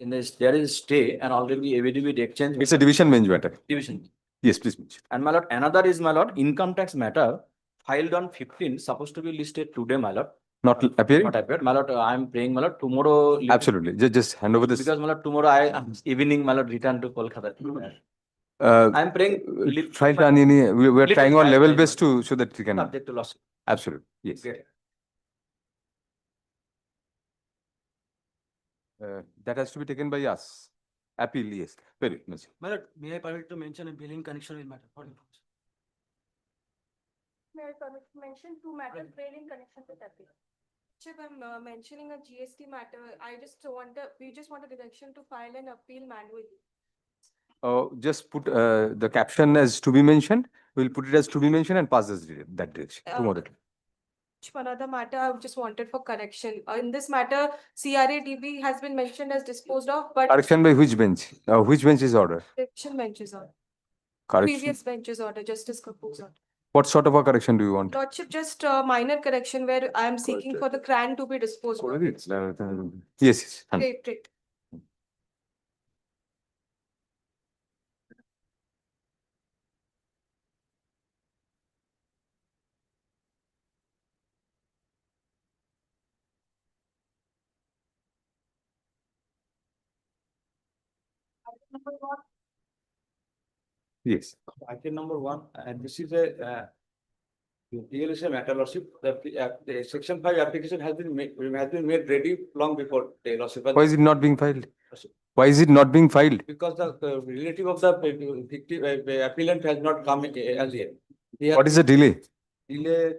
in this, there is stay and already affidavit exchange. It's a division bench matter. Division. Yes, please mention. And my lord, another is, my lord, income tax matter filed on 15, supposed to be listed today, my lord. Not appearing? Not appeared. My lord, I am praying, my lord, tomorrow. Absolutely. Just hand over this. Because, my lord, tomorrow evening, my lord, return to Kolkata. I am praying. We are trying on level best to so that you can. Subject to loss. Absolutely. Yes. Great. That has to be taken by us. Appeal, yes. Very much. My lord, may I permit to mention a bill in connection with matter? May I permit to mention two matters bail in connection with appeal? Chief, I'm mentioning a GST matter. We just want a direction to file an appeal manually. Just put the caption as to be mentioned. We'll put it as to be mentioned and pass that direction tomorrow. Another matter I just wanted for correction. In this matter, CRADB has been mentioned as disposed of, but Correction by which bench? Which bench is order? correction bench is order. Correction. Previous bench is order, Justice Kapoor's order. What sort of a correction do you want? Lordship, just a minor correction where I am seeking for the CRAN to be disposed of. Yes. Great. Yes. Item number 1, and this is a PLSA matter, lordship. The section 5 application has been made ready long before the lordship. Why is it not being filed? Why is it not being filed? Because the relative of the victim, appellant has not come as yet. What is the delay? Delay.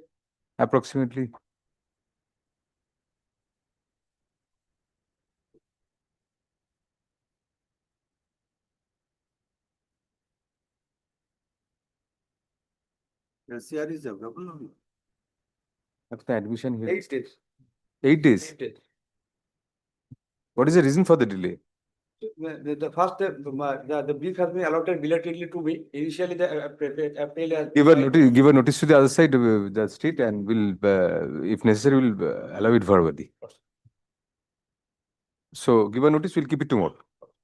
Approximately. LCR is available. After admission here. 8 days. 8 days. 8 days. What is the reason for the delay? The first, the brief has been allotted belatedly to me. Initially, the appeal has. Give a notice to the other side of the state, and will, if necessary, will allow it verbally. So give a notice. We'll keep it tomorrow.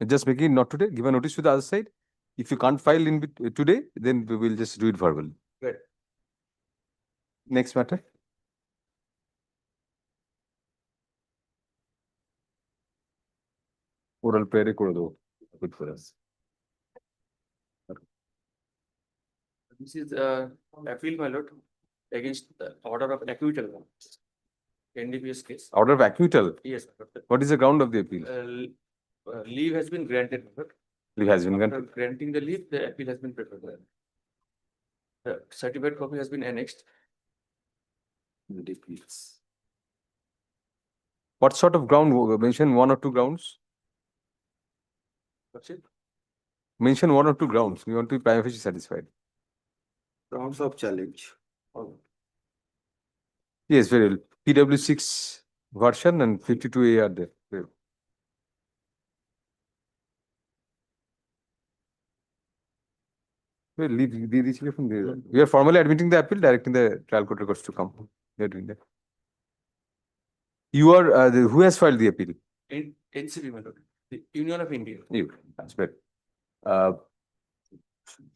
Just make it not today. Give a notice to the other side. If you can't file in today, then we will just do it verbally. Good. Next matter. Oral prayer good for us. This is appeal, my lord, against the order of acquittal. NDPS case. Order of acquittal. Yes. What is the ground of the appeal? Leave has been granted, my lord. Leave has been After granted. granting the leave, the appeal has been prepared. The certified copy has been annexed. NDPS. What sort of ground? Mention 1 or 2 grounds. That's it. Mention 1 or 2 grounds. We want to be prima facie satisfied. Grounds of challenge. Yes, very well. PW6 version and 52A are there. Well, leave these from there. We are formally admitting the appeal, directing the trial court records to come. We are doing that. You are who has filed the appeal? NCP, my lord. The Union of India. You. That's better.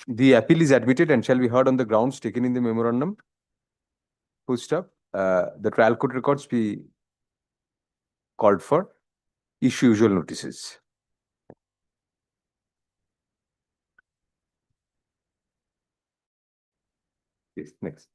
The appeal is admitted and shall be heard on the grounds taken in the memorandum. Full stop. The trial court records be called for. Issue usual notices. Yes, next.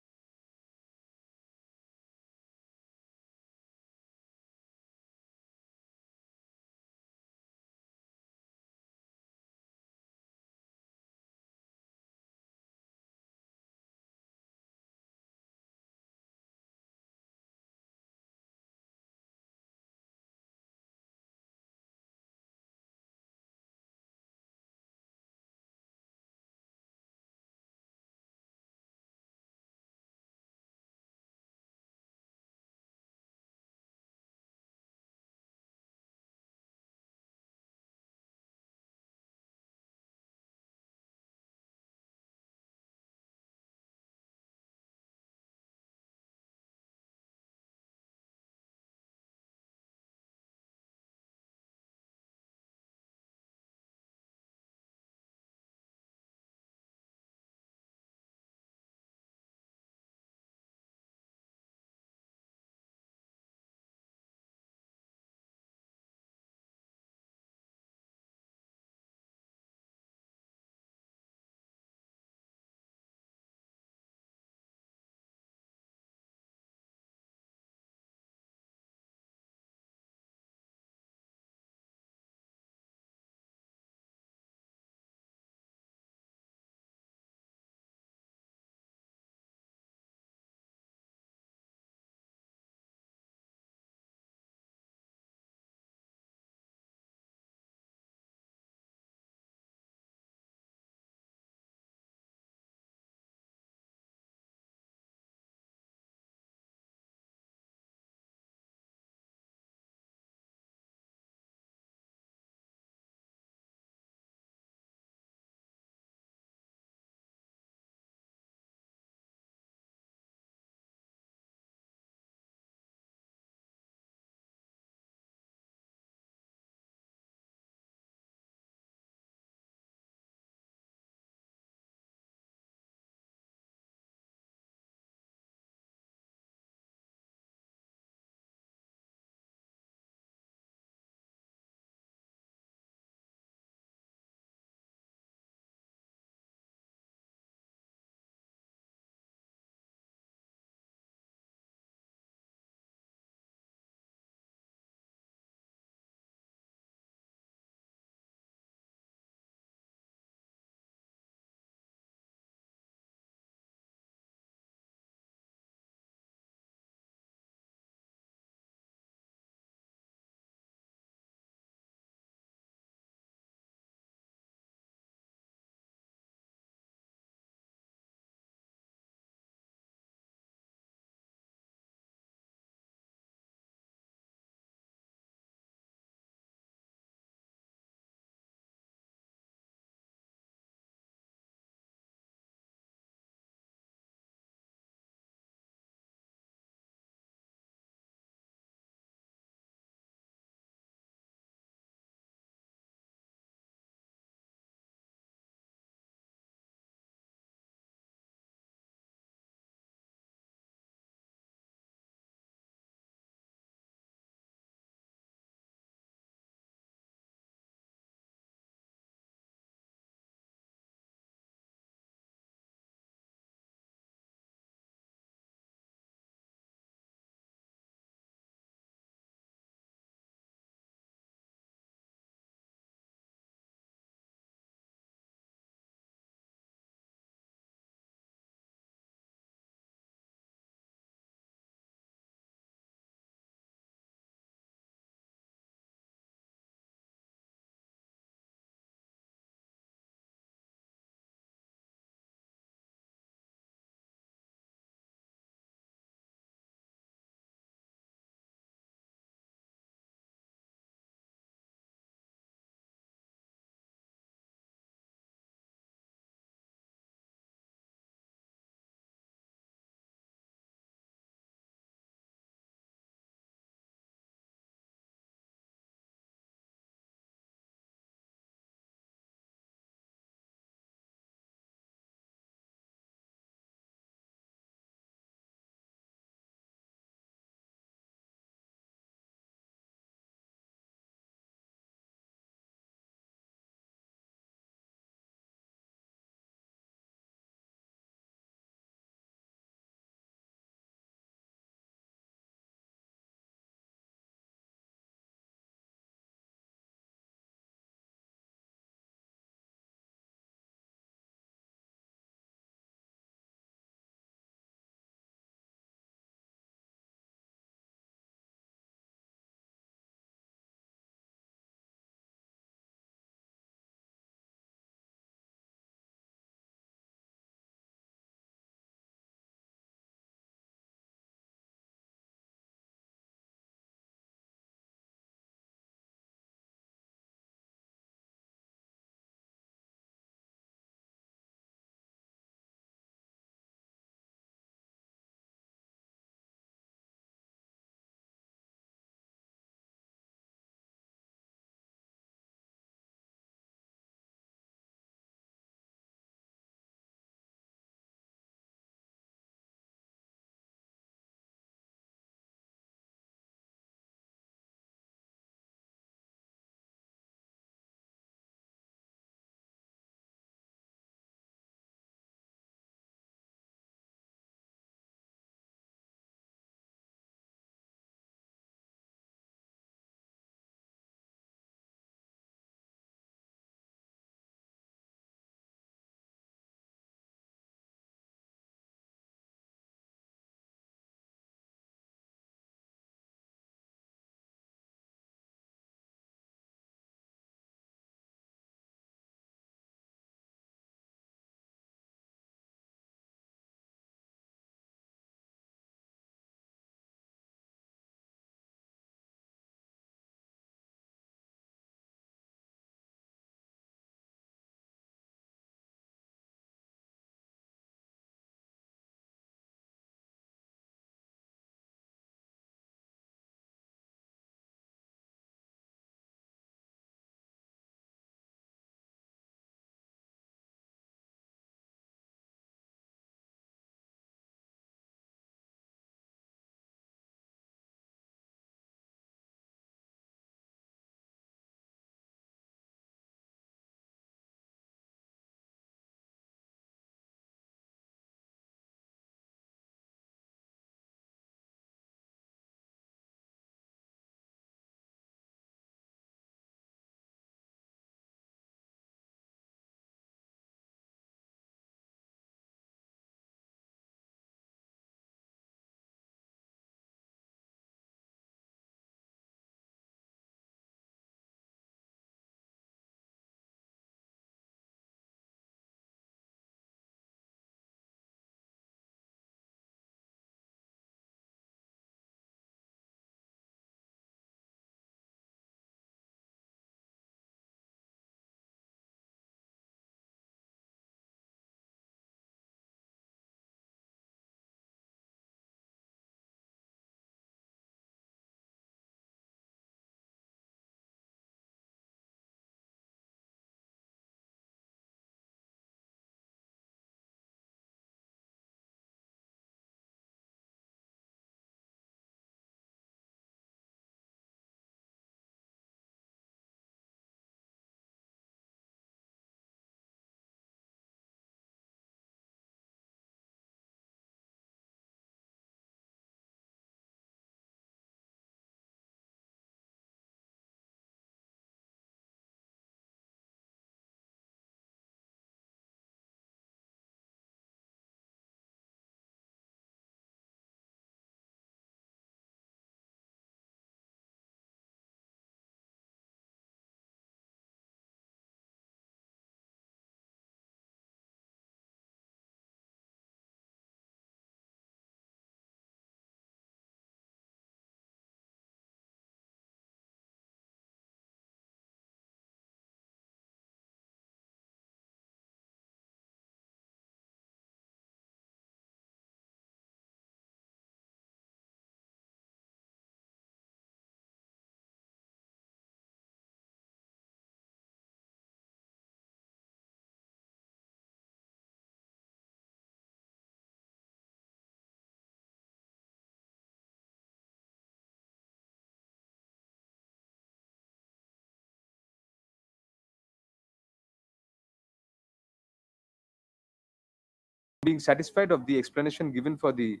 being satisfied of the explanation given for the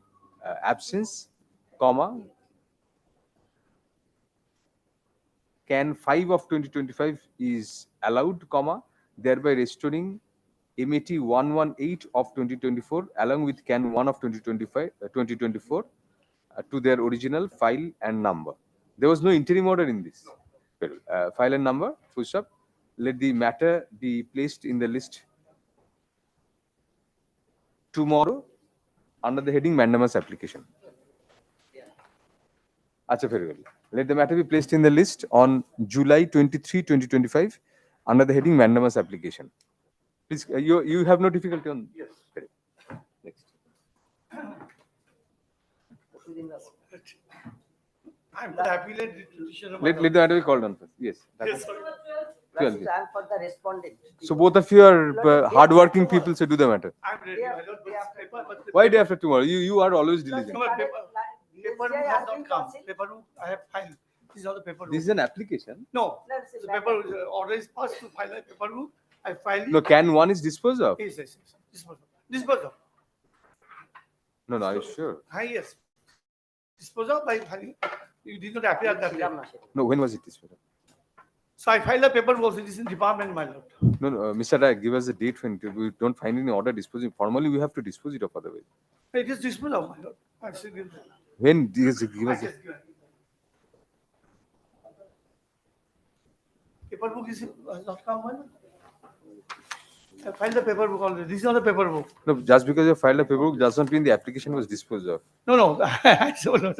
absence, comma, can 5 of 2025 is allowed, comma, thereby restoring MAT 118 of 2024 along with can 1 of 2024 to their original file and number. There was no interim order in this. File and number, full stop. Let the matter be placed in the list tomorrow under the heading mandamus application. Acha, very well. Let the matter be placed in the list on July 23, 2025 under the heading mandamus application. Please, you have no difficulty on? Yes. Very well. Next. I'm the appellate petitioner. Let the matter be called on first. Yes. Yes, sorry. Well, Stand for the respondent. so both of you are hardworking people, so do the matter. I'm ready. I don't put paper, but the Why day paper- after tomorrow? You are always diligent. Come on, paper has not come. Paper I have filed. This is all the paper. This is an application. No, That's the a paper order is passed to file a paper. I filed it. No, can one is disposed of? Yes, yes, yes. Dispose of. No, are you sure? Ah, yes. Dispose of by filing. You did not appear at that time. No, when was it disposed of? So I filed a paper also. It is in department, my lord. No, Mr. Rai, give us the date when we don't find any order disposing. Formally, we have to dispose it of otherwise. It is disposed of, my lord. I said it. When give us the, Paper book is has not come, my lord. I filed the paper book already. This is not the paper book. no, just because you filed a paperwork does not mean the application was disposed of. No, no. I don't know.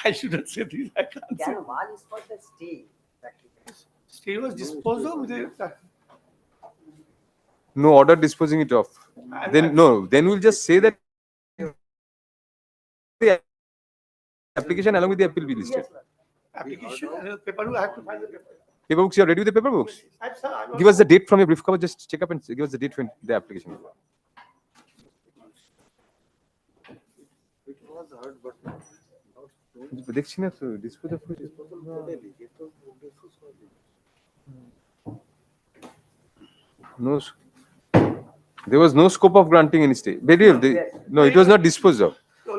I shouldn't say this. I can't say. Can one is for the stay. practically. Stay was disposed of with a. No order disposing it of. Then no, then we'll just say that the application along with the appeal be listed. Application and the paper book. I have to find the paper. Paper books, you are ready with the paper books? I'm Give us the date from your brief cover. Just check up and give us the date when the application. দেখছি না তো dispose of no, there was no scope of granting any stay. No, it was not disposed of. The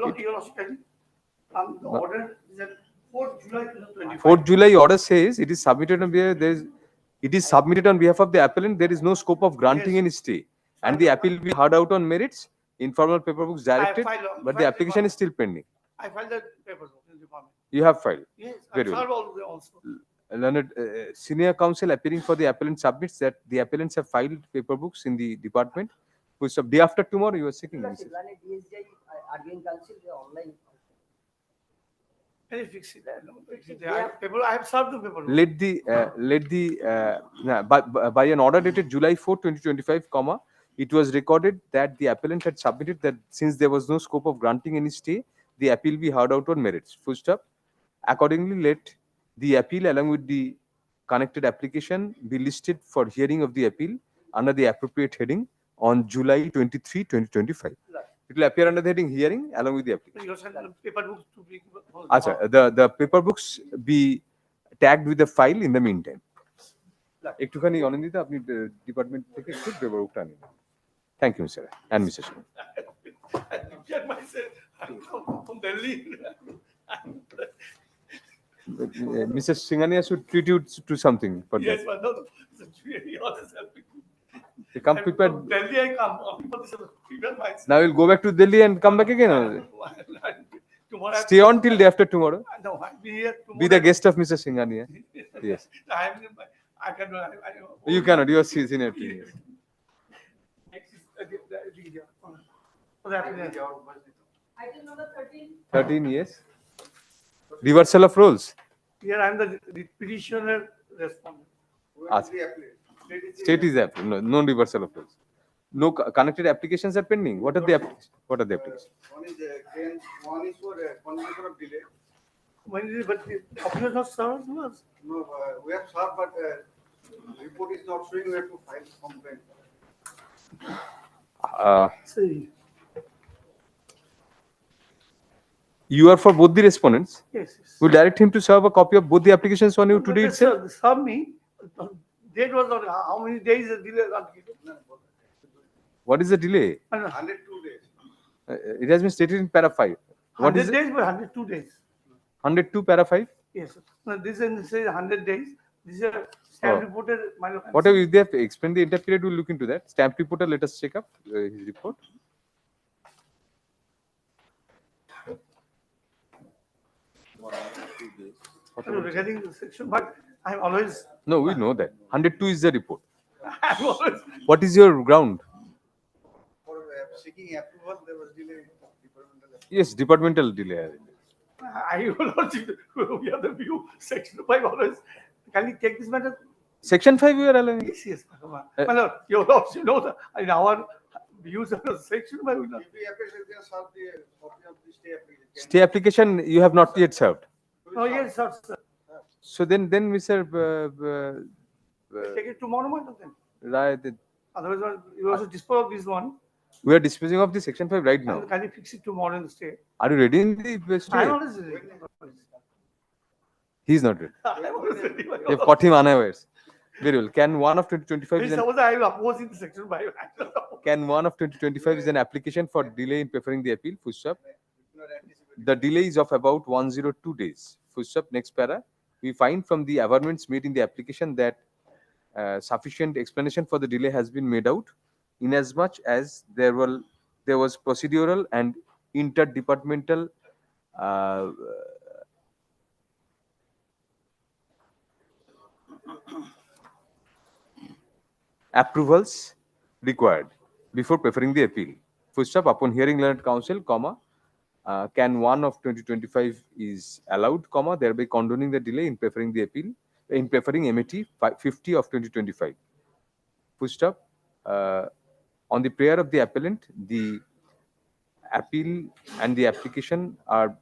order is at 4th July 2025. 4th July order says it is submitted on behalf. It is submitted on behalf of the appellant. There is no scope of granting Yes. any stay, and the appeal will be heard out on merits. Informal paper books directed, but the application is still pending. I filed the paper book in the department. You have filed. Yes, I Very well. served also. Learned senior counsel appearing for the appellant submits that the appellants have filed paper books in the department. Which of day after tomorrow you are seeking. Mrs. Simulane DSJ arguing counsel online. Can you fix it? No, fix it. I have served the paper book. By an order dated July 4, 2025, comma, it was recorded that the appellant had submitted that since there was no scope of granting any stay, the appeal be heard out on merits. Full stop. Accordingly, let the appeal along with the connected application be listed for hearing of the appeal under the appropriate heading on July 23, 2025. It will appear under the heading hearing along with the application. You send the paper books to be. Acha, the paper books be tagged with the file in the meantime. একটুখানি অনিন্দিতা আপনি department থেকে একটু paper বুকটা নিন। Thank you, Mr. and Mr. Sharma. I get myself. I come from Delhi. Mrs. Singhania should treat you to something for Yes, that. but no, it's really honest helping. They come I'm prepared. from Delhi, I come. Only for this, prepare myself. Now we'll go back to Delhi and come back again. Or Tomorrow, stay on till day after tomorrow. No, I'll be here tomorrow. Be the guest of Mr. Singhania. Yes. I can. You cannot. You are senior. Please. Item number 13. 13 years. Reversal of roles. Here I am the petitioner respondent. Ask. State is applied. No reversal of roles. No connected applications are pending. What are the applications? What are the applications? One is for confirmation of delay. When is it, but the officer is not served to us. No, we have served, but report is not showing. We have to file complaint. See, You are for both the respondents. yes, yes. We'll direct him to serve a copy of both the applications on you today itself. Serve me. Date was not, how many days is delay? What is the delay? 102 days. It has been stated in para 5. What is 100 it? days, but 102 days. 102 para 5? Yes. No, this is says 100 days. This is a staff Oh. reported minor. Whatever, if they have explained the entire period, we'll look into that. Stamp reporter, let us check up his report. Regarding the section, but I'm always, No, we know that. 102 is the report. I'm always, What is your ground? For seeking approval, there was delay. Departmental approval. Yes, departmental delay. I will not, we have the view, section 5 always. Can we take this matter? Section 5, we are allowing. Yes, yes. My lord, your lords, you know, in our views of the section 5, we not. If we appeal, they can serve the copy of the stay application. Stay application you have not yet served. Oh, yes, sir. So then Mr. Take it tomorrow morning then. Rai, Otherwise, you also dispose of this one. we are disposing of the section 5 right now. And can you fix it tomorrow in the state? Are you ready in the stay? I'm always ready. He is not ready. I'm always ready. You have caught him unawares. Very well. Can one of 2025 is an, Suppose I am opposing the section 5. can one of 2025 is an application for delay in preferring the appeal? Full stop. The delay is of about 102 days. Full stop. Next para. We find from the averments made in the application that sufficient explanation for the delay has been made out, inasmuch as there was procedural and interdepartmental approvals required before preferring the appeal. Full stop. Upon hearing learned counsel, comma, can one of 2025 is allowed, comma, thereby condoning the delay in preferring the appeal, in preferring MAT 50 of 2025. Full stop. On the prayer of the appellant, the appeal and the application are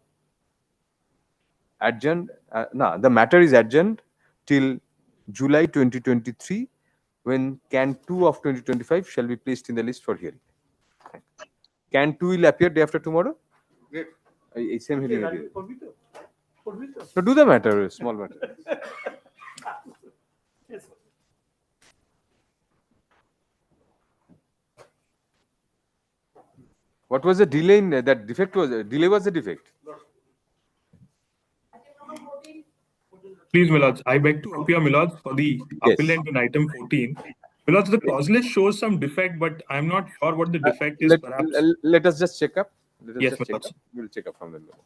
adjourned. The matter is adjourned till July 2023, when Can 2 of 2025 shall be placed in the list for hearing. Can 2 will appear day after tomorrow? Great. Same hearing. For me, sir. So do the matter, small matter. Yes, sir. What was the delay in that defect was delay was the defect? Please, my lords, I beg to appear, my lords, for the Yes. appellant in item 14. My lords, the clause list shows some defect, but I'm not sure what the defect is. Perhaps. Let us just check up. Let us Yes, just my check lords. up. We'll check up from the below.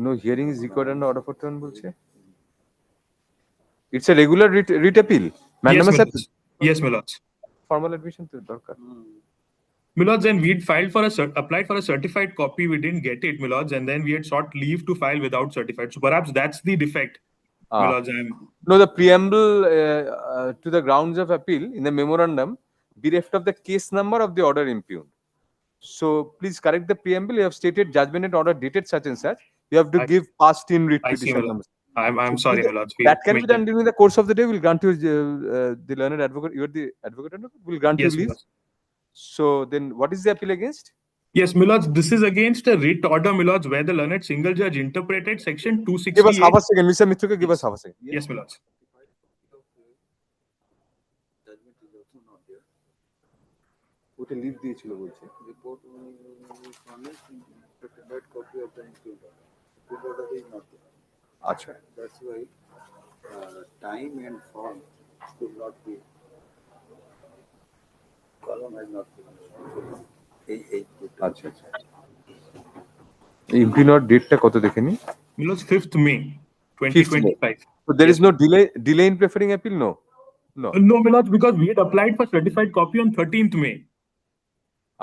No hearing is required under order for turn, bolche. It's a regular writ appeal. Yes, Mandamus my appeal. lords. Yes, my lords. Formal admission to darkar. My lords, and we'd filed for applied for a certified copy. We didn't get it, my lords, and then we had sought leave to file without certified. So perhaps that's the defect, my lords. No, the preamble to the grounds of appeal in the memorandum bereft of the case number of the order impugned. So please correct the preamble. You have stated judgment and order dated such and such. You have to give past in writ I see, my petition. lord. I'm sorry, my lords. That can be done during the course of the day. We'll grant you the learned advocate. You are the advocate. We'll grant Yes, you my leave. lords. So then, what is the appeal against? Yes, my lords, this is against a writ order, my lords, where the learned single judge interpreted section Give us 268. half a second, Mr. Mithra. Give us half a second. Yes, my lords. ওটা leave দিয়েছিল বলছে। Report will furnish certified copy of the included order. Included order is not there. আচ্ছা। That's why time and form could not be. Column has not been. আচ্ছা আচ্ছা। ইমপ্লিনট ডেটটা কত দেখে নি? My lords, 5th May 2025. So there is no delay in preferring appeal? No. No. No, my lords, because we had applied for certified copy on 13th May.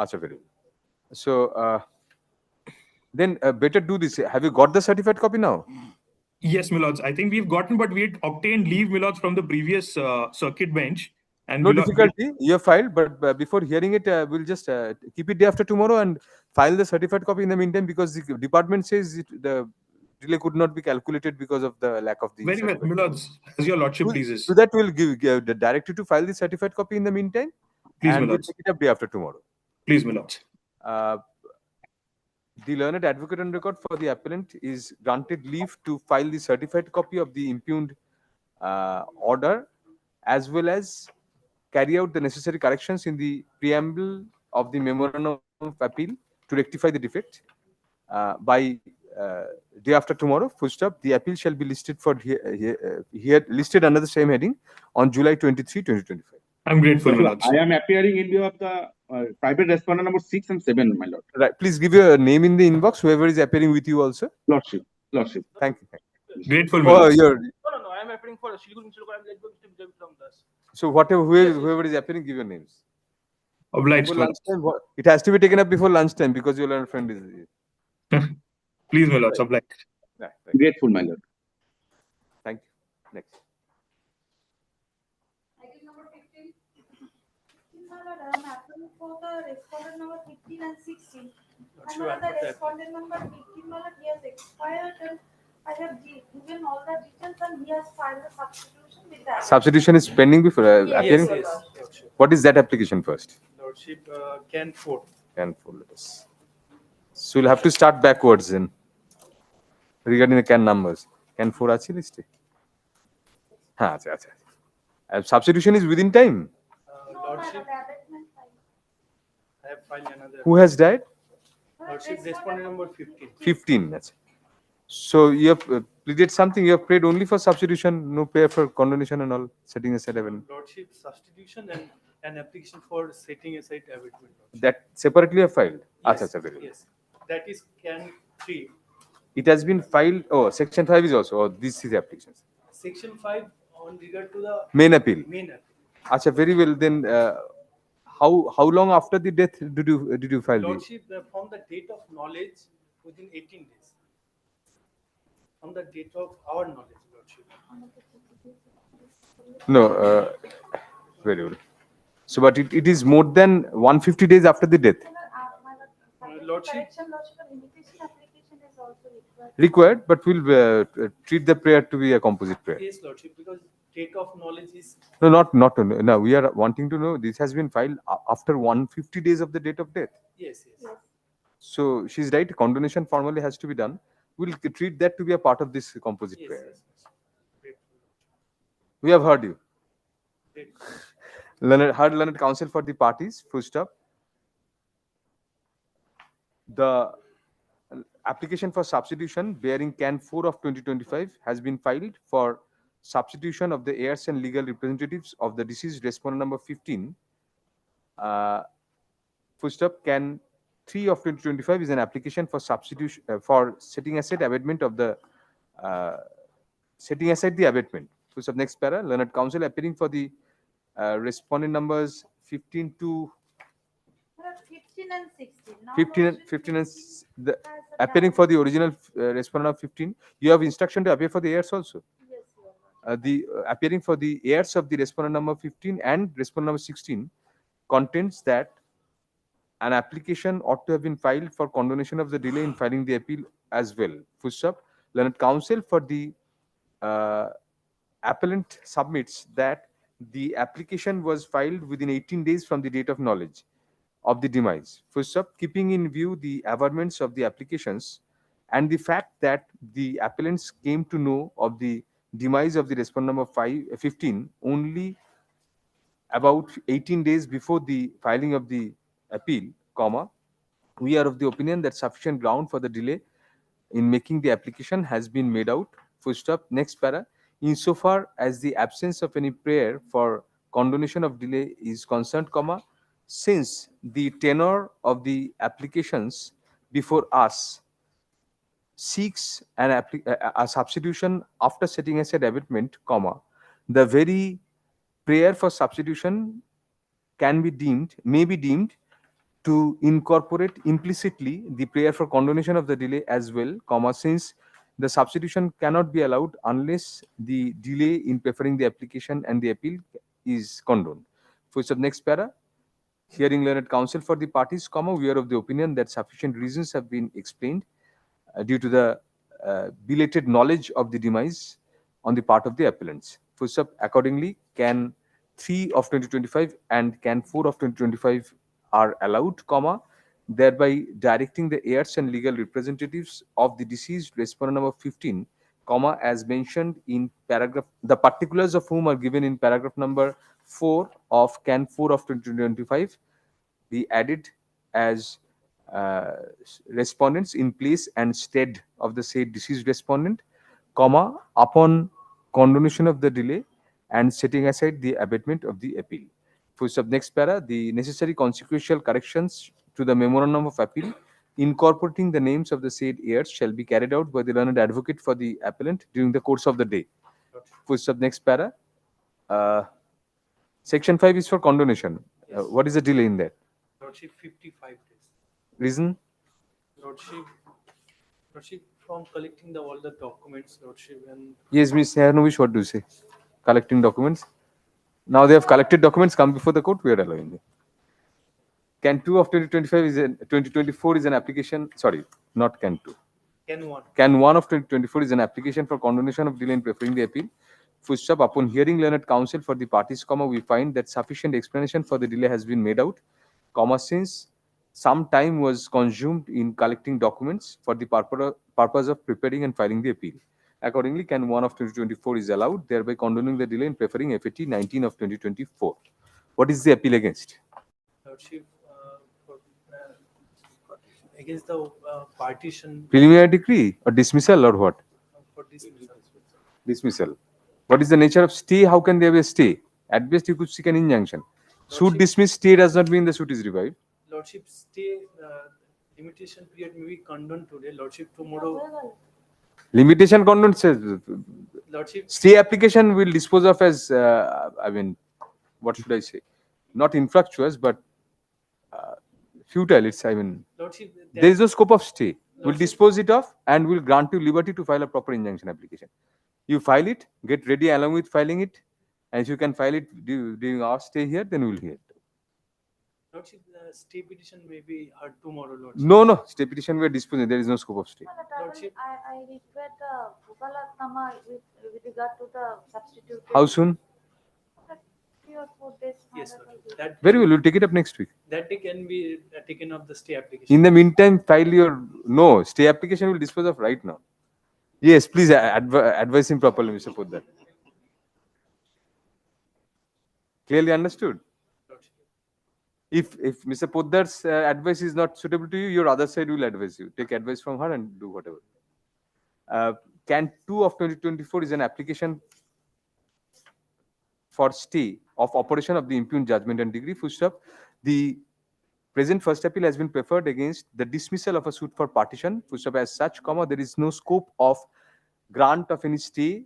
Acha, very well. So then better do this. Have you got the certified copy now? Yes, my lords. I think we've gotten, but we had obtained leave, my lords, from the previous circuit bench. And No difficulty. You have filed, but before hearing it, we'll just keep it day after tomorrow and file the certified copy in the meantime, because the department says the delay could not be calculated because of the lack of the. Very well, certified my lords, as your lordship copy. pleases. So that will give the directive to file the certified copy in the meantime, Please, my and we'll lords. take it up day after tomorrow. Please, my lords. The learned advocate on record for the appellant is granted leave to file the certified copy of the impugned order, as well as carry out the necessary corrections in the preamble of the memorandum of appeal to rectify the defect. By day after tomorrow, full stop, the appeal shall be listed for here listed under the same heading on July 23, 2025. I'm grateful, my So lords. I am appearing in view of the private respondent number 6 and 7, my lord. Right. Please give your name in the inbox, whoever is appearing with you also. Lordship, lordship. Thank you. Grateful, my Oh, lords. No, no, I am appearing for Siliguri Municipal Court. I am led by Mr. Vijay Vikram Das. so whatever whoever is appearing, give your names. Obliged, Before my lords. lunchtime, it has to be taken up before lunchtime because your learned friend is here. Please, my lords, obliged. Right. Grateful, my lord. Thank you. Next. Item number 15. My lord, I am applying for the respondent number 15 and 16. And my lord, the respondent number 15, my lord, he has expired and I have given all the details and he has filed the substitution with that. Substitution is pending before appearing. Lordship. What is that application first? Lordship, can 4. Can full letters. So you'll have to start backwards then. Regarding the can numbers. Can 4 achi liste? Ha, acha, acha. Substitution is within time. No, my Lordship, lord, the abatement file. I have filed another. Who has died? Lordship, respondent number 15. 15. That's it. So you have pleaded something. You have prayed only for substitution, no prayer for condonation and all. Setting aside abatement. Lordship, substitution and an application for setting aside abatement. Lordship. That separately you have filed. Yes, Acha, acha, very well. yes. That is can 3. It has been filed. Oh, section 5 is also. Oh, this is the applications. Section 5 on regard to the Main appeal. main appeal. Acha, very well. Then how long after the death did you file the? Lordship, from the date of knowledge within 18 days. From the date of our knowledge, Lordship. No, very well. So, but it is more than 150 days after the death My lord, Lordship. correction, lordship, and invitation application is also required. required, but we'll treat the prayer to be a composite prayer. Yes, Lordship, because date of knowledge is No, not no. We are wanting to know this has been filed after 150 days of the date of death. yes, yes. So she's right. Condonation formally has to be done. We'll treat that to be a part of this composite Yes, prayer. yes. Great. We have heard you. Great. Heard learned counsel for the parties. Full stop. The application for substitution bearing can 4 of 2025 has been filed for substitution of the heirs and legal representatives of the deceased respondent number 15. Full stop. Can 3 of 2025 is an application for substitution for setting aside abatement of the setting aside the abatement. Full stop. Next para. Learned counsel appearing for the respondent numbers 15 to My lord, 15 and 16. Now 15 and lordship, 15 and the has a appearing doubt. for the original respondent of 15. You have instruction to appear for the heirs also. Yes, your lord. The appearing for the heirs of the respondent number 15 and respondent number 16 contents that an application ought to have been filed for condonation of the delay in filing the appeal as well. Full stop. Learned counsel for the appellant submits that the application was filed within 18 days from the date of knowledge of the demise. Full stop. Keeping in view the averments of the applications and the fact that the appellants came to know of the demise of the respondent number 15 only about 18 days before the filing of the appeal, comma, we are of the opinion that sufficient ground for the delay in making the application has been made out. Full stop. Next para. Insofar as the absence of any prayer for condonation of delay is concerned, comma, since the tenor of the applications before us seeks a substitution after setting aside abatement, comma, the very prayer for substitution may be deemed to incorporate implicitly the prayer for condonation of the delay as well, comma, since the substitution cannot be allowed unless the delay in preferring the application and the appeal is condoned. Full stop. Next para. Hearing learned counsel for the parties, comma, we are of the opinion that sufficient reasons have been explained due to the belated knowledge of the demise on the part of the appellants. Full stop. Accordingly, can 3 of 2025 and can 4 of 2025 are allowed, comma, thereby directing the heirs and legal representatives of the deceased respondent number 15, comma, as mentioned in paragraph, the particulars of whom are given in paragraph number 4 of can 4 of 2025 be added as respondents in place and stead of the said deceased respondent, comma, upon condonation of the delay and setting aside the abatement of the appeal. Full stop. Next para, the necessary consequential corrections to the memorandum of appeal incorporating the names of the said heirs shall be carried out by the learned advocate for the appellant during the course of the day. Full stop. Next para. Section 5 is for condonation. What is the delay in that? Lordship, 55 days. Reason? Lordship, from collecting all the documents, Lordship, and Yes, Ms. Sehanovic, what do you say? Collecting documents. Now they have collected documents, come before the court, we are allowing them. Can 2 of 2025 is 2024 is an application, sorry, not can 2. Can 1 of 2024 is an application for condonation of delay in preferring the appeal. Full stop. Upon hearing learned counsel for the parties, comma, we find that sufficient explanation for the delay has been made out, comma, since some time was consumed in collecting documents for the purpose of preparing and filing the appeal. Accordingly, can 1 of 2024 is allowed, thereby condoning the delay in preferring FAT 19 of 2024. What is the appeal against? Lordship, against the partition Preliminary decree or dismissal or what? for this. Dismissal. What is the nature of stay? How can there be a stay? At best, you could seek an injunction. Suit dismissed, stay does not mean the suit is revived. Lordship, stay limitation period may be condoned today. Lordship, tomorrow. Limitation condoned says Lordship, stay application will dispose of as, I mean, what should I say? Not infructuous, but futile. It's, I mean, Lordship, there is no scope of stay. We'll Lordship. dispose it off and will grant you liberty to file a proper injunction application. You file it, get ready along with filing it, and if you can file it during our stay here, then we'll hear it. Lordship, the stay petition may be heard tomorrow, Lordship. No, stay petition we are disposing. There is no scope of stay. Lordship. I request the Vukalatnama with regard to the substitute. How soon? 3 or 4 days. Yes, Lordship. That Very well, we'll take it up next week. that day can be taken up the stay application. In the meantime, file your no stay application will dispose of right now. Yes, please advise him properly, Mr. Poddar. Clearly understood. Lordship. If Mr. Poddar's advice is not suitable to you, your other side will advise you. Take advice from her and do whatever. Can 2 of 2024 is an application for stay of operation of the impugned judgment and degree. Full stop. The present first appeal has been preferred against the dismissal of a suit for partition. Full stop. As such, comma, there is no scope of grant of any stay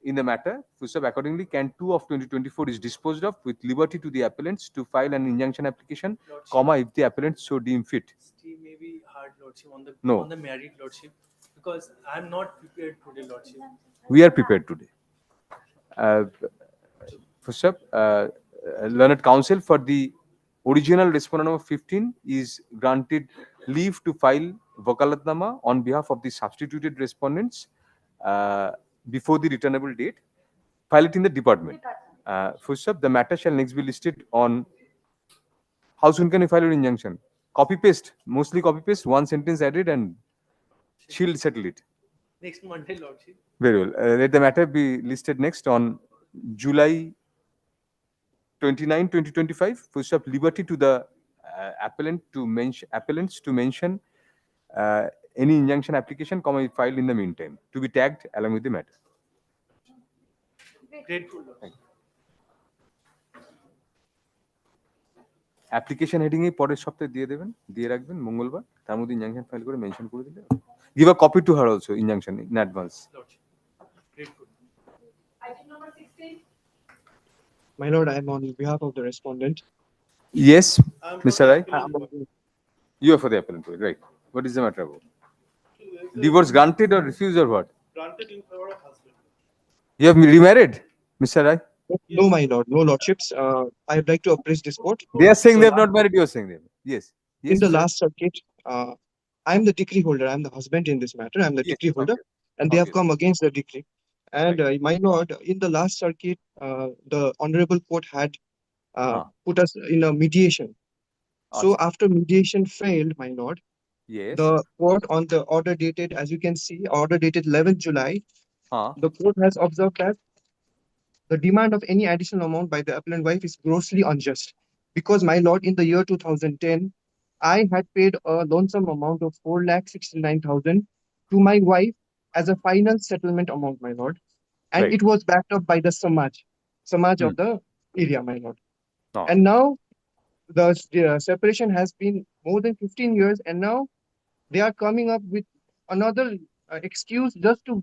in the matter. Full stop. Accordingly, can 2 of 2024 is disposed of with liberty to the appellants to file an injunction application, Lordship. comma, if the appellants so deem fit. Stay may be hard, Lordship, on the No. on the married, Lordship, because I'm not prepared today, Lordship. We are prepared today. First up, learned counsel for the original respondent number 15 is granted leave to file Vakalatnama on behalf of the substituted respondents before the returnable date. File it in the department. First up, the matter shall next be listed on. How soon can you file your injunction? Copy paste, mostly copy paste, one sentence added, and she'll settle it. Next Monday, Lordship. Very well. Let the matter be listed next on July 29, 2025. First up, liberty to the appellants to mention any injunction application, comma, filed in the meantime, to be tagged along with the matter. Grateful, Lordship. Application heading এ পরের সপ্তাহে দিয়ে রাখবেন মঙ্গলবার, তার মধ্যে injunction file করে mention করে দিলে give a copy to her also injunction in advance. Lordship. Grateful. Item number 16. My lord, I am on behalf of the respondent. Yes, I'm Mr. Rai, for you are for the appellant, right? What is the matter about? Divorce granted or refused or what? granted in favor of husband. You have remarried, Mr. Rai? No, my lord, no lordships. I would like to appraise this court. They are saying So, they have not married, you are saying them. Yes. In Yes, the sir. last circuit, I'm the decree holder. I'm the husband in this matter. I'm the Yes, decree holder, okay. and they have Okay. come against the decree. And my lord, in the last circuit, the honorable court had put us in a mediation. So Acha. after mediation failed, my lord, Yes. the court on the order dated, as you can see, order dated 11th July, Huh. the court has observed that the demand of any additional amount by the appellant wife is grossly unjust. Because, my lord, in the year 2010, I had paid a lonesome amount of 4,69,000 to my wife as a final settlement amount, my lord. And Right. it was backed up by the Samaj Hmm. of the area, my lord. No. And now the separation has been more than 15 years, and now they are coming up with another excuse just to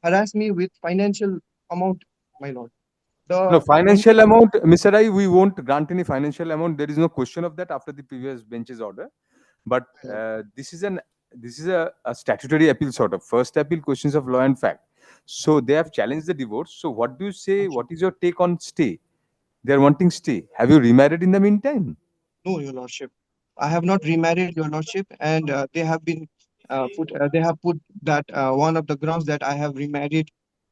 harass me with financial amount, my lord. No, The financial entire amount, Mr. Rai, we won't grant any financial amount. There is no question of that after the previous bench's order. But this is a statutory appeal sort of first appeal questions of law and fact. So they have challenged the divorce. So what do you say? What is your take on stay? They are wanting stay. Have you remarried in the meantime? No, your lordship. I have not remarried, your lordship, and they have been they have put that one of the grounds that I have remarried,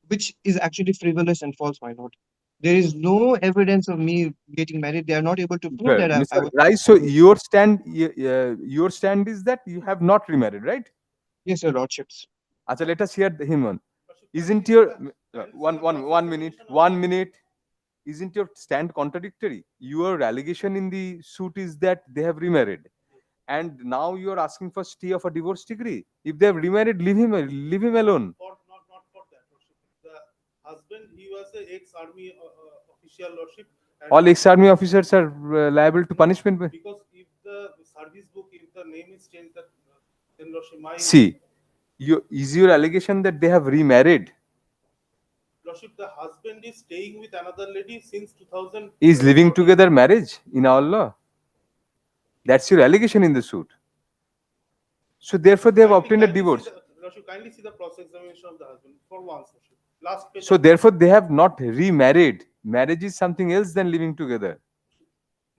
which is actually frivolous and false, my lord. There is no evidence of me getting married. They are not able to prove Well, that I Mr. was. Rai, so your stand is that you have not remarried, right? Yes, your lordships. Acha, let us hear him on. Isn't your one minute, 1 minute? Isn't your stand contradictory? Your allegation in the suit is that they have remarried, and now you are asking for stay of a divorce decree. If they have remarried, leave him alone. Not for that, Lordship. The husband, he was a ex-army official, Lordship. And All ex-army officers are liable to punishment. because if the service book, if the name is changed, that then Lordship, my See, is your allegation that they have remarried? Lordship, the husband is staying with another lady since 2000. Is living together marriage in our law? That's your allegation in the suit. So therefore, they have obtained a divorce. Lordship, kindly see the cross-examination of the husband for once, Lordship. Last page. So therefore, they have not remarried. Marriage is something else than living together.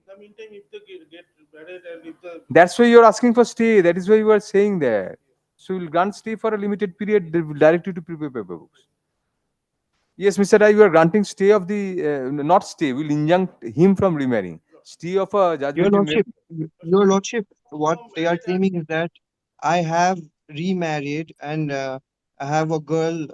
In the meantime, if they get married and if the That's why you're asking for stay. That is why you are saying that. So we'll grant stay for a limited period. They will direct you to prepare paperbooks. Yes, Mr. Rai, you are granting stay of the not stay. We'll injunct him from remarrying. Stay of a Your judgment in lordship, your lordship, what they are claiming is that I have remarried and I have a girl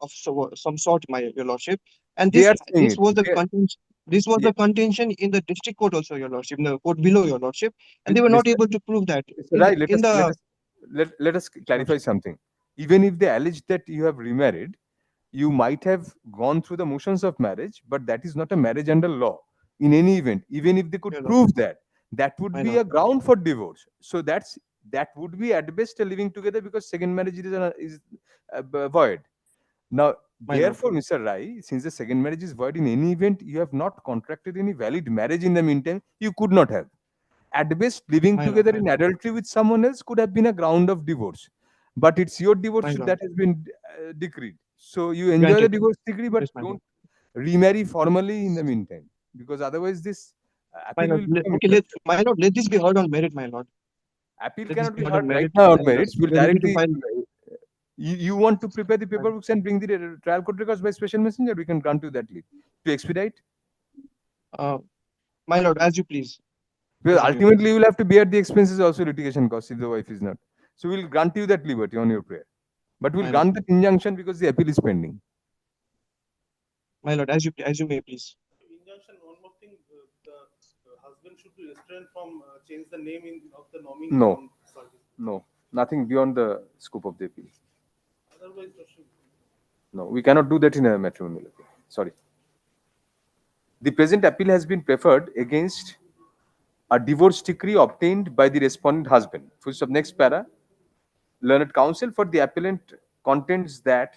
of some sort, my your lordship, and They this are saying this it. was the contention. This was Yeah, the contention in the district court also, your lordship, in the court below, your lordship, and they were not Mr. able to prove that Mr. Rai, in the let us clarify something. Even if they allege that you have remarried, you might have gone through the motions of marriage, but that is not a marriage under law. In any event, even if they could your lordship, prove that, that would my be lord, a ground for divorce. So that would be at best a living together because second marriage is void. Now, my lord, therefore, Mr. Rai, since the second marriage is void in any event, you have not contracted any valid marriage in the meantime. You could not have. At best, living together my in lord, adultery with someone else could have been a ground of divorce. But it's your divorce my lord. that has been decreed. So you enjoy the Granted, divorce decree, but yes, my lord, don't remarry formally in the meantime. Because otherwise, this my appeal lord. will become Okay, let effective. my lord, let this be heard on merit, my lord. Appeal Let this cannot be be heard on heard right merit, now on and merits. We'll we are ready to directly. file. You want to prepare the paperbooks and bring the trial court records by special messenger? We can grant you that leave to expedite. Uh, my lord, as you please. Because As you may ultimately, please. you will have to bear the expenses also litigation costs if the wife is not. So we'll grant you that liberty on your prayer. But we'll My lord, grant that injunction because the appeal is pending. my lord, as you may please. injunction, one more thing, the husband should be restrained from change the name of the nominee No, on service. no, nothing beyond the scope of the appeal. Otherwise, Lordship, No, we cannot do that in a matrimonial appeal. Sorry. The present appeal has been preferred against a divorce decree obtained by the respondent husband. Full stop. Next para. Learned counsel for the appellant contends that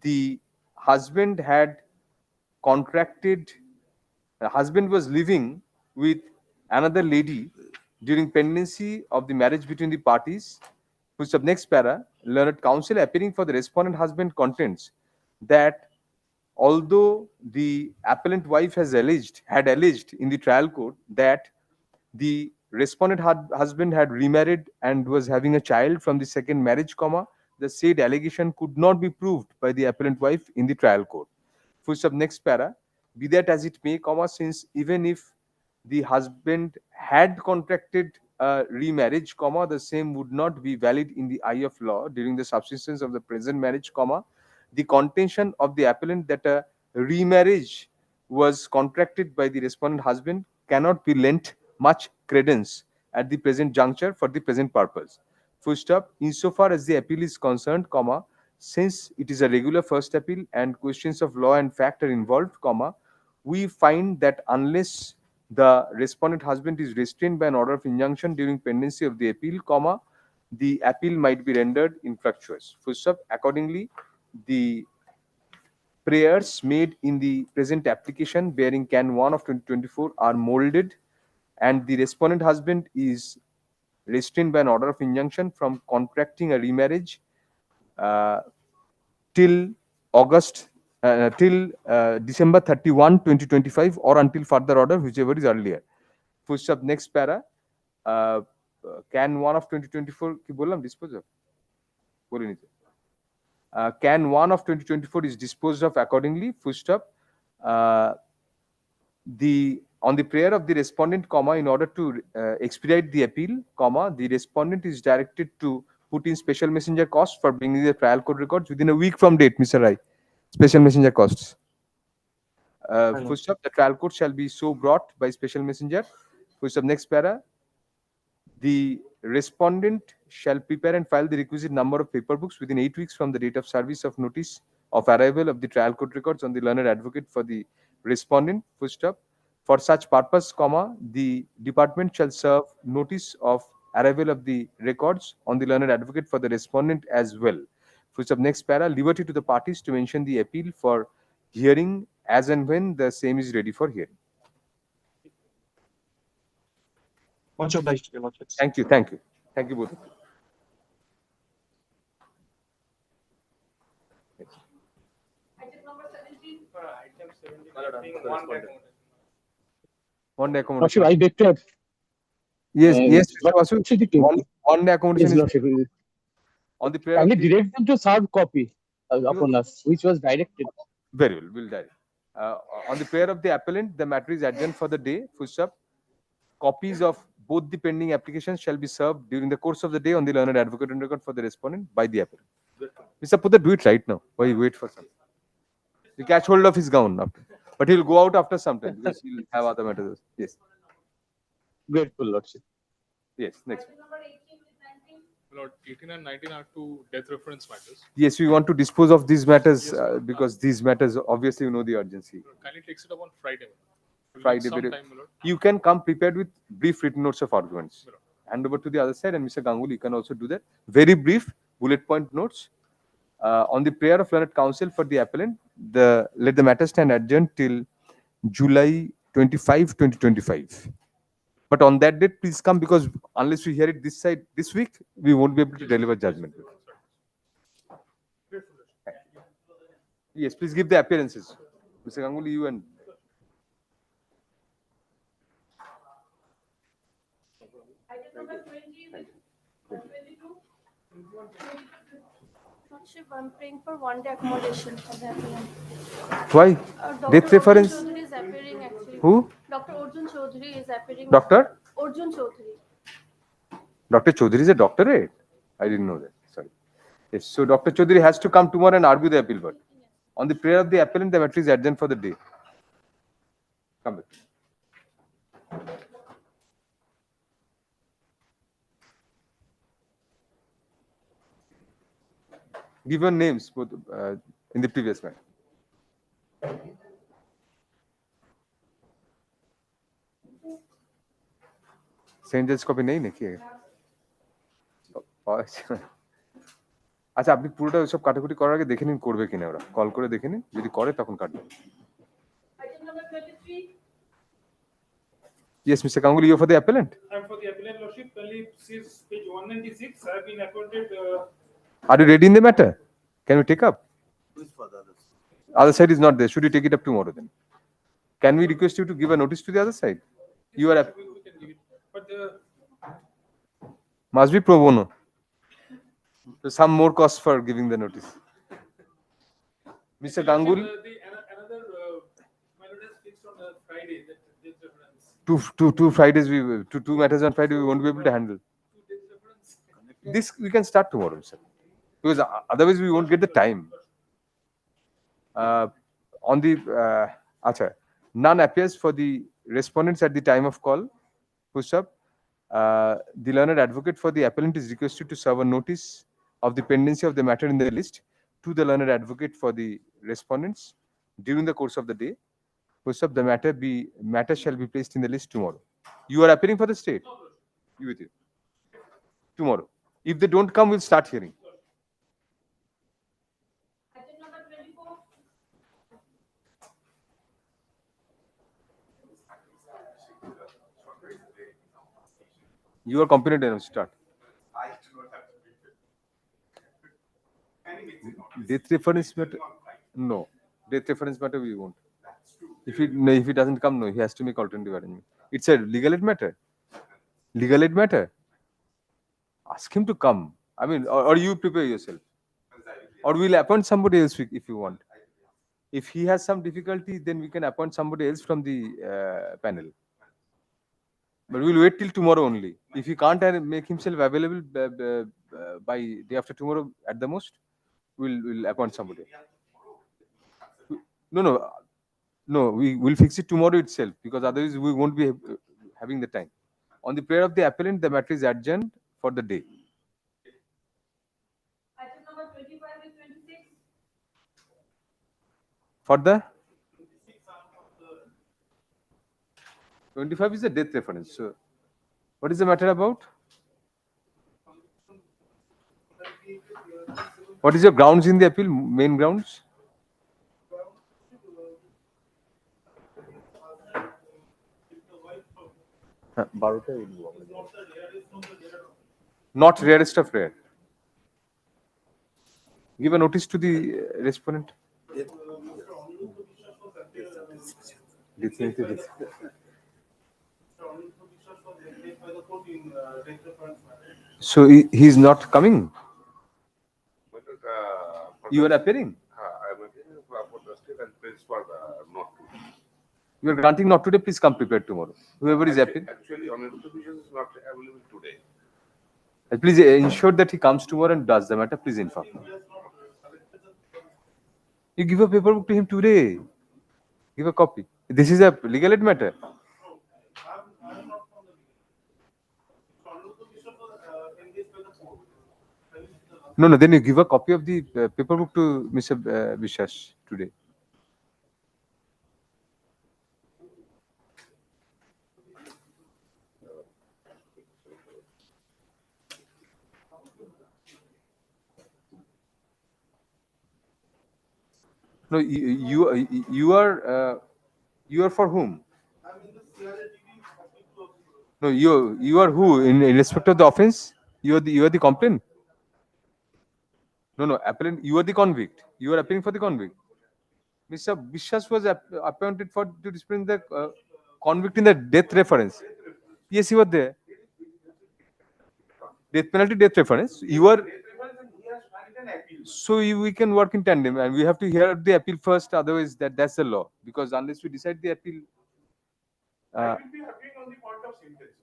the husband had contracted, the husband was living with another lady during pendency of the marriage between the parties. Full stop. Next para. Learned counsel appearing for the respondent husband contends that although the appellant wife had alleged in the trial court that the respondent husband had remarried and was having a child from the second marriage, comma, the said allegation could not be proved by the appellant wife in the trial court. Full stop, next para. Be that as it may, comma, since even if the husband had contracted a remarriage, comma, the same would not be valid in the eye of law during the subsistence of the present marriage, comma, the contention of the appellant that a remarriage was contracted by the respondent husband cannot be lent much credence at the present juncture for the present purpose. Full stop. Insofar as the appeal is concerned, comma, since it is a regular first appeal and questions of law and fact are involved, comma, we find that unless the respondent husband is restrained by an order of injunction during pendency of the appeal, comma, the appeal might be rendered infructuous. Full stop. Accordingly, the prayers made in the present application bearing can 1 of 2024 are molded, and the respondent husband is restrained by an order of injunction from contracting a remarriage till December 31, 2025, or until further order, whichever is earlier. Full stop. Next para. Can 1 of 2024 কি বললাম dispose of বলে নিতে can 1 of 2024 is disposed of accordingly. Full stop. On the prayer of the respondent, comma, in order to expedite the appeal, comma, the respondent is directed to put in special messenger costs for bringing the trial court records within a week from date, Mr. Rai. Special messenger costs. Full stop. The trial court shall be so brought by special messenger. Full stop. Next para. The respondent shall prepare and file the requisite number of paper books within 8 weeks from the date of service of notice of arrival of the trial court records on the learned advocate for the respondent. Full stop. For such purpose, comma, the department shall serve notice of arrival of the records on the learned advocate for the respondent as well. Full stop. Next para. Liberty to the parties to mention the appeal for hearing as and when the same is ready for hearing. Much obliged, Your Lordship. Thank you. Thank you. Thank you both. Item number 17. Item 17 being one accommodation. One day Lordship, accommodation. I beg to add. Yes, yes, Mr. But Vasu. actually, One day accommodation yes, is Lordship, on the prayer. kindly Of the, direct them to serve copy upon us, which was directed. very well, we'll direct. On the prayer of the appellant, the matter is adjourned for the day. Full stop. Copies of both the pending applications shall be served during the course of the day on the learned advocate and record for the respondent by the appellant. Mr. Putra, do it right now. Why you wait for some? You catch hold of his gown after. But he'll go out after some time because he'll have other matters. Yes. Grateful, Lordship. Yes. Next. Item number 18 with 19. Lord, 18 and 19 are two death reference matters. Yes, we want to dispose of these matters because these matters obviously you know the urgency. Lord, kindly takes it up on Friday. We'll Friday, need some very- time, my Lord. You can come prepared with brief written notes of arguments. Sure. Hand over to the other side, and Mr. Ganguly, you can also do that. Very brief bullet point notes. On the prayer of learned counsel for the appellant, let the matter stand adjourned till July 25, 2025. But on that date, please come because unless we hear it this side this week, we won't be able to deliver judgment. Yes, please give the appearances. Mr. Ganguly, you and Item number 20 with 22. Lordship, I'm praying for one day accommodation for the appellant. why? Dr. Death reference? Arjun Chaudhary is appearing actually. Who? Dr. Arjun Chaudhary is appearing. Doctor? Arjun Chaudhary. Dr. Chaudhary is a doctorate? I didn't know that. Sorry. Yes, so Dr. Chaudhary has to come tomorrow and argue the appeal. But on the prayer of the appellant, the matter is adjourned for the day. Come back. Give your names both in the previous matter. Sent জেস copy নেই নাকি আচ্ছা আপনি পুরোটা ওইসব কাটাকুটি করার আগে দেখে নিন করবে কিনা ওরা কল করে দেখে নিন যদি করে তখন কাটবেন Item number 23. Yes, Mr. Ganguly, you for the appellant. I'm for the appellant, Lordship. Only since page 196, I have been appointed. Are you ready in the matter? Can we take up? Which for the others? Other side is not there. Should we take it up tomorrow then? Can we request you to give a notice to the other side? You are We can give it. But Must be pro bono. So some more cost for giving the notice. Mr. Ganguly, Another matter is fixed on a Friday, that this reference. two Fridays, two matters on Friday, we won't be able to handle. This reference. This we can start tomorrow, sir. Because otherwise we won't get the time. On the none appears for the respondents at the time of call. Push up. The learned advocate for the appellant is requested to serve a notice of the pendency of the matter in the list to the learned advocate for the respondents during the course of the day. Push up, the matter shall be placed in the list tomorrow. You are appearing for the state. You with you. Tomorrow. If they don't come, we'll start hearing. Item number 24. You are competent enough. Start. Death reference matter? No. Death reference matter we won't. If he doesn't come, no, he has to make alternative arrangement. It's a legal aid matter. Legal aid matter. Ask him to come. I mean, or you prepare yourself. Or we'll appoint somebody else if you want. If he has some difficulty, then we can appoint somebody else from the panel. But we'll wait till tomorrow only. If he can't make himself available by day after tomorrow at the most, we'll appoint somebody. No, we will fix it tomorrow itself, because otherwise we won't be having the time. On the prayer of the appellant, the matter is adjourned for the day. Item number 25 and 26. For the 25 is the death reference. So, what is the matter about? What is your grounds in the appeal? Main grounds? Not rarest of rare. Give a notice to the respondent. So he's not coming. You are appearing. I am appearing for the state and please for not to. You are granting not today. Please come prepared tomorrow. Whoever is appearing. Actually, honorable division is not available today. Please ensure that he comes tomorrow and does the matter. Please inform. You give a paperwork to him today. Give a copy. This is a legal aid matter. No, then you give a copy of the paperwork to Mr. Vishas today. No, you are for whom? No, you are who in respect of the offense? You are the complainant. No, appellant. You are the convict. You are appealing for the convict. Mr. Vishwas was appointed to represent the convict in the death reference. Yes, you were there. Death penalty, death reference. You are. So we can work in tandem, and we have to hear the appeal first. Otherwise, that's the law. Because unless we decide the appeal, I will be appealing on the point of sentence.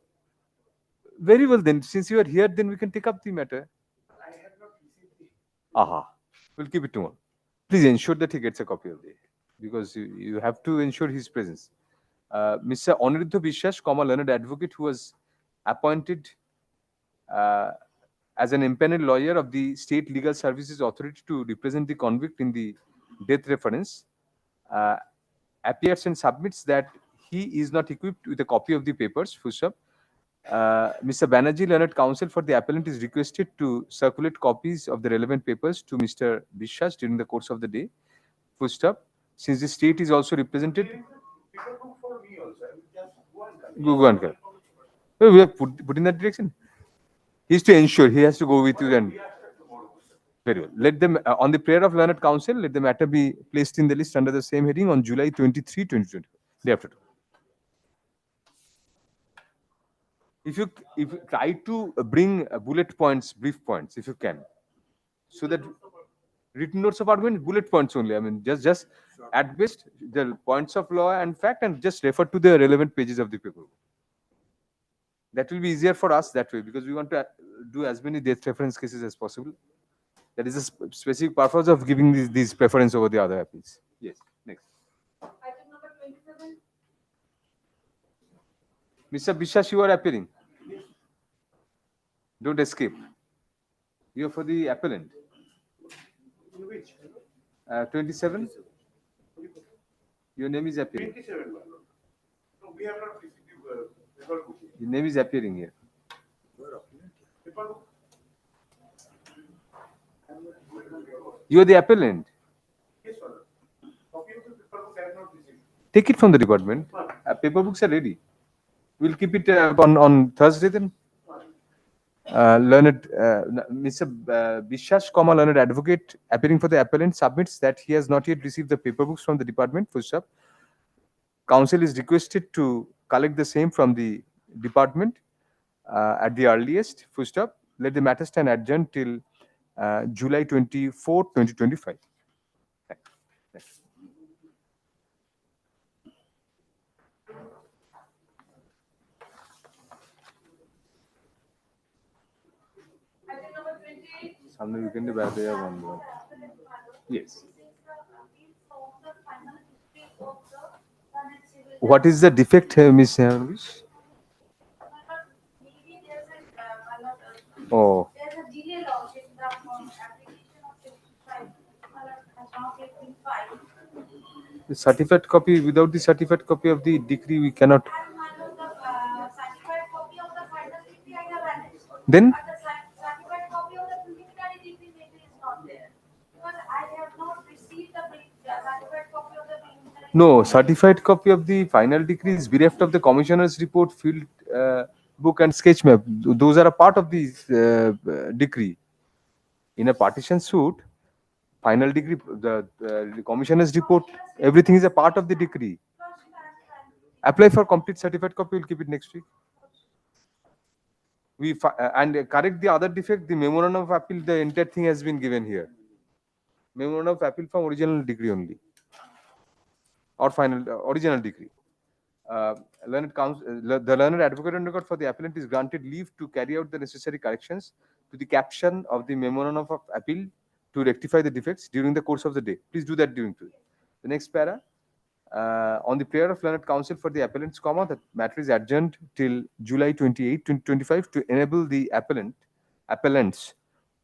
very well. Then, since you are here, then we can take up the matter. I have not received the. Aha. We'll keep it tomorrow. Please ensure that he gets a copy of it, because you have to ensure his presence. Mr. Aniruddha Vishwas, learned advocate who was appointed as an impaneled lawyer of the State Legal Services Authority to represent the convict in the death reference, appears and submits that he is not equipped with a copy of the papers. Mr. Banerjee, learned counsel for the appellant, is requested to circulate copies of the relevant papers to Mr. Vishwas during the course of the day. Since the state is also represented. Go and come. We have put in that direction. He is to ensure, he has to go with you and. Very well. Let them, on the prayer of learned counsel, let the matter be placed in the list under the same heading on July 23, 2020, day after. if you try to bring bullet points, brief points, if you can, so that written notes of argument, bullet points only. I mean, just at best the points of law and fact, and just refer to the relevant pages of the paper. That will be easier for us that way, because we want to do as many death reference cases as possible. That is a specific purpose of giving these preference over the other appeals. Yes. Next. Item number 27. Mr. Bishas, you are appearing. Don't escape. You are for the appellant. 27. Your name is appearing. 27. No, we have not received paper book. Your name is appearing here. Paper book. You are the appellant. Yes, sir. Copy of the paper book I have not received. Take it from the department. Paper books are ready. We'll keep it on Thursday then. Learned Mr. Bishas, learned advocate appearing for the appellant submits that he has not yet received the paper books from the department. Full stop. Counsel is requested to collect the same from the department at the earliest. Full stop. Let the matter stand adjourned till July 24, 2025. Thanks. Item number 28. Samne weekend bad day one. Yes. What is the defect, Miss Hamish? Oh. There's a delay lodged in the application of 55 has not yet been filed. The certified copy, without the certified copy of the decree, we cannot. And one of the certified copy of the final decree I have annexed. Then? But the certified copy of the preliminary decree maybe is not there. Because I have not received the certified copy of the preliminary. No, certified copy of the final decree is bereft of the commissioner's report, field book, and sketch map. Those are a part of the decree. In a partition suit, final decree, the commissioner's report, everything is a part of the decree. Apply for complete certified copy. We'll keep it next week. And correct the other defect. The memorandum of appeal, the entire thing has been given here. Memorandum of appeal from original decree only, or final original decree. The learned advocate on record for the appellant is granted leave to carry out the necessary corrections to the caption of the memorandum of appeal to rectify the defects during the course of the day. Please do that during today. The next para. On the prayer of learned counsel for the appellants, the matter is adjourned till July 28, 2025 to enable the appellants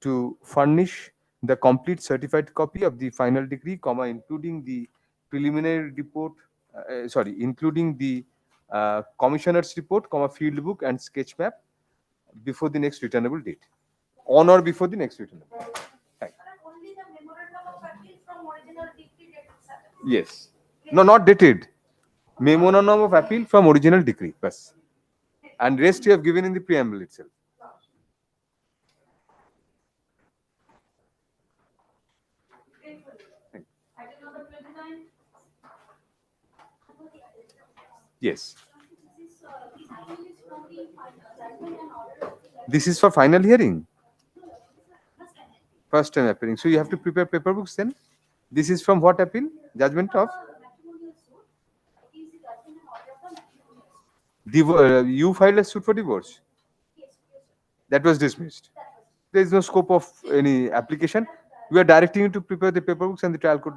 to furnish the complete certified copy of the final decree, including the preliminary report, including the commissioner's report, field book and sketch map before the next returnable date. On or before the next returnable date. Thanks. Only the memorandum of appeal from original decree dated Saturday. Yes. No, not dated. Memorandum of appeal from original decree. Yes. And rest you have given in the preamble itself. Item number 29. Yes. This is for final hearing. First time appearing. So you have to prepare paper books then. This is from what appeal? Judgment of? You filed a suit for divorce. That was dismissed. There is no scope of any application. We are directing you to prepare the paper books and the trial court.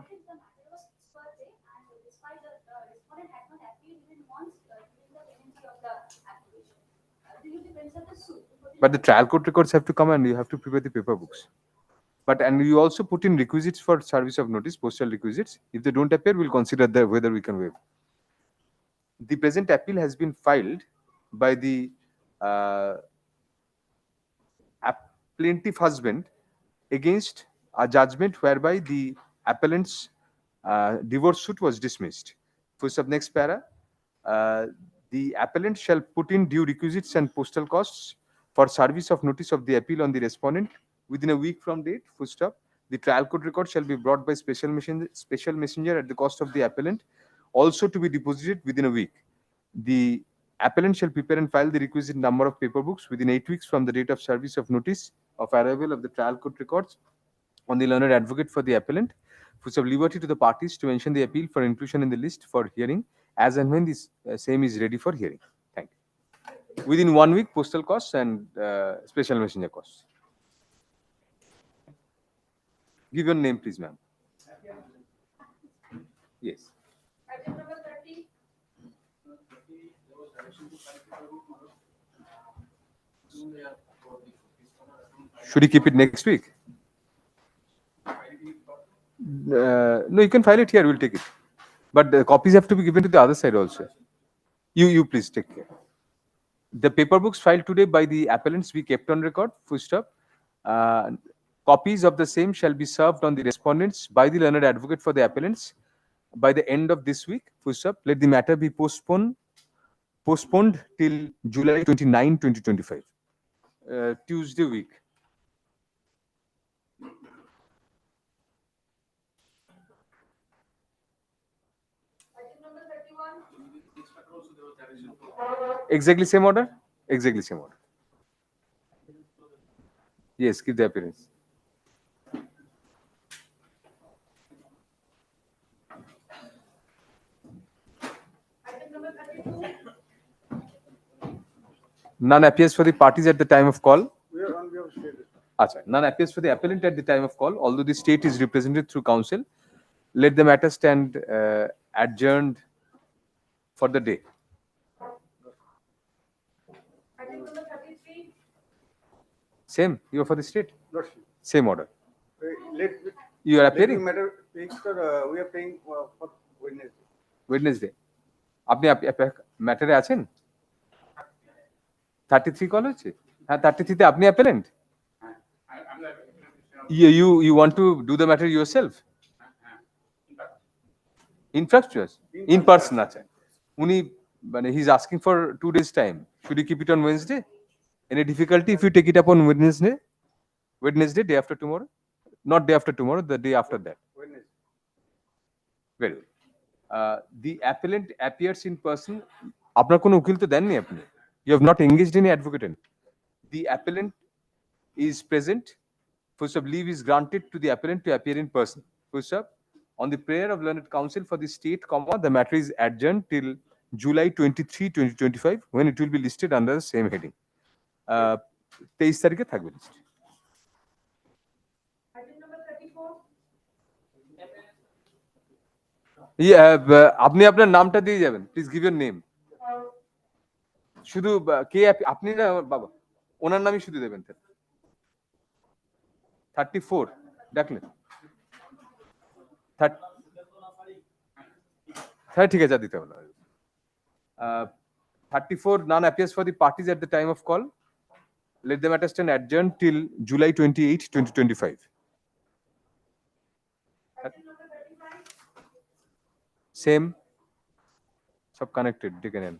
But the trial court records have to come and you have to prepare the paper books. And you also put in requisites for service of notice, postal requisites. If they don't appear, we'll consider whether we can waive. The present appeal has been filed by the plaintiff husband against a judgment whereby the appellant's divorce suit was dismissed. First of next para, the appellant shall put in due requisites and postal costs for service of notice of the appeal on the respondent within a week from date. Full stop. The trial court record shall be brought by special messenger at the cost of the appellant, also to be deposited within a week. The Appellant shall prepare and file the requisite number of paper books within 8 weeks from the date of service of notice of arrival of the trial court records on the learned advocate for the appellant, which have liberty to the parties to mention the appeal for inclusion in the list for hearing as and when this same is ready for hearing. Thank you. Within 1 week, postal costs and special messenger costs. Give your name, please, ma'am. Yes. Item number 30. Should you keep it next week? No, you can file it here. We'll take it. But the copies have to be given to the other side also. You please take care. The paper books filed today by the appellants be kept on record. Full stop. Copies of the same shall be served on the respondents by the learned advocate for the appellants by the end of this week. Full stop. Let the matter be postponed till July 29, 2025. Tuesday week. Item number 31. Exactly same order? Exactly same order. Yes, give the appearance. Item number 32. None appears for the parties at the time of call. We are on behalf of state. Achha, none appears for the appellant at the time of call, although the state is represented through counsel. Let the matter stand adjourned for the day. Item number 33. Same, you are for the state. Lordship. Same order. Let, You are let the appearing matter, we are paying for Wednesday. Wednesday. আপনি ম্যাটারে আছেন 33 call হচ্ছে হ্যাঁ 33 তে আপনি অ্যাপেলেন্ট you want to do the matter yourself infractuous in person আছে উনি মানে he is asking for 2 days time should you keep it on Wednesday any difficulty if you take it up on Wednesday day after tomorrow not day after tomorrow the day after that Wednesday. very good the appellant appears in person আপনার কোনো উকিল তো দেননি আপনি you have not engaged any advocate the appellant is present first of leave is granted to the appellant to appear in person first of on the prayer of learned counsel for the state the matter is adjourned till July 23 2025 when it will be listed under the same heading 23 তারিখে থাকবে list Item number 34. আপনি আপনার নামটা দিয়ে যাবেন please give your name শুধু কে আপনি না বাবা ওনার নামই শুধু দেবেন 34 দেখলেন হ্যাঁ ঠিক আছে দিতে হবে 34 none appears for the parties at the time of call let the matter stand adjourned till July 28 2025 Item number 35. same sub connected taken in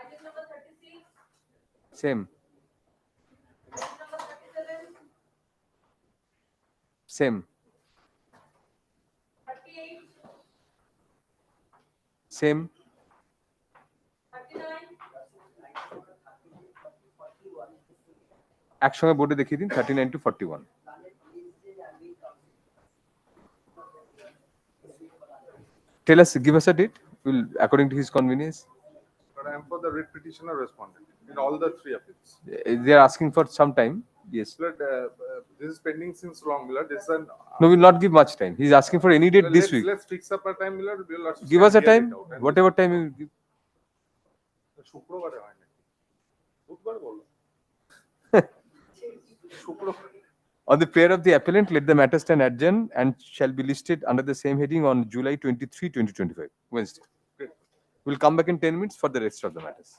Item number 36. same Item number 37. same 38. same 39. একসঙ্গে বোর্ডে দেখিয়ে দিন 39 to 41 tell us give us a date will according to his convenience But I am for the writ petitioner respondent in all the three appeals. they are asking for some time yes But this is pending since long, Milord. This is an. no will not give much time he is asking for any date this week Let's fix up a time, Milord. We'll also give us a hear time it out. And whatever time you give শুক্রবারে হয় না বুধবার বলো শুক্রবার on the prayer of the appellant let the matter stand adjourned and shall be listed under the same heading on July 23 2025 Wednesday Great. we'll come back in 10 minutes for the rest of the matters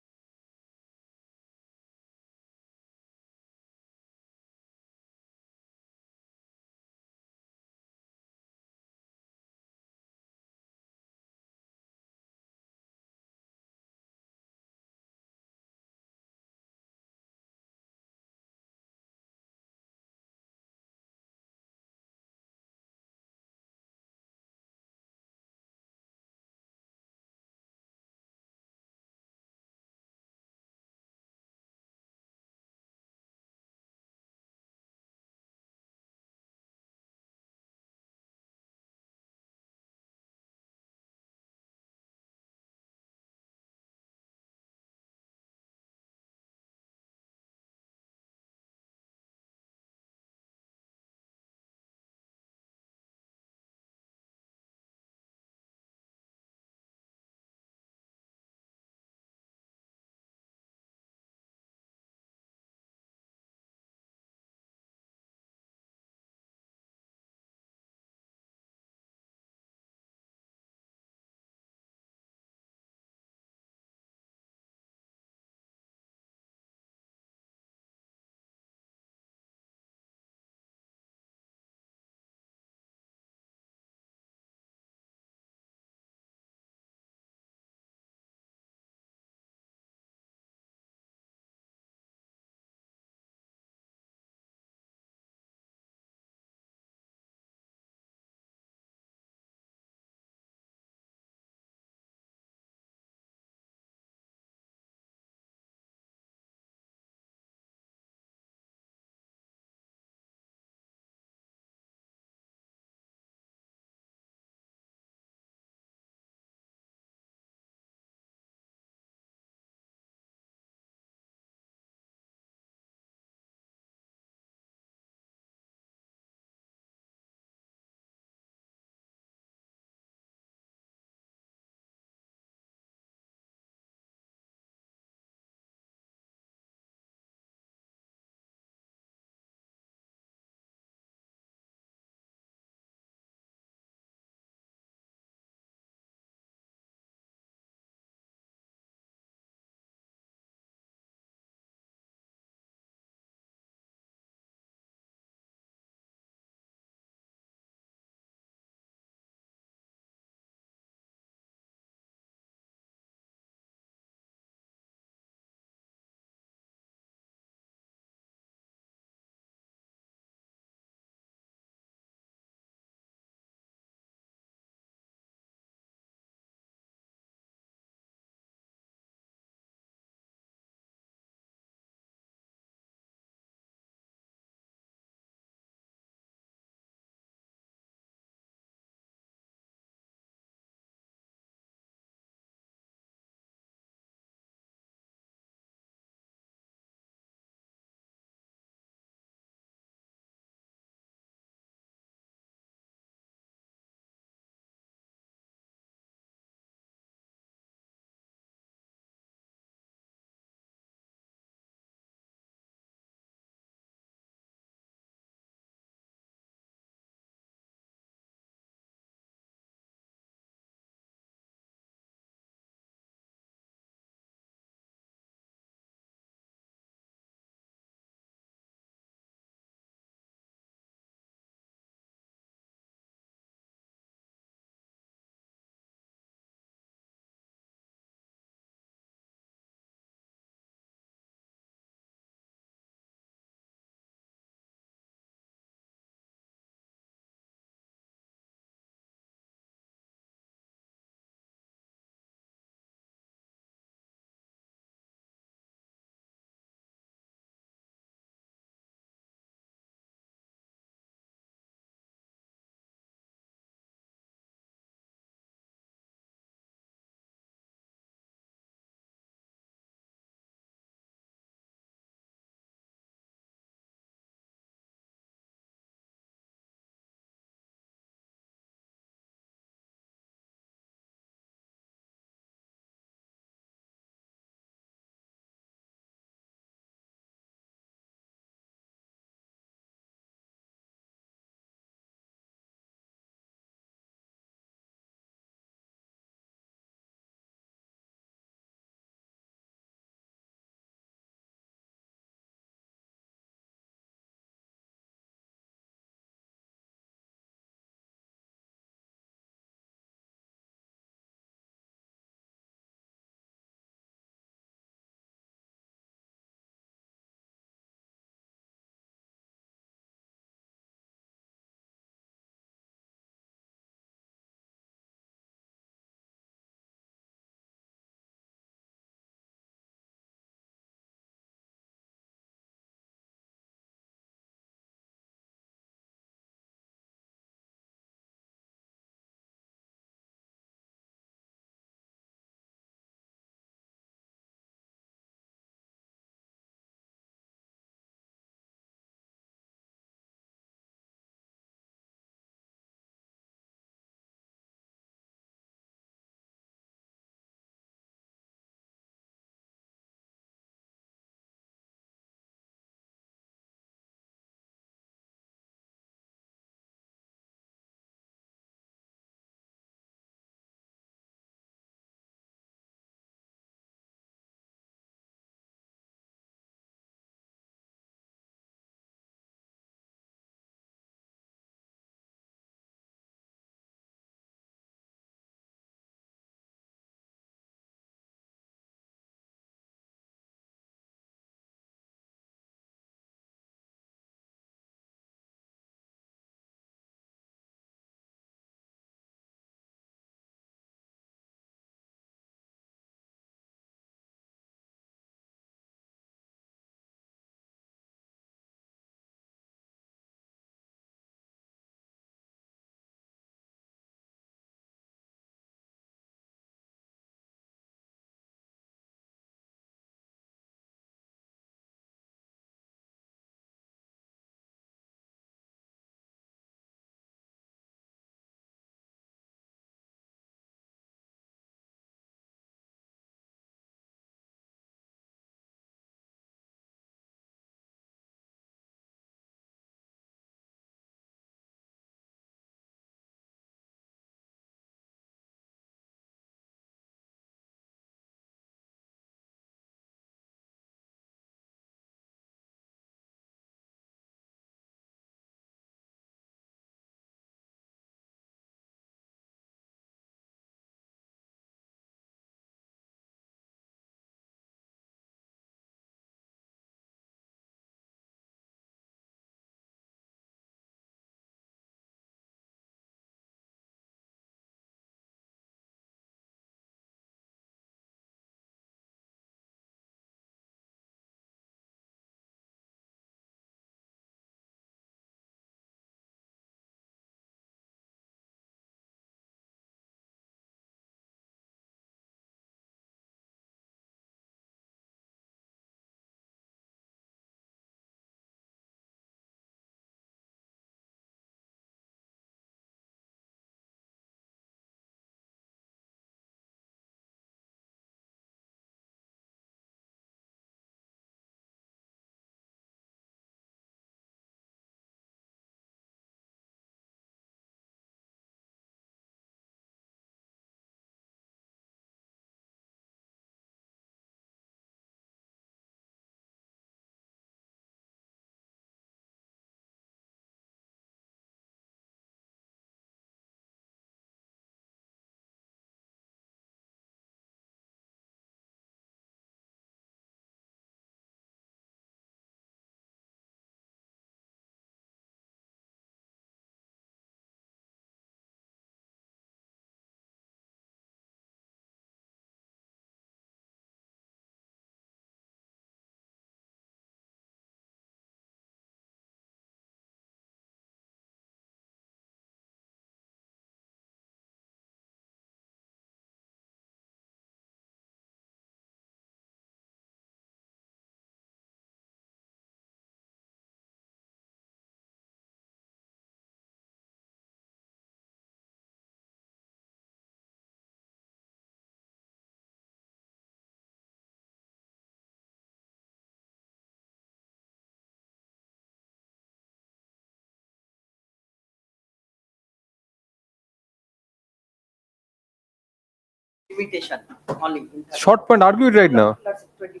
limitation only. In Short point, argue it right now. That's 24.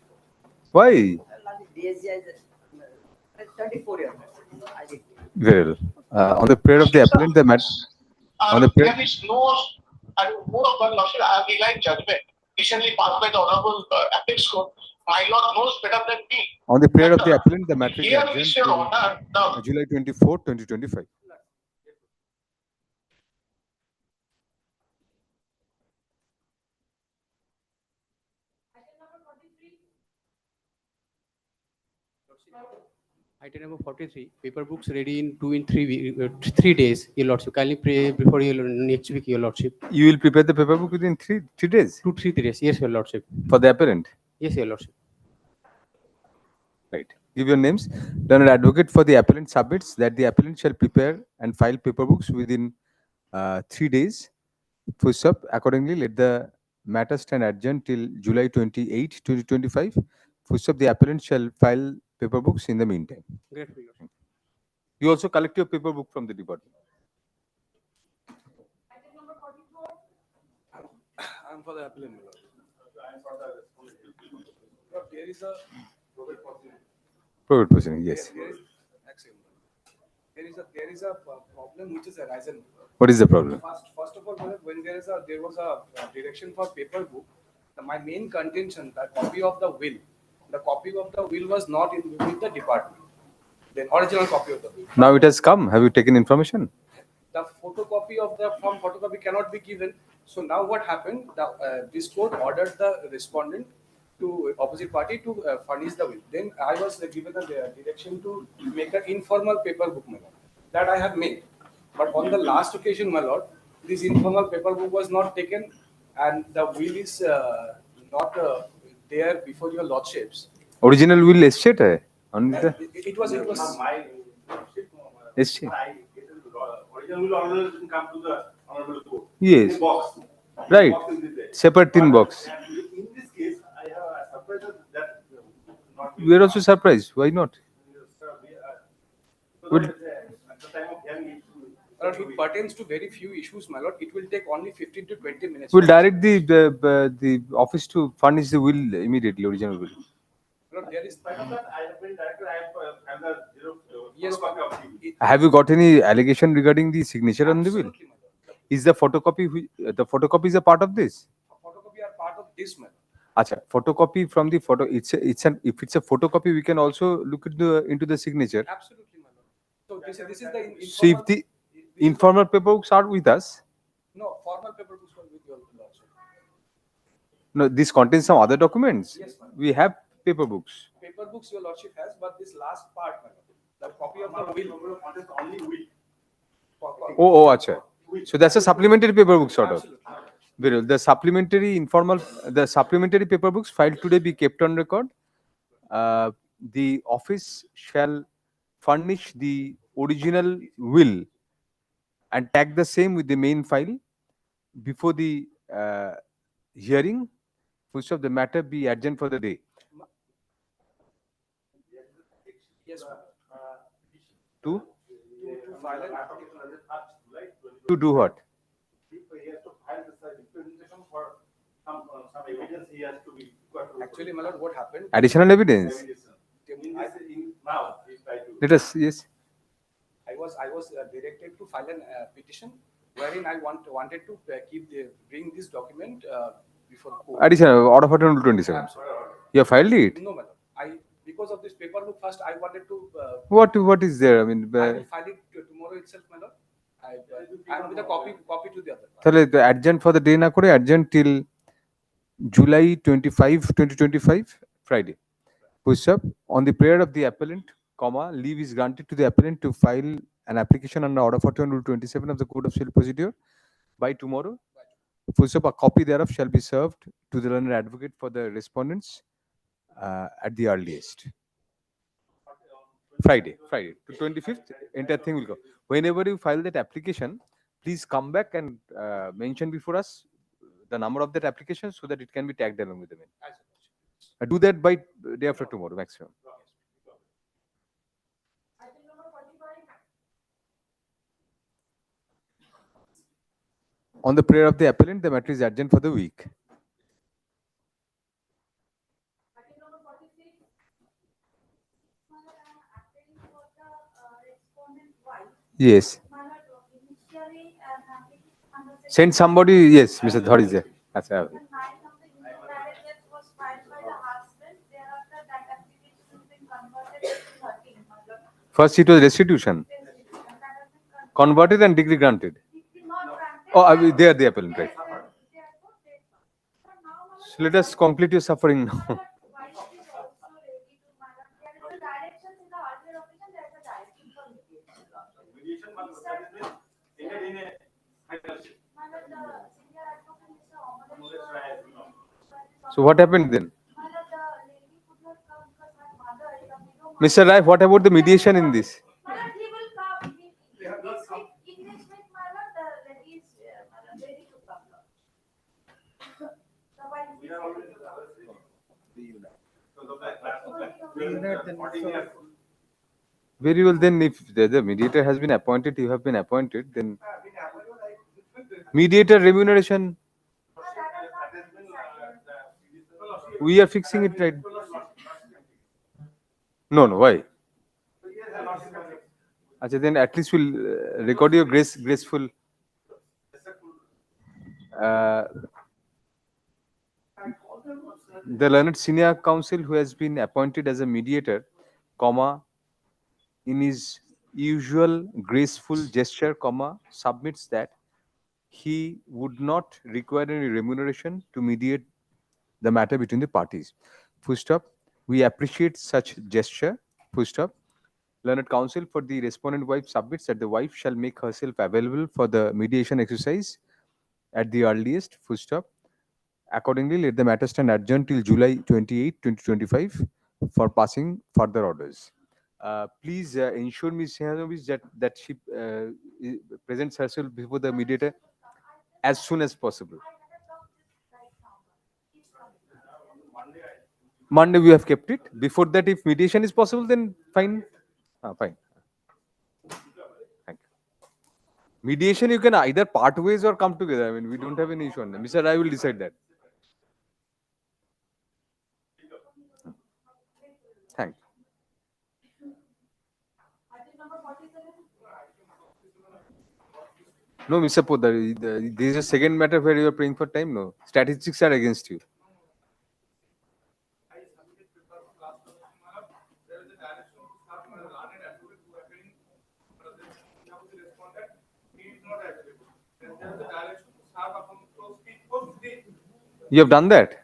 Why? DSG is 24 years. I did. Very well. On the prayer of the appellant, the on the prayer. There is no, and more of one lordship, I have relying judgment recently passed by the Honorable Apex Court. My lord knows better than me. On the prayer of the appellant, the matter is Here, adjourned Mr. till Honor, the July 24, 2025. Item number 43, paper books ready in 3 days, Your Lordship. Kindly pray before your next week, Your Lordship. You will prepare the paper book within three days 2-3 days, yes, Your Lordship. for the appellant. Yes, Your Lordship. Right. Give your names. Learned advocate for the appellant submits that the appellant shall prepare and file paper books within 3 days. Full stop. Accordingly, let the matter stand adjourned till July 28, 2025. Full stop. The appellant shall file paper books in the meantime. Grateful, Your Lordship. You also collect your paper book from the department. I'm for the appellant. My lord. Lord, there is a Private proceeding, yes. There is a problem which is arisen. What is the problem? First of all, my lord, when there was a direction for paper book, my main contention, the copy of the will was not with the department. The original copy of the will. Now it has come. Have you taken information? The photocopy of the form photocopy cannot be given. So now what happened? This court ordered the respondent to opposite party to furnish the will. Then I was given a direction to make an informal paper book, my lord. That I have made. But on the last occasion, my lord, this informal paper book was not taken, and the will is not there before your lordships. Original will estate hai? On the It was. My estate. original will always come to the honorable court. Yes. In box. Right. Box will be there. Separate tin box. And in this case, I have surprised that not. We are also surprised. Why not? Would- At the time of hearing, Lord, it pertains to very few issues, my lord. It will take only 15 to 20 minutes. We'll direct the office to furnish the will immediately, original will. Lord, there is. I have been directed. I have the Yes, photocopy of the will. Have you got any allegation regarding the signature on the will? Absolutely, my lord. Is the photocopy is a part of this? Photocopy are part of this, man. Acha, photocopy from the photo. If it's a photocopy, we can also look into the signature. Absolutely, my lord. So this is the informal. So if the informal paperbooks are with us, No, formal paper books were with your lordship. no, this contains some other documents. Yes, ma'am. We have paper books. Paper books your lordship has, but this last part, my lord, the copy of the will. Contains only will. Oh, acha. So that's a supplementary paper book sort of. Absolutely. Very well. The supplementary paper books filed today be kept on record. The office shall furnish the original will and tag the same with the main file before the hearing. Full stop. The matter be adjourned for the day. Yes, ma'am. To File an to do what? He has to file this representation for some evidence he has to be. Actually, my lord, what happened? Additional evidence. Now, he's trying to. Let us, yes. I was directed to file an petition wherein I wanted to bring this document before court. Additional order for 27. Absolutely. You have filed it. No, madam. Because of this paper book, first I wanted to. What is there? I mean, I will file it tomorrow itself, my lord. And with a copy to the other. তাহলে the adjourn for the day না করে adjourn till July 25, 2025, Friday. Push up on the prayer of the appellant, comma, leave is granted to the appellant to file an application under order 41 rule 27 of the Code of Civil Procedure by tomorrow. Push up, a copy thereof shall be served to the learned advocate for the respondents at the earliest. Friday, to 25th, entire thing will go. Whenever you file that application, please come back and mention before us the number of that application so that it can be tagged along with the mail. Do that by day after tomorrow maximum. On the prayer of the appellant, the matter is adjourned for the week. Yes. Send somebody. Yes, Mr. Dhar is there. Achha. First, it was restitution. Converted and degree granted. Oh, they are the appellant, right? So let us complete your suffering now. So what happened then? Mr. Rai, what about the mediation in this? Very well, then if the mediator has been appointed, you have been appointed, then mediator remuneration, we are fixing it right. No, why? Achha, then at least we'll record your graceful. The learned senior counsel who has been appointed as a mediator, comma, in his usual graceful gesture, comma, submits that he would not require any remuneration to mediate the matter between the parties. Full stop. We appreciate such gesture. Full stop. Learned counsel for the respondent wife submits that the wife shall make herself available for the mediation exercise at the earliest. Full stop. Accordingly, let the matter stand adjourned till July 28, 2025 for passing further orders. Please ensure Ms. Sehanovic that she presents herself before the mediator as soon as possible. Monday we have kept it. Before that, if mediation is possible, then fine. Fine. Thank you. Mediation, you can either part ways or come together. I mean, we don't have any issue on that. Mr. I will decide that. Thank you. No, Mr. Poddar, this is a second matter where you are praying for time. No, statistics are against you. You have done that?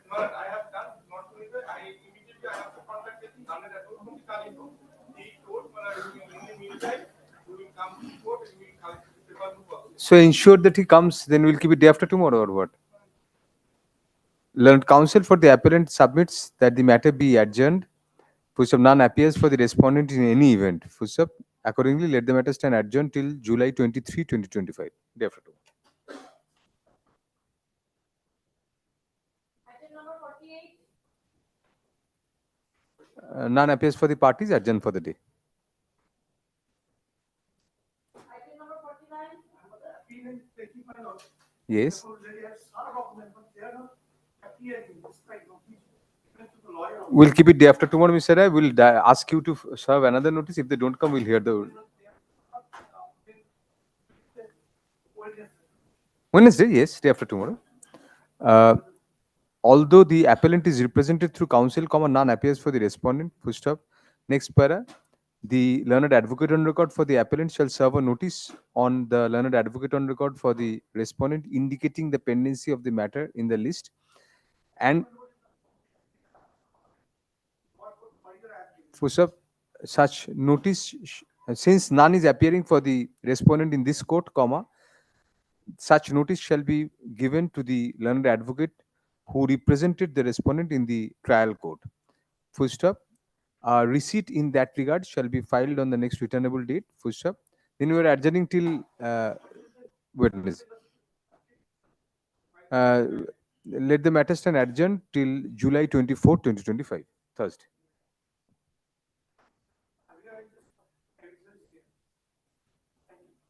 So ensure that he comes, then we'll keep it day after tomorrow or what? Learned counsel for the appellant submits that the matter be adjourned. Full none appears for the respondent in any event. Full accordingly, let the matter stand adjourned till July 23, 2025. Day after tomorrow. None appears for the parties, adjourned for the day. Yes. We'll keep it day after tomorrow, Mr. Rai. We'll ask you to serve another notice. If they don't come, we'll hear the Wednesday. Yes, day after tomorrow. Although the appellant is represented through counsel, none appears for the respondent. Full stop. Next para. The learned advocate on record for the appellant shall serve a notice on the learned advocate on record for the respondent indicating the pendency of the matter in the list and such notice since none is appearing for the respondent in this court, such notice shall be given to the learned advocate who represented the respondent in the trial court. Full stop. Receipt in that regard shall be filed on the next returnable date. Full stop. Then we are adjourning till Wednesday. Let the matter stand adjourned till July 24, 2025, Thursday.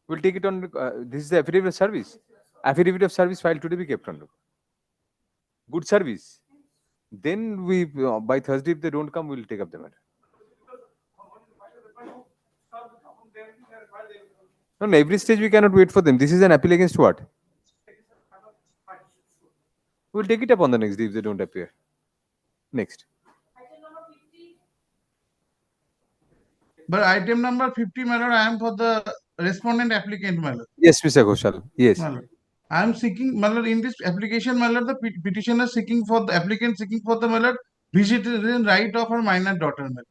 We'll take it on. This is the affidavit of service. Affidavit of service file today be kept on. Good service. Then we by Thursday, if they don't come, we'll take up the matter. No, no, every stage we cannot wait for them. This is an appeal against what? We'll take it up on the next day if they don't appear. Next. But item number 50, my lord, I am for the respondent applicant, my lord. Yes, Mr. Ghoshal. Yes. My lord. I am seeking, my lord, in this application, my lord, the petitioner seeking for the applicant seeking for the, my lord, visitation right of her minor daughter, my lord.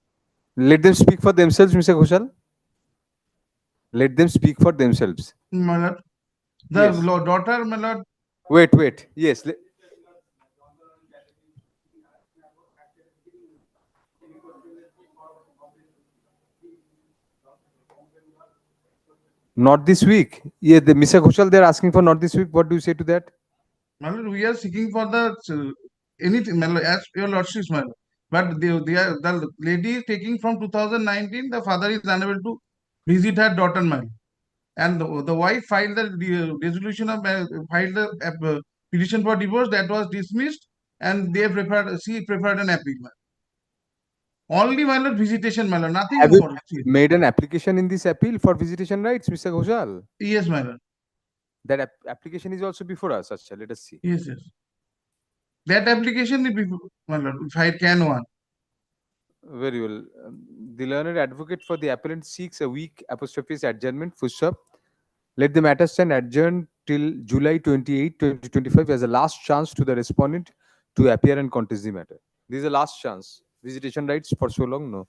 Let them speak for themselves, Mr. Ghoshal. Let them speak for themselves. My lord. The Yes. daughter, my lord. Wait. Yes. Not this week. Yeah, the Mr. Ghoshal, they're asking for not this week. What do you say to that? My lord, we are seeking for the anything, my lord, as your lordship's, my lord. But the lady is taking from 2019. The father is unable to visit her daughter, my lord. And the wife filed the resolution of filed the petition for divorce that was dismissed, and she preferred an appeal. My lord. Only, my lord, visitation, my lord, nothing Have you more. made an application in this appeal for visitation rights, Mr. Ghoshal? Yes, my lord. That application is also before us. Achha, let us see. Yes. That application is before, my lord, if I can one. Very well. The learned advocate for the appellant seeks a week apostrophe adjournment. Full stop. Let the matter stand adjourned till July 28, 2025 as a last chance to the respondent to appear and contest the matter. This is a last chance. Visitation rights for so long, no.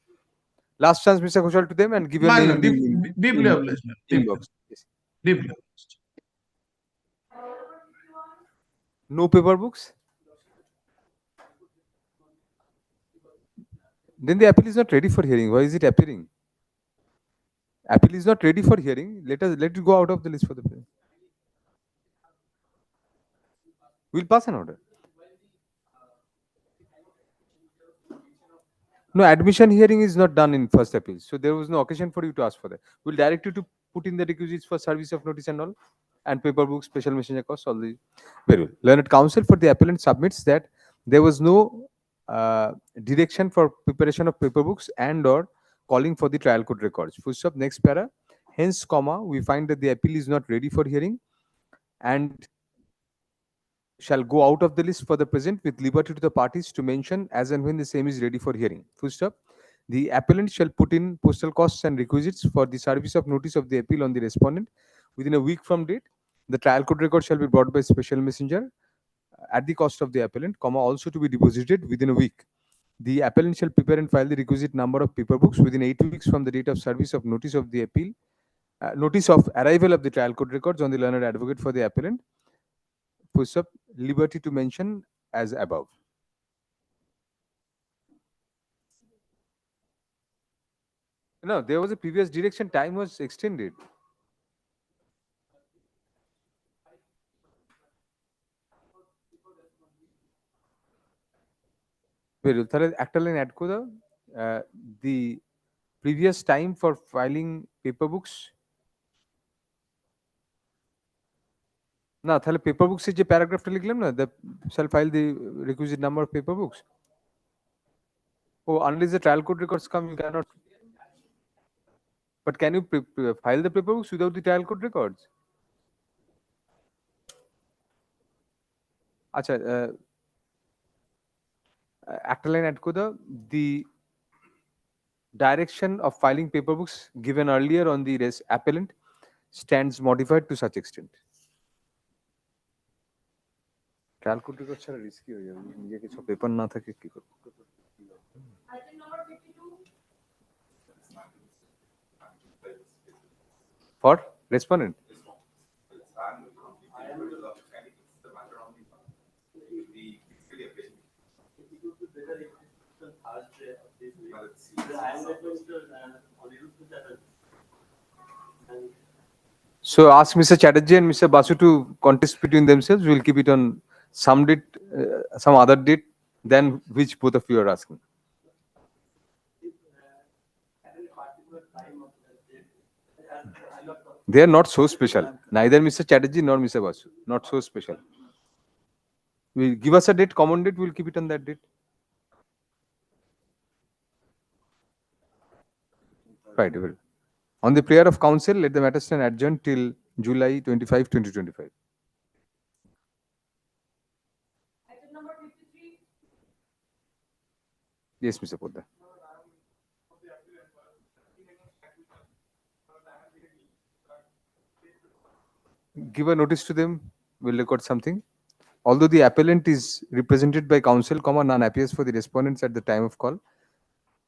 Last chance, Mr. Ghoshal, to them and give your My name lord, in the deeply obliged, inbox. Yes. Deeply obliged. No paper books? Then the appeal is not ready for hearing. Why is it appearing? Appeal is not ready for hearing. Let it go out of the list for the present. We'll pass an order. No, admission hearing is not done in first appeal. So there was no occasion for you to ask for that. We'll direct you to put in the requisites for service of notice and all, and paper books, special messenger costs, all the. Very well. Learned counsel for the appellant submits that there was no direction for preparation of paper books and or calling for the trial court records. Full stop. Next para. Hence, comma, we find that the appeal is not ready for hearing and shall go out of the list for the present with liberty to the parties to mention as and when the same is ready for hearing. Full stop. The appellant shall put in postal costs and requisites for the service of notice of the appeal on the respondent within a week from date. The trial court record shall be brought by special messenger at the cost of the appellant, comma, also to be deposited within a week. The appellant shall prepare and file the requisite number of paper books within 8 weeks from the date of service of notice of the appeal, notice of arrival of the trial court records on the learned advocate for the appellant. Push up, liberty to mention as above. No, there was a previous direction, time was extended. Very well. তাহলে একটা line add করে দাও, the previous time for filing paper books. না তাহলে paper books এর যে প্যারাগ্রাফটা লিখলাম না, the shall file the requisite number of paper books. Oh, unless the trial court records come, you cannot. But can you file the paper books without the trial court records? আচ্ছা, একটা line add করে দাও, the direction of filing paper books given earlier on the appellant stands modified to such extent. Trial court record ছাড়া risky হয়ে যাবে, নিজে কিছু paper না থাকে কি করব। For respondent. So ask Mr. Chatterjee and Mr. Basu to contest between themselves. We'll keep it on some date, some other date than which both of you are asking. They are not so special. Neither Mr. Chatterjee nor Mr. Basu. Not so special. Will give us a date, common date. We'll keep it on that date. Right. Well. On the prayer of council, let the matter stand adjourned till July 25, 2025. Item number 53. Yes, Mr. Poddar. Give a notice to them, we'll record something. Although the appellant is represented by counsel, none appears for the respondents at the time of call,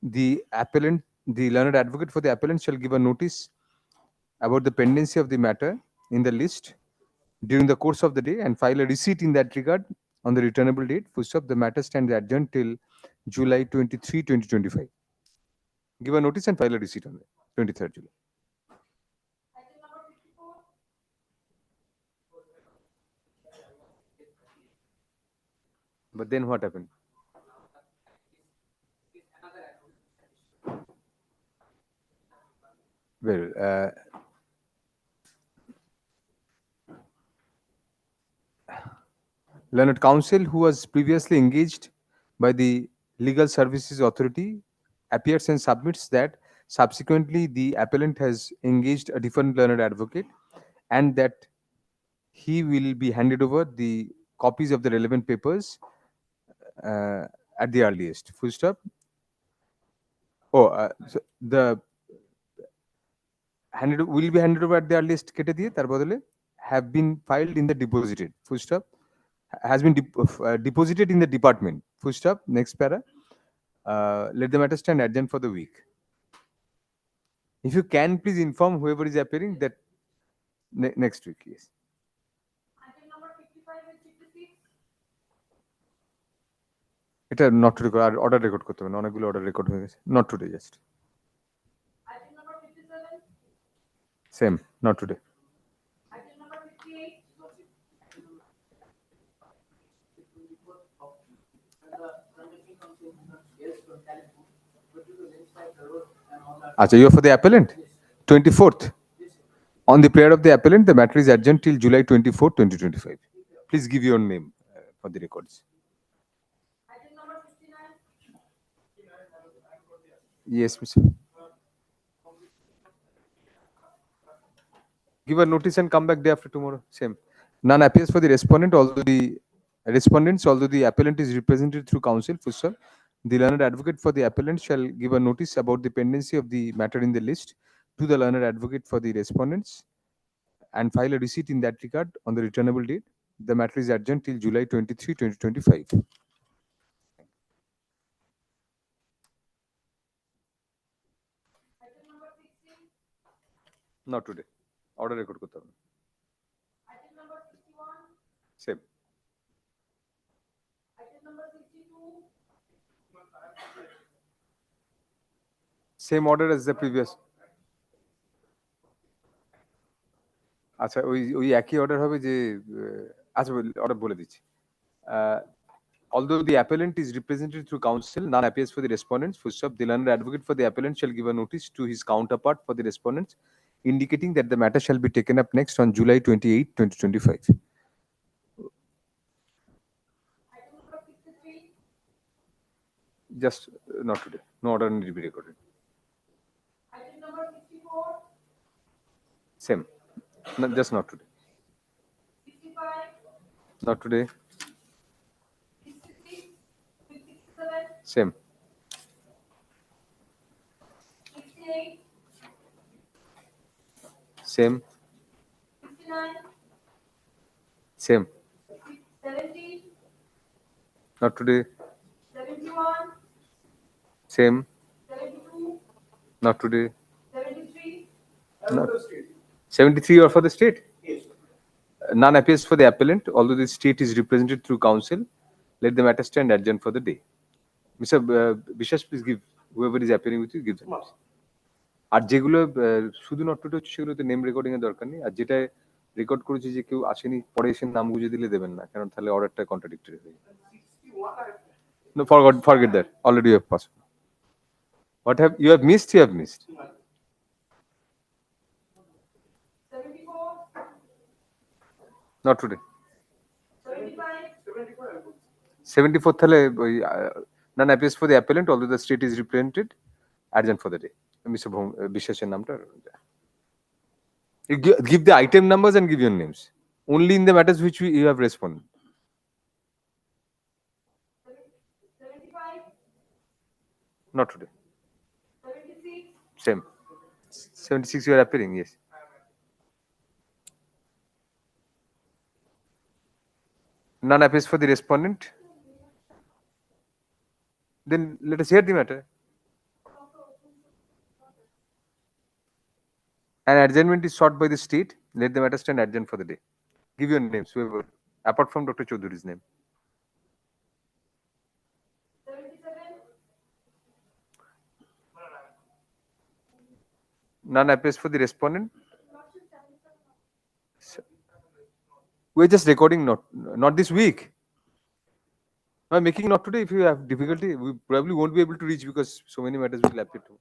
the appellant, the learned advocate for the appellant shall give a notice about the pendency of the matter in the list during the course of the day and file a receipt in that regard on the returnable date. Full stop. The matter stands adjourned till July 23, 2025. Give a notice and file a receipt on the 23rd July. Item number 54. But then what happened? Well, learned counsel who was previously engaged by the Legal Services Authority appears and submits that subsequently the appellant has engaged a different learned advocate and that he will be handed over the copies of the relevant papers at the earliest. Full stop. So the will be handed over at the earliest কেটে দিয়ে তার বদলে have been filed in the deposited. Full stop. Has been deposited in the department. Full stop. Next para. Let the matter stand adjourned for the week. If you can, please inform whoever is appearing that next week. Yes. Item number 55 and 56. এটা not to record. Order record করতে হবে না, অনেকগুলো order record হয়ে গেছে. Not today, just. Item number 57. Same. Not today. Item number 58. Acha, you are for the appellant? 24th. On the prayer of the appellant, the matter is adjourned till July 24, 2025. Please give your name for the records. Item number 59. Yes, Mr. Give a notice and come back day after tomorrow. Same. None appears for the respondent, although the appellant is represented through counsel. First, the learned advocate for the appellant shall give a notice about the pendency of the matter in the list to the learned advocate for the respondents and file a receipt in that regard on the returnable date. The matter is adjourned till July 23, 2025. Item number 60. Not today. Order record করতে হবে। Item number 61. Same. Item number 62. Same order as the previous. আচ্ছা ওই একই order হবে যে আচ্ছা order বলে দিচ্ছি although the appellant is represented through counsel, none appears for the respondents. Full stop. The learned advocate for the appellant shall give a notice to his counterpart for the respondents, indicating that the matter shall be taken up next on July 28, 2025. Item number 63. Just not today. No order need to be recorded. Item number 64. Same. No, just not today. 65. Not today. 66. 67. Same. 68. Same. 69. Same. 70. Not today. 71. Same. 72. Not today. 73. Not. 73 or for the state? Yes. None appears for the appellant, although the state is represented through counsel. Let the matter stand adjourned for the day. Mr. Bishas, please give whoever is appearing with you, give them. আর যেগুলো শুধু not today হচ্ছে সেগুলোতে name recording এর দরকার নেই, আর যেটা record করেছি যে কেউ আসেনি পরে এসে নাম গুঁজে দিলে দেবেন না, কারণ তাহলে অর্ডারটা কন্ট্রাডিক্টরি হয়ে যাবে। No, forget that. Already you have passed. What have you missed? You have missed. 74. Not today. 75. 74 তাহলে ওই none appears for the appellant, although the state is represented, adjourned for the day. Mr. Bishas's নামটা You give the item numbers and give your names. Only in the matters which you have responded. 75, Not today. 76, Same. 76 you are appearing, yes. None appears for the respondent. Then let us hear the matter. An adjournment is sought by the state. Let the matter stand adjourned for the day. Give your names, whoever, apart from Dr. Chaudhury's name. 77, None appears for the respondent. We're just recording, not this week. I'm making not today. If you have difficulty, we probably won't be able to reach because so many matters will appear to.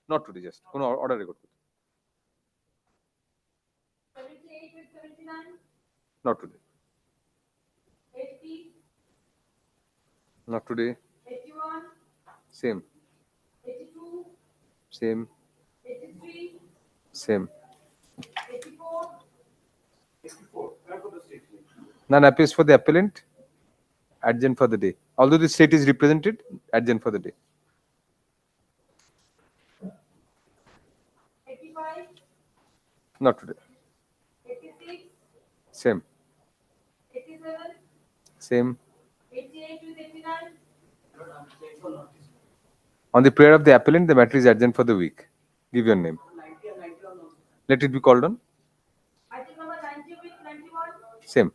Not today, just order record. 78 with 79, Not today. 80, Not today. 81, Same. 82, Same. 83, Same. 84, None appears for the appellant. Adjourn for the day. Although the state is represented, adjourn for the day. 85, Not today. 86, Same. 87, Same. 88 with 89, On the prayer of the appellant, the matter is adjourned for the week. Give your name. Let it be called on. item number 90 with 91, Same.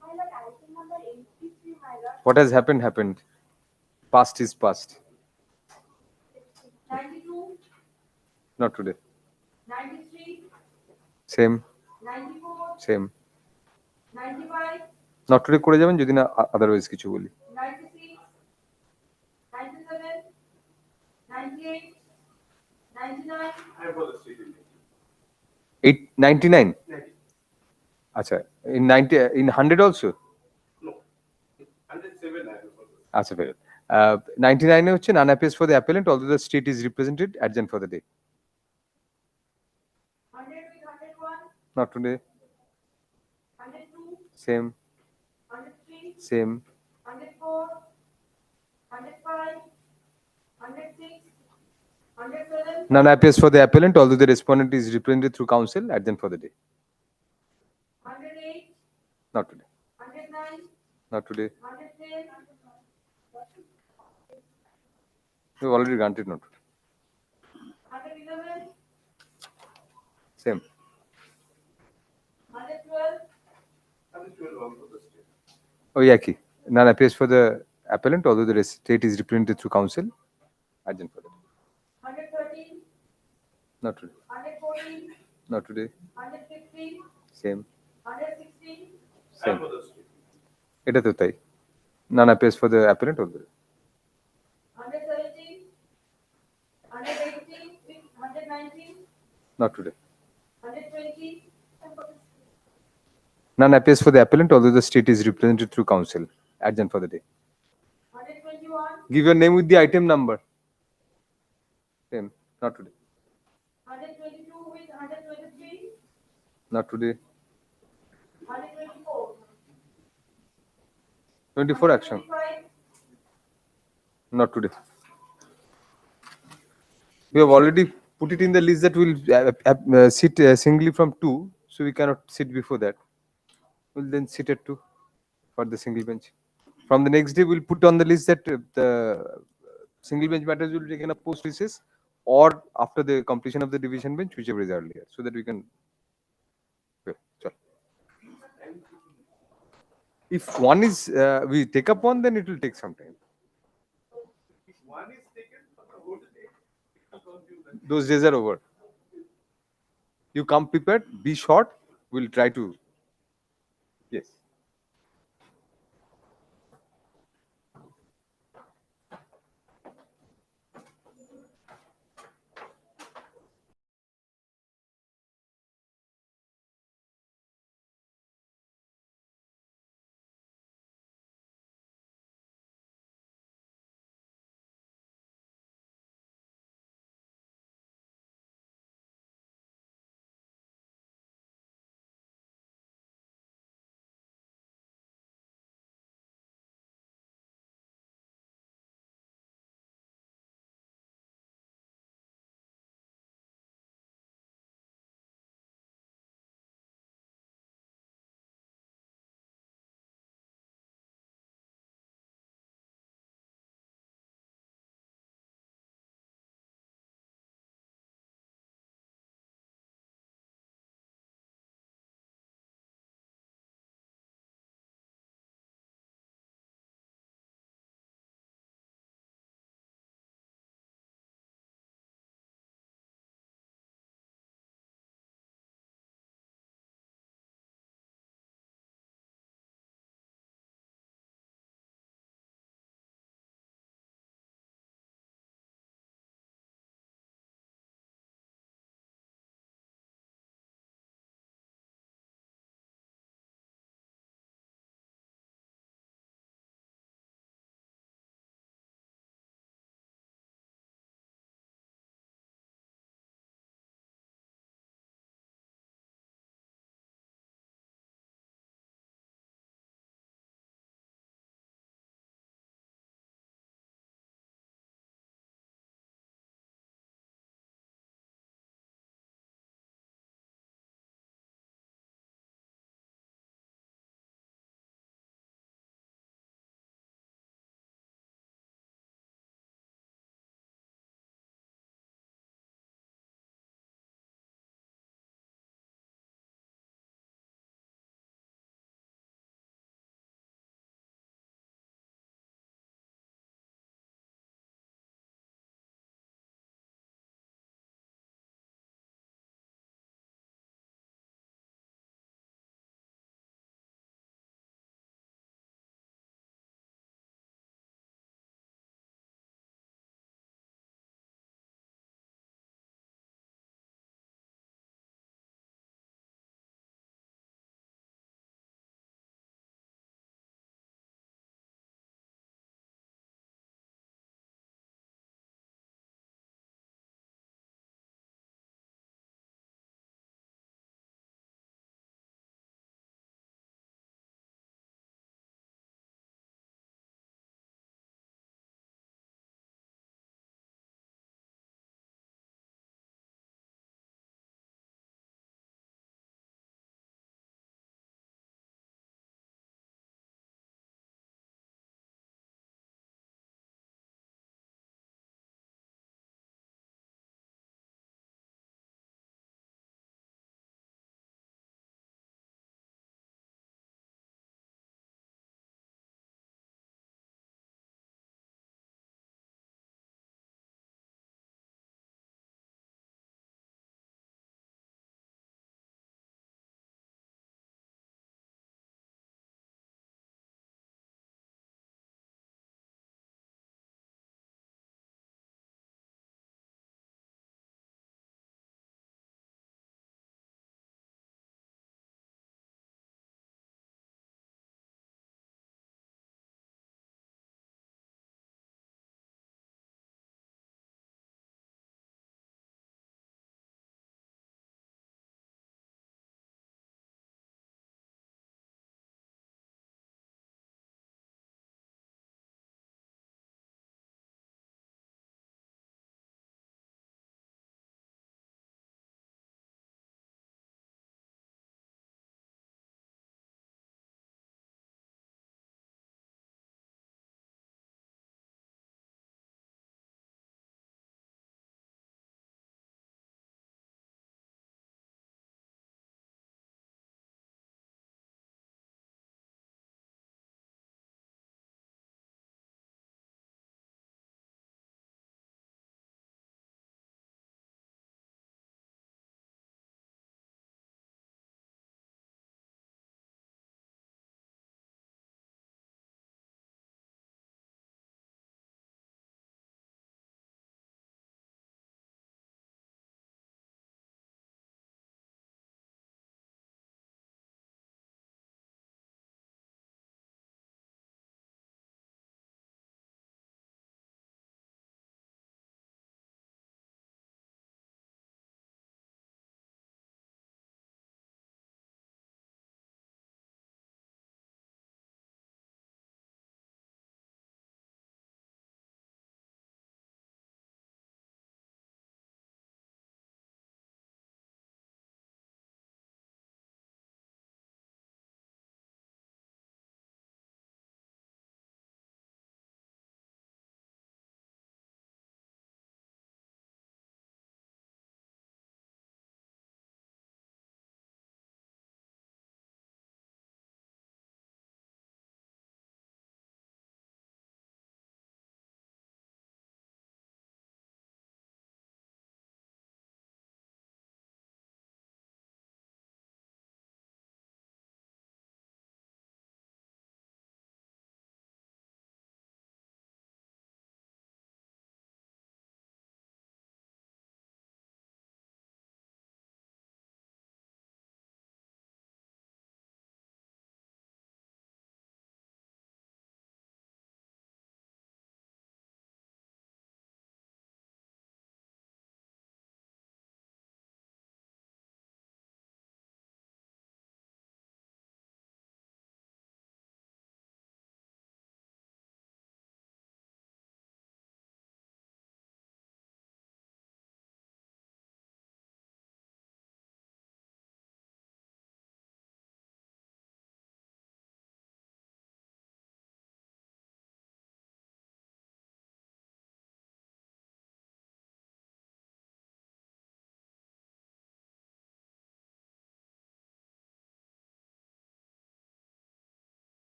my lord, item number 83, my lord, What has happened, happened. Past is past. 92, Not today. 93, Same. 94, Same. 95, Not today করে যাবেন যদি না otherwise কিছু বলি. 96, 97, 98, 99, 99. আচ্ছা, in 90 in 100 also. আচ্ছা, fair. 99 এ হচ্ছে none appears for the appellant although the state is represented adjourn for the day. 100 with 101, Not today. 102, Same. 103, Same. 104, 105, 106, 107, None appears for the appellant although the respondent is represented through counsel adjourn for the day. 108, Not today. 109, Not today. 110, We've already granted not today. 111, Same. 112, Oh, yeah, key. None appears for the appellant although the state is represented through counsel adjourn for the day. 113, Not today. 114, Not today. 115, Same. 116, Same. এটা তো তাই. None appears for the appellant although. 117, 118, 119, Not today. 120, None appears for the appellant although the state is represented through counsel adjourn for the day. 121, Give your name with the item number. Same. Not today. 122 with 123, Not today. 124, 24 action. 125, Not today. We have already put it in the list that we'll sit singly from 2, so we cannot sit before that. We'll then sit at 2 for the single bench. From the next day, we'll put on the list that the single bench matters will be taken up post recess or after the completion of the division bench, whichever is earlier, so that we can. Okay, sure. If one is we take up one, then it will take some time. Those days are over. You come prepared, be short. We'll try to. Yes.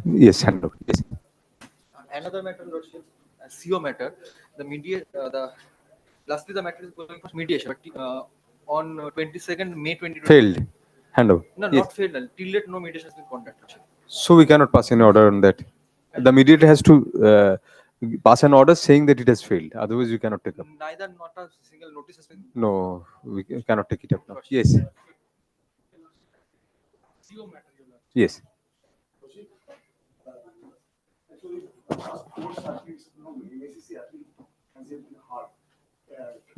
Yes, hand over. Yes. Another matter, Lordship, CO matter. Lastly, the matter is going for mediation, but on 22nd May 2020. Failed. Hand over. No, Yes. not failed. Till date, no mediation has been conducted. So we cannot pass any order on that. The mediator has to pass an order saying that it has failed. Otherwise, we cannot take up. Neither not a single notice has been. No, we cannot take it up now. Yes. CO matter, Your Lordship. Yes.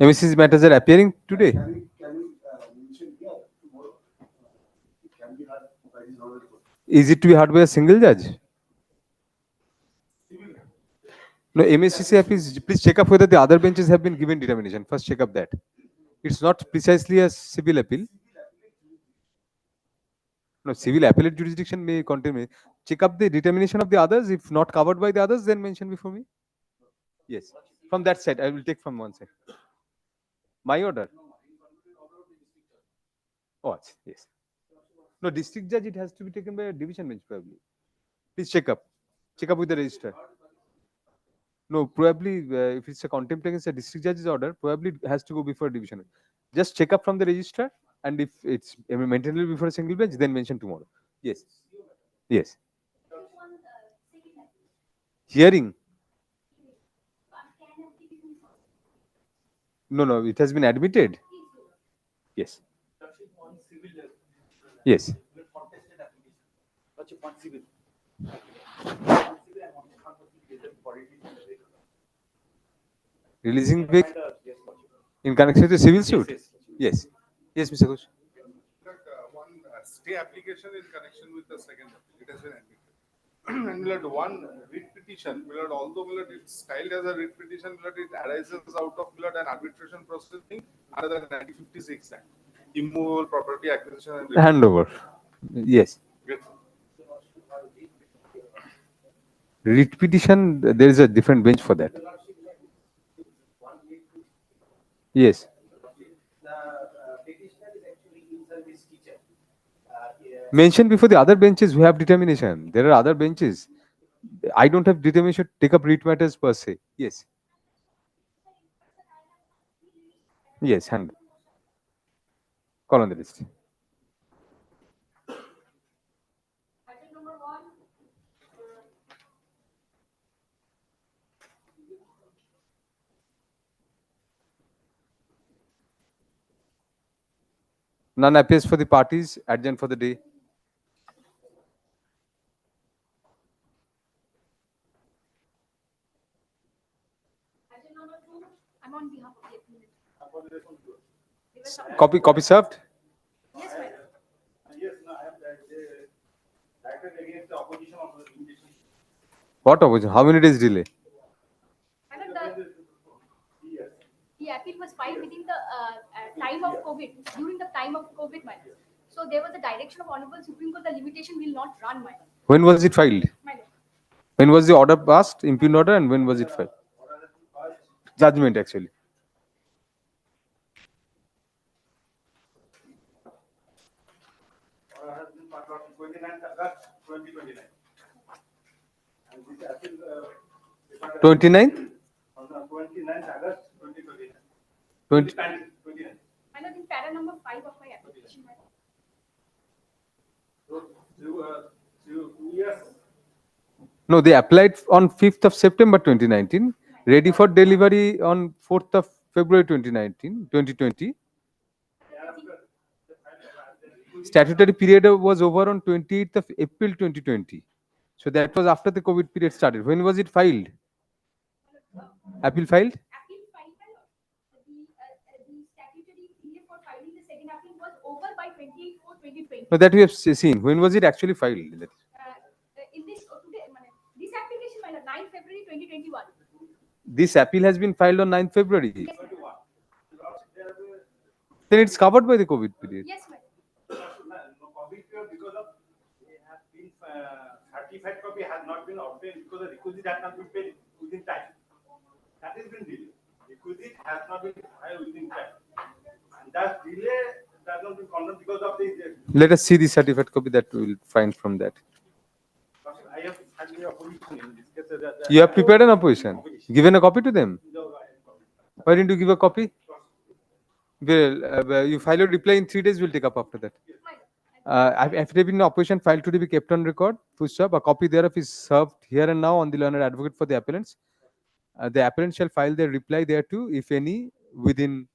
MSC's matters are appearing today. Is it to be heard by a single judge? No, MSCC, please check up whether the other benches have been given determination. First, check up that. It's not precisely a civil appeal. No, civil appellate jurisdiction may contain. Check up the determination of the others. If not covered by the others, then mention before me. Yes. From that side, I will take from one side. My order. Oh, yes. No, district judge, it has to be taken by a division bench probably. Please check up. Check up with the registrar. No, probably if it's a contempt against a district judge's order, probably it has to go before a division bench. Just check up from the registrar, and if it's maintainable before a single bench, then mention tomorrow. Yes. Yes. Hearing. No, it has been admitted. Yes. Yes. Releasing back in connection with the civil suit. Yes. Yes, Mr. Ghosh. One stay application in connection with the second appeal. It has been admitted. And Milord, one writ petition, Milord, although Milord it's styled as a writ petition, Milord, it arises out of Milord an arbitration proceeding under the 1956 Act. Immovable property acquisition and Handover. Yes. Yes. Writ petition, there is a different bench for that. Yes. Mention before the other benches who have determination. There are other benches. I don't have determination to take up writ matters per se. Yes. Yes, hand. Call on the list. None appears for the parties. Adjourn for the day. I'm on behalf of the appellant. Copy served. Yes, madam. Yes, no, I have directed against the opposition of the invitation. What opposition? How many days delay? Madam, the appeal was filed within the time of COVID, during the time of COVID, madam. So there was a direction of Honorable Supreme Court, the limitation will not run, madam. When was it filed? Madam. When was the order passed, impugned order, and when was it filed? Judgment, actually. Order has been passed on 29th August 2029. And this appeal 29th? On the 29th August 2029. 29. Madam, in para number 5 of my application, madam. So, 2 years. No, they applied on 5th of September 2019, ready for delivery on 4th of February 2020. Statutory period was over on 28th of April 2020. So that was after the COVID period started. When was it filed? Appeal filed? Appeal filed, madam. The statutory period for filing the second appeal was over by 28/4/2020. No, that we have seen. When was it actually filed? In this today, madam, this application, madam, 9 February 2021. This appeal has been filed on 9th February. Yes, madam. Then it's covered by the COVID period. Yes, madam. COVID period because of they have been certified copy has not been obtained because the requisite has not been paid within time. That has been delayed. Requisite has not been filed within time. And that delay has not been condemned because of the. Let us see the certified copy that we will find from that. I have had my opposition in this case. You have prepared an opposition, given a copy to them. Why didn't you give a copy? Well, you file a reply in 3 days. We'll take up after that. Affidavit in opposition filed today be kept on record. Full stop. A copy thereof is served here and now on the learned advocate for the appellants. The appellant shall file their reply thereto, if any, within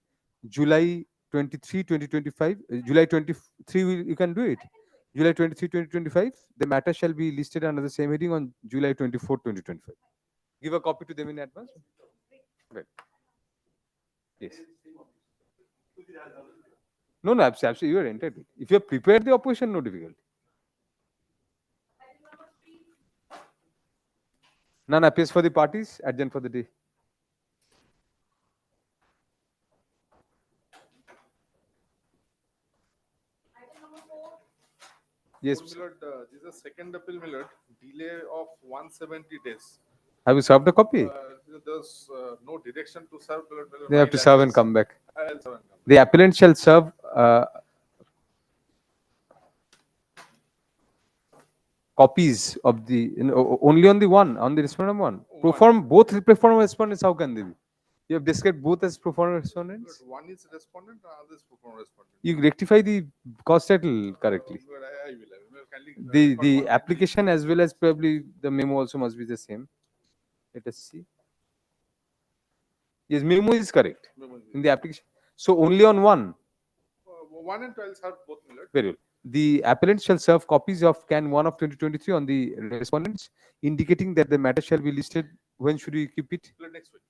July 23, 2025. July 23, you can do it. July 23, 2025. The matter shall be listed under the same heading on July 24, 2025. Give a copy to them in advance. Right. Yes. No, absolutely, you are entitled. If you have prepared the opposition, no difficulty. None appears for the parties, adjourn for the day. Yes. Millard, this is a second appeal, Millard. Delay of 170 days. Have you served a copy? There's no direction to serve. Millard. They have to serve and come back. I'll serve and come back. The appellant shall serve copies of the only on the one, on the respondent one. Perform both perform respondents. How can they be? You have described both as perform respondents. One is respondent, another is perform respondent. You rectify the cause title correctly. I will. The application as well as probably the memo also must be the same. Let us see. Yes, memo is correct in the application. So only on one. 1 and 2 I'll serve both, Millard. Very well. The appellant shall serve copies of Can 1 of 2023 on the respondents, indicating that the matter shall be listed. When should we keep it? Next week.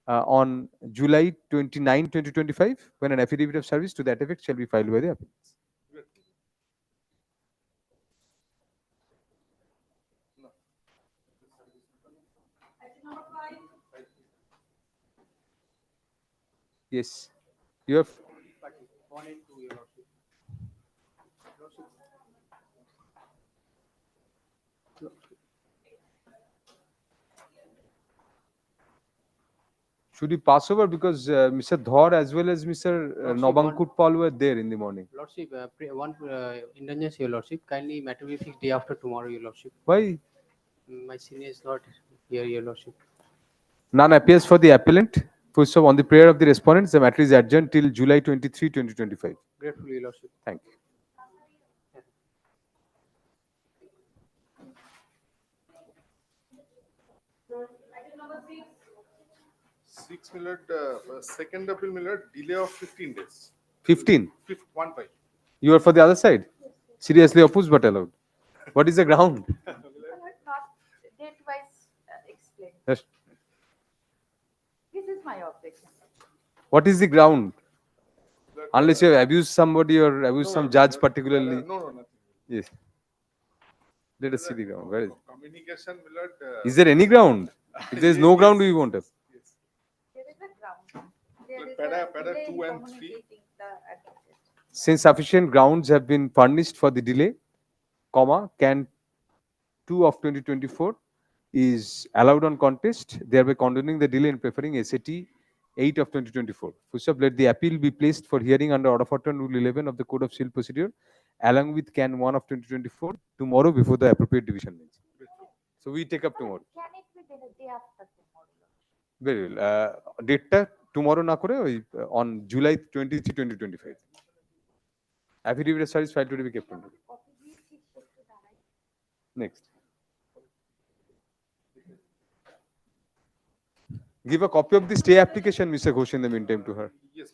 On July 29, 2025, when an affidavit of service to that effect shall be filed by the appellants. Yes, you have. 1 and 2, Your Lordship. Should we pass over because Mr. Dhar as well as Mr. Nobankut Paul were there in the morning? Lordship, one indulgence, Your Lordship. Kindly matter will be fixed day after tomorrow, Your Lordship. Why? My senior is not here, Your Lordship. None appears for the appellant. First of on the prayer of the respondents, the matter is adjourned till July 23, 2025. Gratefully, Your Lordship. Thank you. Six, Millard, second appeal, Millard, delay of 15 days. 15. 1 5. You are for the other side. Seriously opposed but allowed. What is the ground? Not date-wise explained. Yes. This is my objection. What is the ground? Unless you have abused somebody or abused some judge particularly. No, nothing. Yes. Let us see the ground. Where is it? Communication, Millard. Is there any ground? If there is no ground, we won't have. There is a ground. There is Para delay 2 in and 3. communicating the advocate. Since sufficient grounds have been furnished for the delay, comma, Can 2 of 2024 is allowed on contest, thereby condoning the delay and preferring SAT 8 of 2024. First up, let the appeal be placed for hearing under Order of Order Rule 11 of the Code of Civil Procedure, along with Can 1 of 2024 tomorrow before the appropriate division bench. So we take up tomorrow. Can it be the day after tomorrow? Very well. Date tomorrow na kore on July 23, 2025. Affidavit of service filed to be kept on. Next. Give a copy of the stay application, Mr. Ghosh, in the meantime to her. Yes,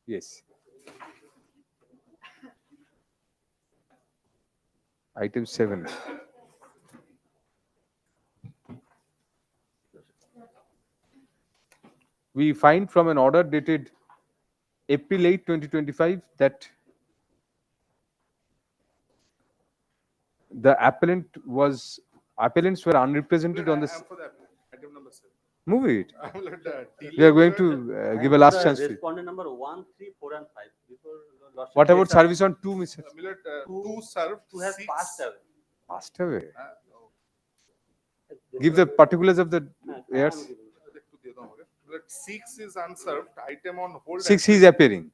Yes. Item 7. We find from an order dated April 8, 2025 that the appellants were unrepresented on this. Item number 7. Move it. Delay, We are going to give a last chance to it. Respondent number 1, 3, 4, and 5. Before your Lordship What about takes up- service on 2, Mr. Millard, 2 served. Who has 6. passed away? Passed away. Give the particulars of the heirs. But 6 is unserved, item on hold. 6 he is appearing.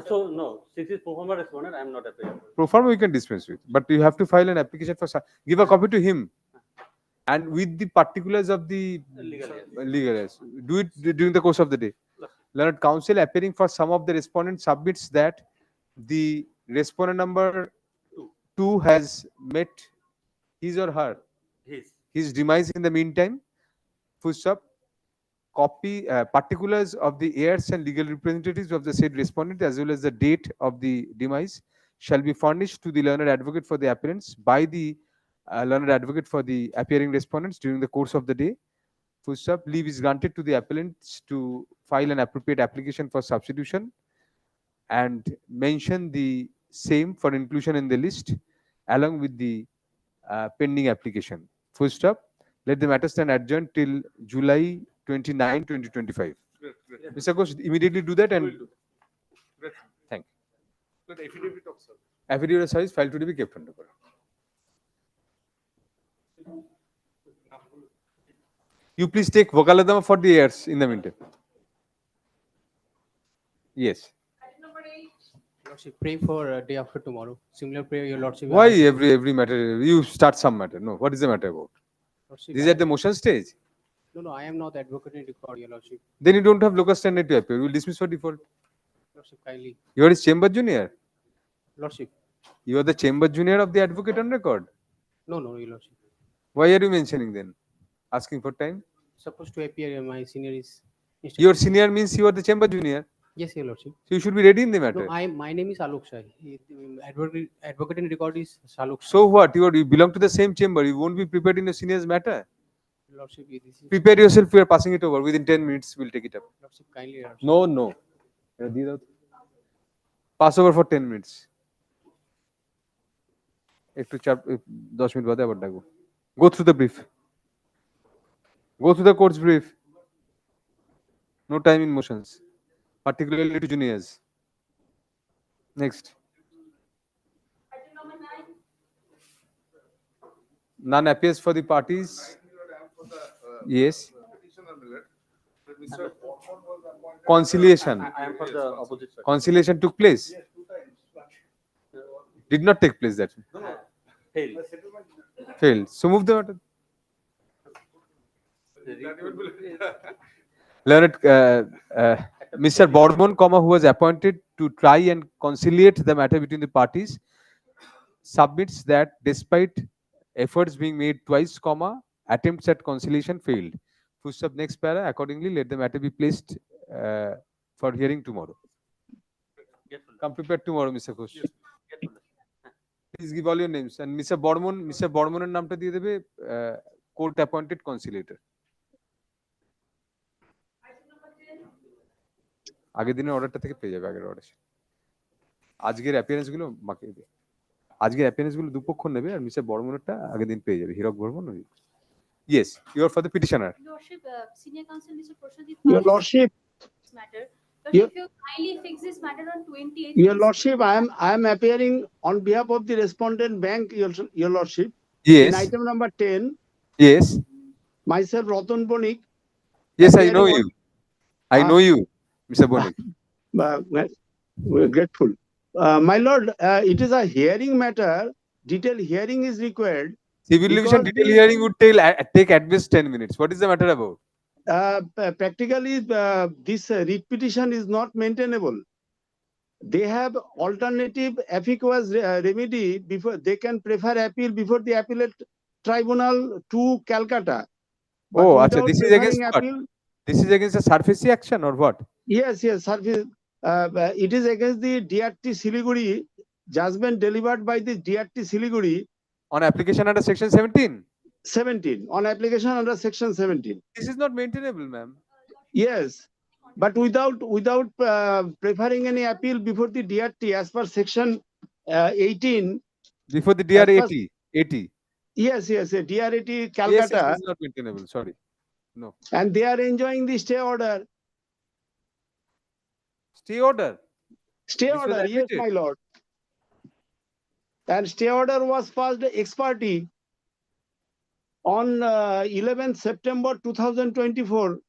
So no, 6 is performer respondent. I am not appearing. Pro forma we can dispense with, but you have to file an application for give a copy to him, and with the particulars of the legal yes. Do it during the course of the day. Learned counsel appearing for some of the respondents submits that the respondent number 2 has met his or her his demise in the meantime. Full stop. Copy particulars of the heirs and legal representatives of the said respondent as well as the date of the demise shall be furnished to the learned advocate for the appearance by the learned advocate for the appearing respondents during the course of the day. Full stop. Leave is granted to the appellants to file an appropriate application for substitution and mention the same for inclusion in the list along with the pending application. Full stop. Let the matter stand adjourned till July 29, 2025. Great. Mr. Ghosh, immediately do that and Great. thank you. But affidavit of service. Affidavit of service filed to be kept under. You please take Vokaladama for the heirs in the meantime. Yes. Lordship, pray for day after tomorrow. Similar prayer, your Lordship. Why every matter? You start some matter. No, what is the matter about? Lordship, This is at the motion stage. No, I am not the advocate in record, your Lordship. Then you don't have locus standi to appear. We will dismiss for default. Lordship, kindly. You are his chamber junior. Lordship. You are the chamber junior of the advocate on record. No, your Lordship. Why are you mentioning then? Asking for time? Supposed to appear, my senior is. Your senior means you are the chamber junior. Yes, your Lordship. So you should be ready in the matter. No, my name is Alok Shah. Advocate in record is Alok Shah. So what? You belong to the same chamber. You won't be prepared in your senior's matter. Lordship, this is. Prepare yourself. We are passing it over. Within 10 minutes, we'll take it up. Lordship, kindly. Lordship. No. Pass over for 10 minutes. Go through the brief. Go through the court's brief. No time in motions, particularly to juniors. Next. None appears for the parties. Yes. Conciliation. I am for the opposite side. Conciliation took place. Did not take place that. Failed. So move the matter. Learned Mr. Boardman, who was appointed to try and conciliate the matter between the parties, submits that despite efforts being made twice, attempts at conciliation failed. Full stop. Next para. Accordingly, let the matter be placed for hearing tomorrow. Come prepared tomorrow, Mr. Ghosh. Please give all your names and Mr. Boardman নামটা দিয়ে দেবে court appointed conciliator. আগের দিনের অর্ডারটা থেকে পেয়ে যাবে আগের অর্ডার। আজকের অ্যাপিয়ারেন্স গুলো মাকে দেবে। আজকের অ্যাপিয়ারেন্স গুলো দুপক্ষ নেবে আর মিস্টার বর্মনেরটা আগের দিন পেয়ে যাবে হীরক Barman. Yes, you are for the petitioner. Lordship, senior counsel Mr. Procedural. Your Lordship. Matter. If you kindly fix this matter on 28th. Your Lordship, I am appearing on behalf of the respondent bank, Your Lordship. Yes. In item number 10. Yes. Myself, Ratan Bonik. Yes, I know you. I know you, Mr. Bonik. We're grateful. My lord, it is a hearing matter. Detailed hearing is required. Civil division detailed hearing would take at least 10 minutes. What is the matter about? Practically, this writ petition is not maintainable. They have alternative efficacious remedy before they can prefer appeal before the appellate tribunal to Calcutta. But Achha, this is against appeal, what? This is against a surface action or what? Yes, surface. It is against the DRT Siliguri judgment delivered by the DRT Siliguri on application under section 17. 17 on application under section 17. This is not maintainable, ma'am. Yes, but without preferring any appeal before the DRT as per section 18. Before the DR 80. Yes, DR 80 Calcutta. Yes, this is not maintainable. Sorry, no. And they are enjoying the stay order. Stay order. Stay order. Yes, my lord. And stay order was passed ex parte on 11th September 2024,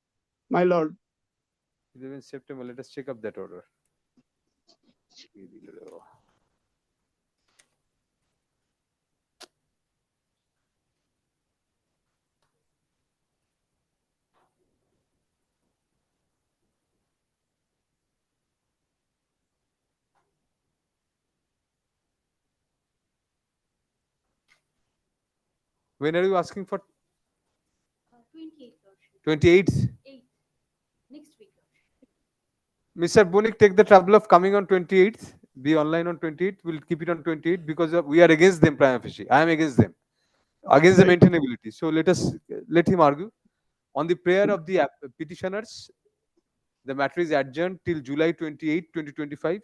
my lord. 11 September. Let us check up that order. When are you asking for? 28th, Lordship. 28th. 8th. Next week, Lordship. Mr. Bonik, take the trouble of coming on 28th. Be online on 28th. We'll keep it on 28th because we are against them prima facie. I am against them. Against the maintainability. So let him argue. On the prayer of the petitioners, the matter is adjourned till July 28, 2025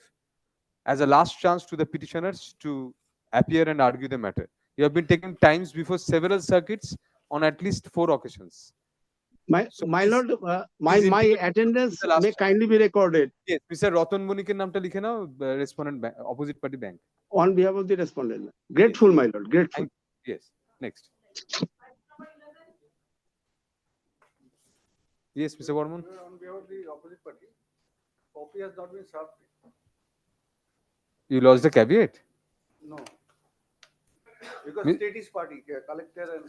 as a last chance to the petitioners to appear and argue the matter. You have been taking times before several circuits on at least 4 occasions. My lord, my attendance may kindly be recorded. Yes, Mr. Ratan Bonik's নামটা লিখে নাও, respondent bank, opposite party bank. On behalf of the respondent. Grateful, my lord, grateful. Yes, next. Yes, Mr. Varman. On behalf of the opposite party, copy has not been served. You lost the caveat? No. Because state is party, collector and.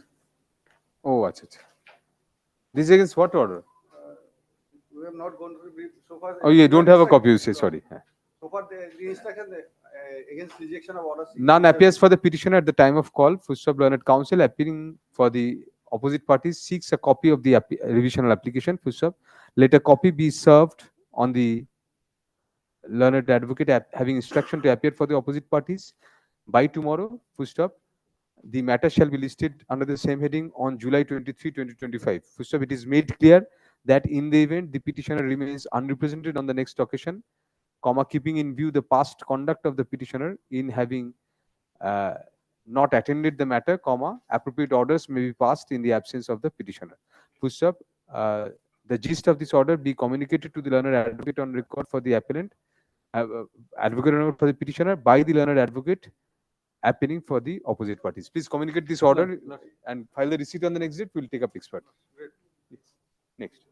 Oh, achha. This is against what order? We have not gone through brief so far. Oh, you don't have a copy, you say, sorry. So far, the instruction against rejection of orders. None appears for the petitioner at the time of call. Fullstop learned counsel appearing for the opposite parties seeks a copy of the revisional application. Fullstop. Let a copy be served on the learned advocate having instruction to appear for the opposite parties by tomorrow. Fullstop. The matter shall be listed under the same heading on July 23, 2025. Fullstop. It is made clear that in the event the petitioner remains unrepresented on the next occasion, comma, keeping in view the past conduct of the petitioner in having not attended the matter, comma, appropriate orders may be passed in the absence of the petitioner. Fullstop. The gist of this order be communicated to the learned advocate on record for the appellant, advocate on record for the petitioner by the learned advocate appearing for the opposite parties. Please communicate this order and file the receipt on the next date. We'll take up expert. Next.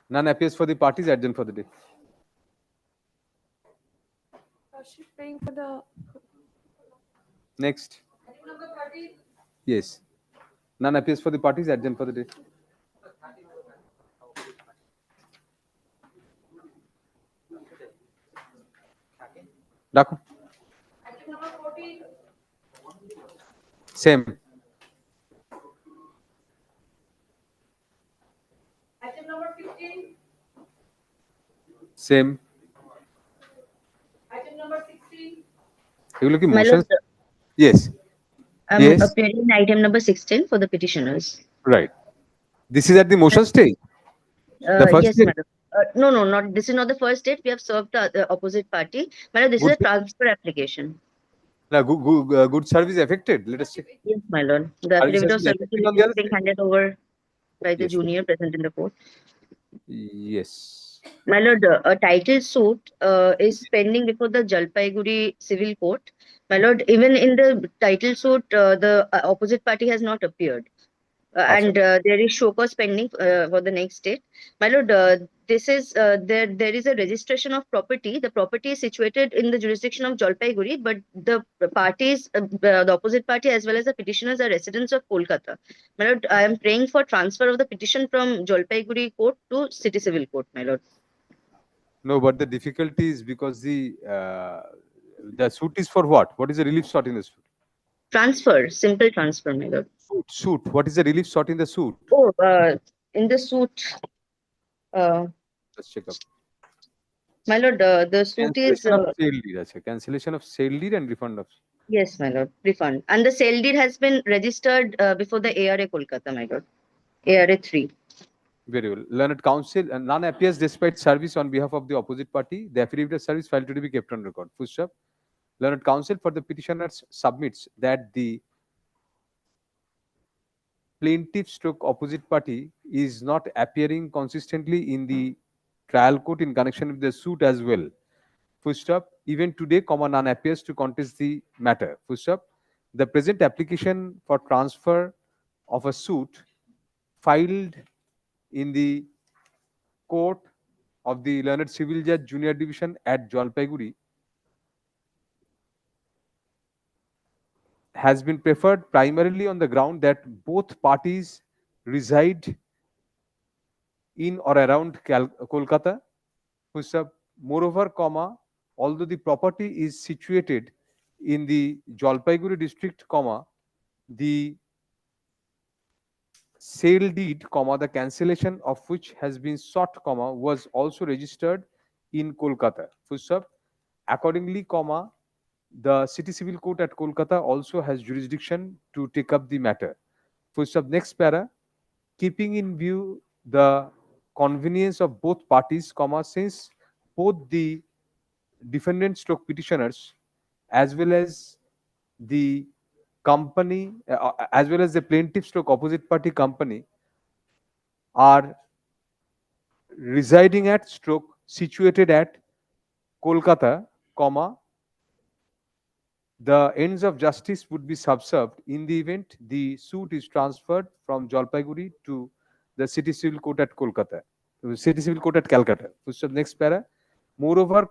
None appears for the parties, adjourned for the day. Paying for the Next. Yes. None appears for the parties, adjourned for the day. Daku. Same. item number 15. Same. Item number 16. You look at My motions. lord, Yes. I'm Yes. appearing in item number 16 for the petitioners. Right. This is at the motion stage. The first Yes, stage. madam. No, not this is not the first date. We have served the opposite party. Madam, this is a Good. transfer application. Now, good service affected. Let us check. Yes, my lord. The Service affidavit has of been service affected on the is other being side. handed over by the Yes. junior present in the court. Yes. My lord, a title suit is pending before the Jalpaiguri Civil Court. My lord, even in the title suit, the opposite party has not appeared. And there is show cause pending for the next date. My lord, this is there is a registration of property. The property is situated in the jurisdiction of Jalpaiguri, but the parties, the opposite party as well as the petitioners are residents of Kolkata. My lord, I am praying for transfer of the petition from Jalpaiguri court to City Civil Court. My lord. No, but the difficulty is because the suit is for what? What is the relief sought in the suit? Transfer, simple transfer, my lord. Suit. What is the relief sought in the suit? Oh, in the suit, Let's check up. my lord, the suit is Cancellation of sale deed. Achha. Cancellation of sale deed and refund of. yes, my lord, refund. And the sale deed has been registered before the ARA Kolkata, my lord. ARA 3. Very well. Learned counsel and none appears despite service on behalf of the opposite party. The affidavit of service filed to be kept on record. Full stop. Learned counsel for the petitioners submits that the plaintiff stroke opposite party is not appearing consistently in the trial court in connection with the suit as well. Full stop. Even today, comma, none appears to contest the matter. Full stop. The present application for transfer of a suit filed in the court of the Learned Civil Judge Junior Division at Jalpaiguri has been preferred primarily on the ground that both parties reside in or around Kolkata. Moreover, although the property is situated in the Jalpaiguri district, the sale deed, the cancellation of which has been sought, was also registered in Kolkata. Accordingly, the City Civil Court at Kolkata also has jurisdiction to take up the matter. Next para, keeping in view the convenience of both parties, since both the defendant stroke petitioners as well as the company as well as the plaintiff stroke opposite party company are residing at stroke situated at Kolkata, the ends of justice would be subserved in the event the suit is transferred from Jalpaiguri to the City Civil Court at Kolkata, City Civil Court at Calcutta. Next para. Moreover,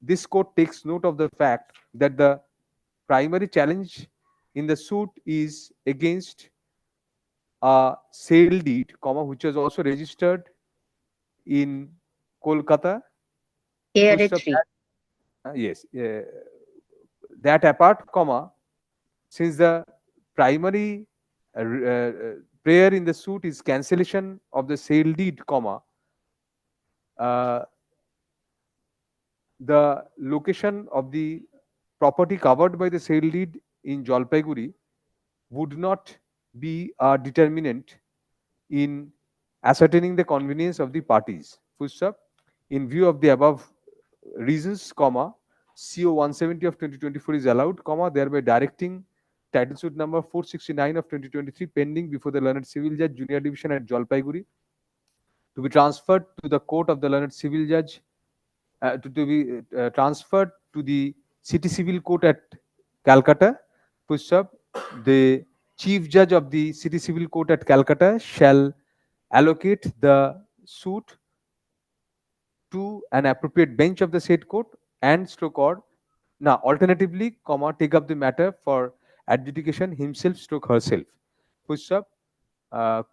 this court takes note of the fact that the primary challenge in the suit is against a sale deed, which was also registered in Kolkata. Yes. That apart, since the primary prayer in the suit is cancellation of the sale deed, the location of the property covered by the sale deed in Jalpaiguri would not be a determinant in ascertaining the convenience of the parties. In view of the above reasons, CO 170 of 2024 is allowed, thereby directing title suit number 469 of 2023 pending before the Learned Civil Judge Junior Division at Jalpaiguri to be transferred to the court of the Learned Civil Judge to be transferred to the City Civil Court at Calcutta. The Chief Judge of the City Civil Court at Calcutta shall allocate the suit to an appropriate bench of the said court and stroke or alternatively, take up the matter for adjudication himself stroke herself.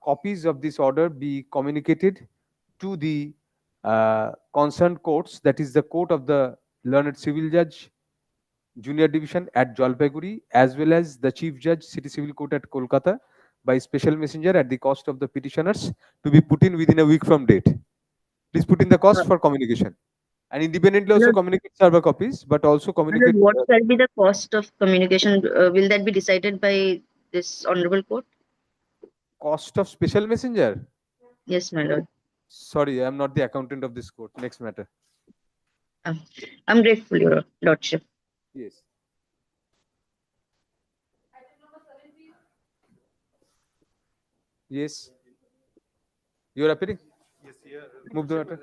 Copies of this order be communicated to the concerned courts, that is the court of the Learned Civil Judge Junior Division at Jalpaiguri as well as the Chief Judge City Civil Court at Kolkata by special messenger at the cost of the petitioners to be put in within a week from date. Please put in the cost for communication. And independently also communicate server copies, but also communicate. What shall be the cost of communication? Will that be decided by this honorable court? Cost of special messenger? Yes, my lord. Sorry, I am not the accountant of this court. Next matter. I'm grateful, your lordship. Yes. Yes. You are appearing? Yes, yeah. Move the matter.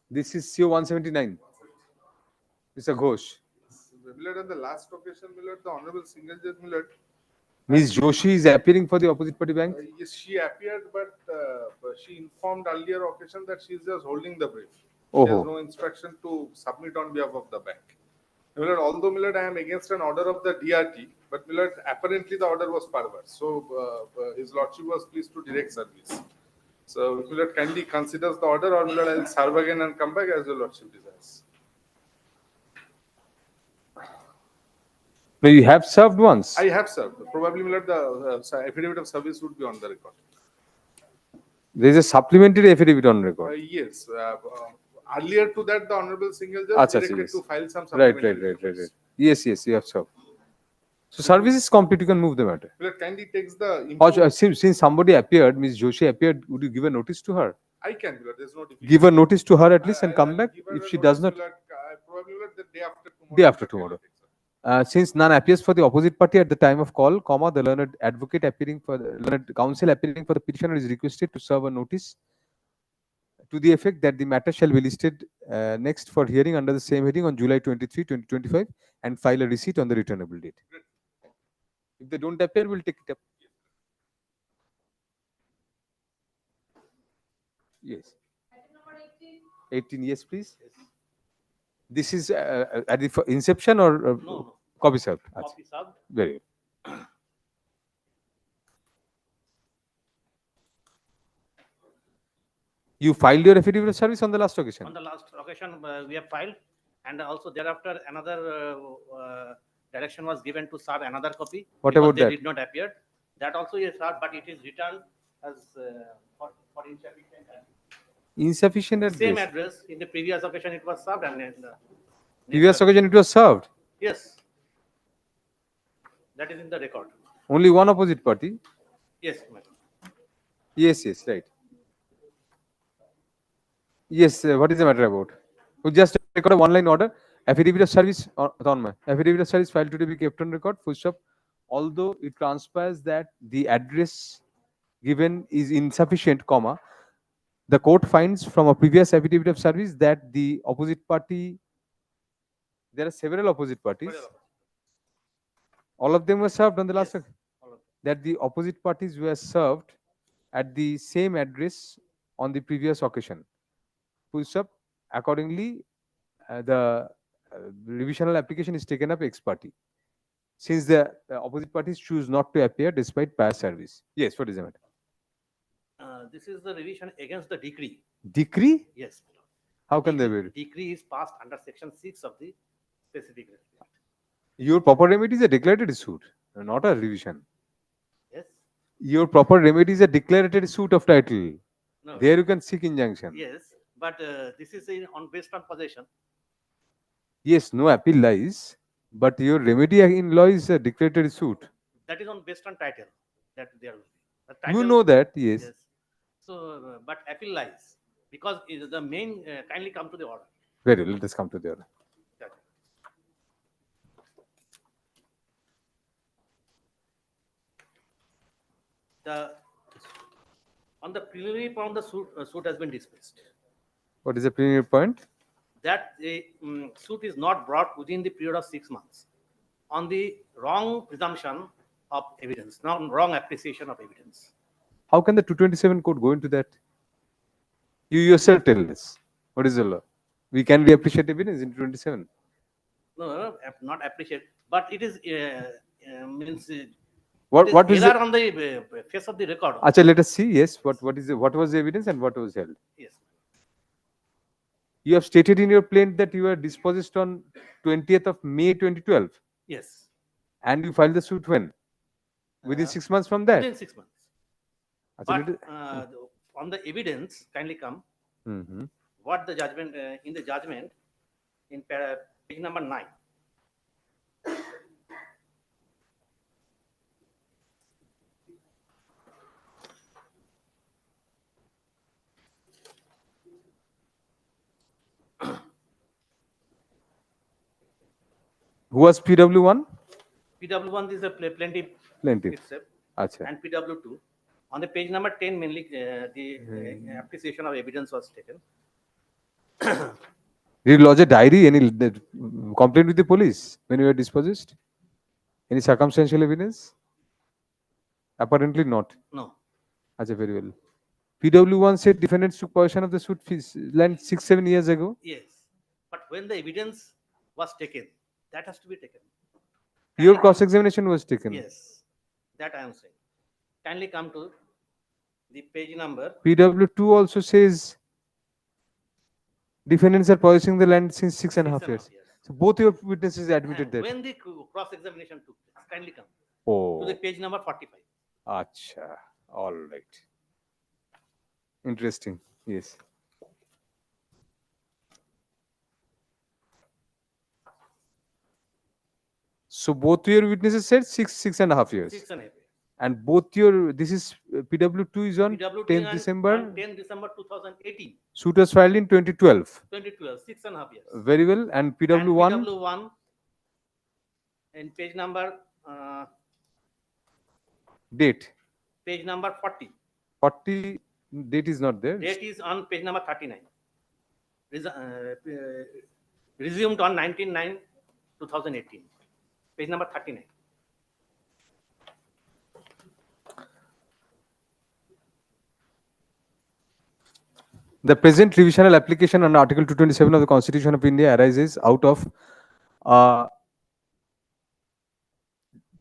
This is CO 179. Mr. Ghosh. Millard, on the last occasion, Millard, the Honorable Single Judge Millard. Ms. Joshi is appearing for the opposite party bank? Yes, she appeared, but she informed earlier occasion that she is just holding the brief. She has no instruction to submit on behalf of the bank. Millard, although Millard, I am against an order of the DRT, but Millard, apparently the order was perverse. So his lordship was pleased to direct service. So Millard kindly considers the order, or Millard, I will serve again and come back as your lordship desires. No, you have served once. I have served. Probably Millard, the affidavit of service would be on the record. There is a supplementary affidavit on record. Yes. Earlier to that, the Honorable Single Judge directed to file some Right. supplementary. Yes, you have served. So service is complete, you can move the matter. Millard kindly takes the... Since somebody appeared, Ms. Joshi appeared, would you give a notice to her? I can, Millard. There's no difficulty. Give a notice to her at least and come back. If she does not... Probably the day after tomorrow. Day after tomorrow. Since none appears for the opposite party at the time of call, the learned advocate appearing for the learned counsel appearing for the petitioner is requested to serve a notice to the effect that the matter shall be listed next for hearing under the same heading on July 23, 2025 and file a receipt on the returnable date. If they don't appear, we'll take it up. Yes. 18, yes, please. This is at the inception or No. copy served? Copy served. Very good. You filed your affidavit of service on the last occasion? On the last occasion, we have filed, and also thereafter another direction was given to serve another copy. What because about they that? did not appear. That also is served, but it is returned as for insufficient. Insufficient address. Same address in the previous occasion it was served, and in the Previous occasion it was served. yes, that is in the record. Only one opposite party. Yes, madam. Yes, yes, right. Yes, what is the matter about? We just record a one-line order. Affidavit of service on my affidavit of service filed to be kept on record. Full stop. Although it transpires that the address given is insufficient, comma, the court finds from a previous affidavit of service that the opposite party, there are several opposite parties. All of them were served on the last. That the opposite parties were served at the same address on the previous occasion. Full stop. Accordingly, the revisional application is taken up ex parte, since the opposite parties choose not to appear despite prior service. Yes, what is the matter? This is the revision against the decree. Decree? Yes. How can they be? Decree is passed under section 6 of the specific act. Your proper remedy is a declaratory suit, not a revision. Yes. Your proper remedy is a declaratory suit of title. No. There you can seek injunction. Yes, but this is based on possession. Yes, no appeal lies, but your remedy in law is a declaratory suit. That is based on title. That there will be. The You title- know that, yes. So, but appeal lies because the main kindly come to the order. Very well, let us come to the order. On the preliminary point, the suit has been dismissed. What is the preliminary point? That the suit is not brought within the period of 6 months on the wrong presumption of evidence, not wrong appreciation of evidence. How can the 227 code go into that? You yourself tell us. What is the law? We can appreciate evidence in 227. No, not appreciate, but it is means. What is error the, on the face of the record? Acha, let us see. Yes, what was the evidence and what was held? Yes. You have stated in your plaint that you were dispossessed on 20th of May 2012. Yes. And you filed the suit when? Within 6 months from that? Within 6 months. Acha, But on the evidence, kindly come. Mm-hmm. What the judgment in the judgment in page number 9. Who was PW1? PW1 is a plaintiff. Plaintiff. Itself, Acha. and PW2. On the page number 10, mainly the appreciation of evidence was taken. Did you lodge a diary, any complaint with the police when you were dispossessed? Any circumstantial evidence? Apparently not. No. Acha, very well. PW1 said defendants took possession of the suit land 6-7 years ago. Yes. But when the evidence was taken, that has to be taken. Your cross-examination was taken. Yes. That I am saying. Kindly come to the page number. PW2 also says defendants are possessing the land since 6.5 years. So both your witnesses admitted that. When the cross-examination took place, kindly come Oh. to the page number 45. Acha. All right. Interesting. Yes. So both your witnesses said 6.5 years. 6.5 years. And both your, this is PW2 is on PW2 10th on December. 10 December 2018. Suit was filed in 2012. 2012, 6.5 years. Very well. And PW1? And PW1 in page number Date. Page number 40. 40 date is not there. Date is on page number 39. Resumed on 19/9/2018. Page number 39. The present revisional application on Article 227 of the Constitution of India arises out of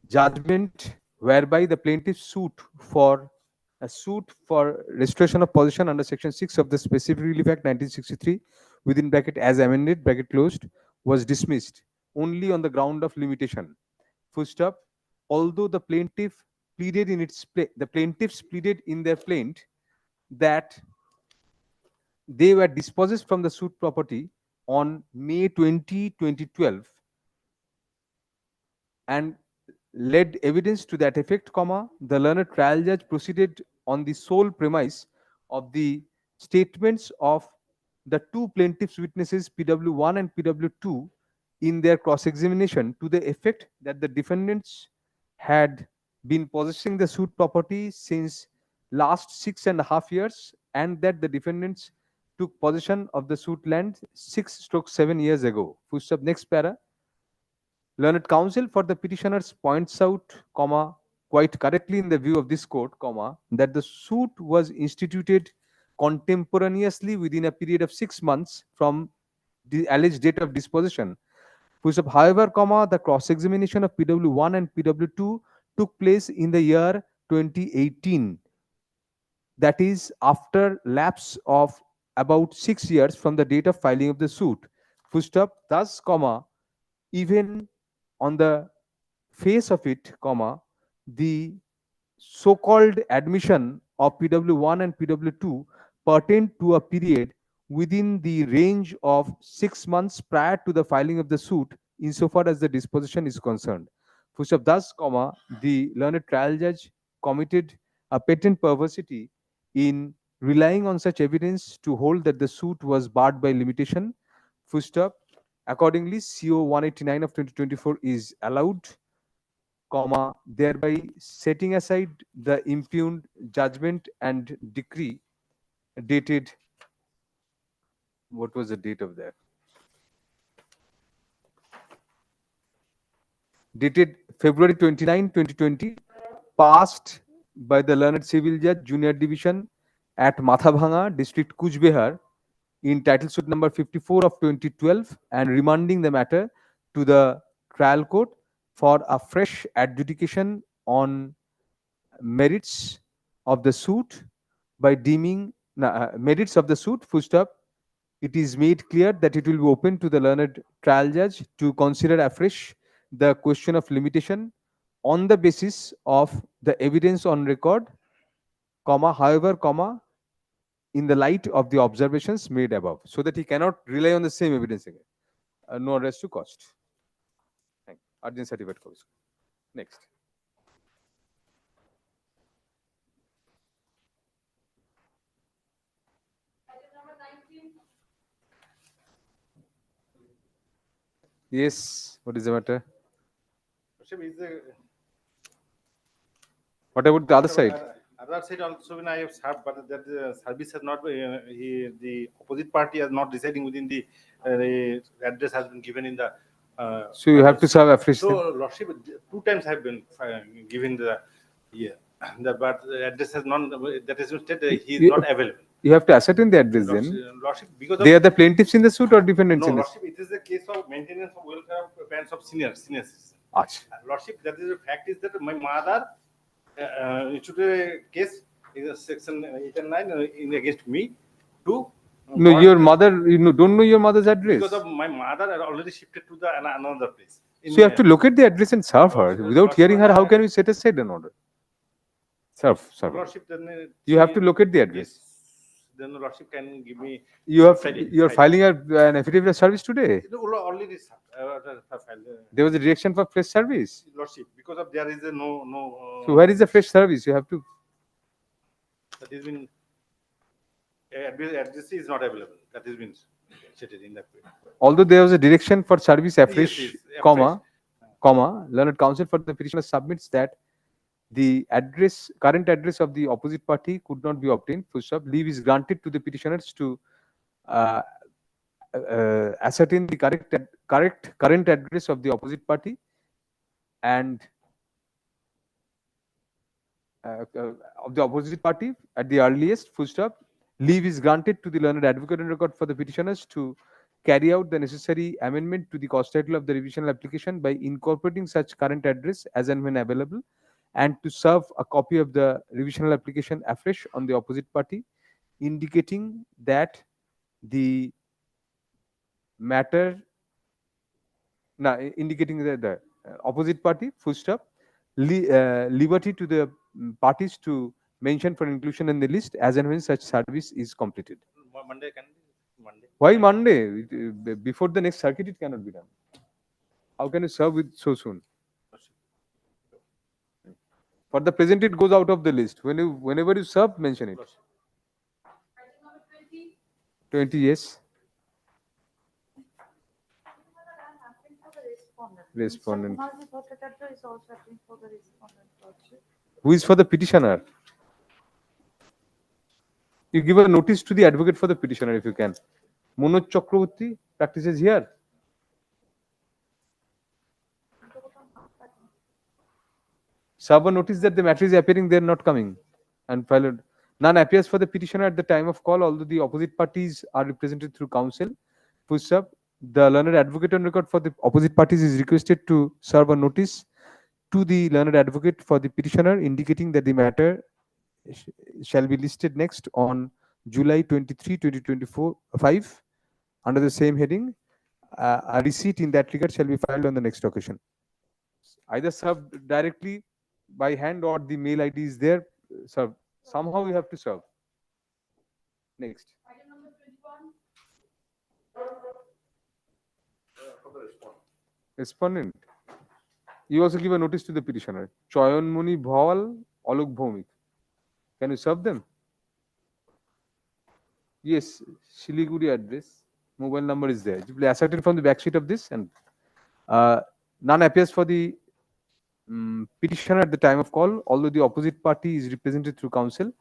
judgment whereby the plaintiff suit for restoration of possession under Section 6 of the Specific Relief Act 1963 within bracket as amended bracket closed was dismissed only on the ground of limitation. Full stop. Although the plaintiff pleaded in the plaintiffs pleaded in their plaint that they were dispossessed from the suit property on May 20, 2012 and led evidence to that effect, the learned trial judge proceeded on the sole premise of the statements of the two plaintiffs' witnesses, PW1 and PW2, in their cross-examination to the effect that the defendants had been possessing the suit property since last 6.5 years and that the defendants took possession of the suit land 6/7 years ago. Full stop. Next para. Learned counsel for the petitioners points out, quite correctly in the view of this court, that the suit was instituted contemporaneously within a period of 6 months from the alleged date of disposition. However, the cross-examination of PW1 and PW2 took place in the year 2018. That is after lapse of about 6 years from the date of filing of the suit. Thus, even on the face of it, the so-called admission of PW1 and PW2 pertained to a period within the range of 6 months prior to the filing of the suit insofar as the disposition is concerned. Thus, the learned trial judge committed a patent perversity in relying on such evidence to hold that the suit was barred by limitation. Accordingly, CO 189 of 2024 is allowed, thereby setting aside the impugned judgment and decree dated, what was the date of that? Dated February 29, 2020, passed by the learned civil judge, Junior Division at Mathabhanga, District Kuch Behar, in title suit number 54 of 2012 and remanding the matter to the trial court for a fresh adjudication on merits of the suit by deeming merits of the suit. It is made clear that it will be open to the learned trial judge to consider afresh the question of limitation on the basis of the evidence on record, however, in the light of the observations made above, so that he cannot rely on the same evidence again. No arrest to cost. Thank you. Urgent certificate copies. Next. Yes, what is the matter? What about the other side? Other side also when I have served, but that the service has not, the opposite party has not deciding within the address has been given in the. So you have to serve afresh. So Lordship 2 times have been given the but the address has not, that is stated he is not available. You have to ascertain the address then. Lordship, because they are the plaintiffs in the suit or defendants in the suit? Lordship, it is the case of maintenance of welfare of parents of senior citizens. Lordship, that is the fact is that my mother issued a case in the section 8 and 9 in against me to. No, your mother, you don't know your mother's address. Because of my mother had already shifted to the another place. So you have to locate the address and serve her. Without hearing her, how can we set aside an order? Serve. Lordship, then you have to locate the address. Yes. Then the Lordship can give me. You are filing an affidavit of service today. Already There was a direction for fresh service. Lordship, because of there is a no. So where is the fresh service? You have to. That has been. Address is not available. That has been stated in that way. Although there was a direction for service afresh, Yes, learned counsel for the petitioner submits that the current address of the opposite party could not be obtained. Leave is granted to the petitioners to ascertain the current address of the opposite party and of the opposite party at the earliest. leave is granted to the learned advocate on record for the petitioners to carry out the necessary amendment to the cost title of the revisional application by incorporating such current address as and when available, and to serve a copy of the revisional application afresh on the opposite party, indicating that the matter, indicating that the opposite party, full stop, liberty to the parties to mention for inclusion in the list as and when such service is completed. Monday can be Monday. Why Monday? Before the next circuit, it cannot be done. How can you serve with so soon? For the present, it goes out of the list. Whenever you serve, mention it. 20, yes. Respondent. Who is for the petitioner? You give a notice to the advocate for the petitioner if you can. Manoj Chakraborty practices here. Serve a notice that the matter is appearing, they are not coming, and filed. None appears for the petitioner at the time of call, although the opposite parties are represented through counsel. Full stop. The learned advocate on record for the opposite parties is requested to serve a notice to the learned advocate for the petitioner, indicating that the matter shall be listed next on July 23, 2025, under the same heading. A receipt in that regard shall be filed on the next occasion. Either served directly by hand or the mail ID is there. Serve. Somehow you have to serve. Next. Respondent. You also give a notice to the petitioner. Choyanmoni Bhawal, Alok Bhaumik. Can you serve them? Yes, Siliguri address. Mobile number is there. You will ascertain from the back sheet of this, and none appears for the petitioner at the time of call, although the opposite party is represented through counsel.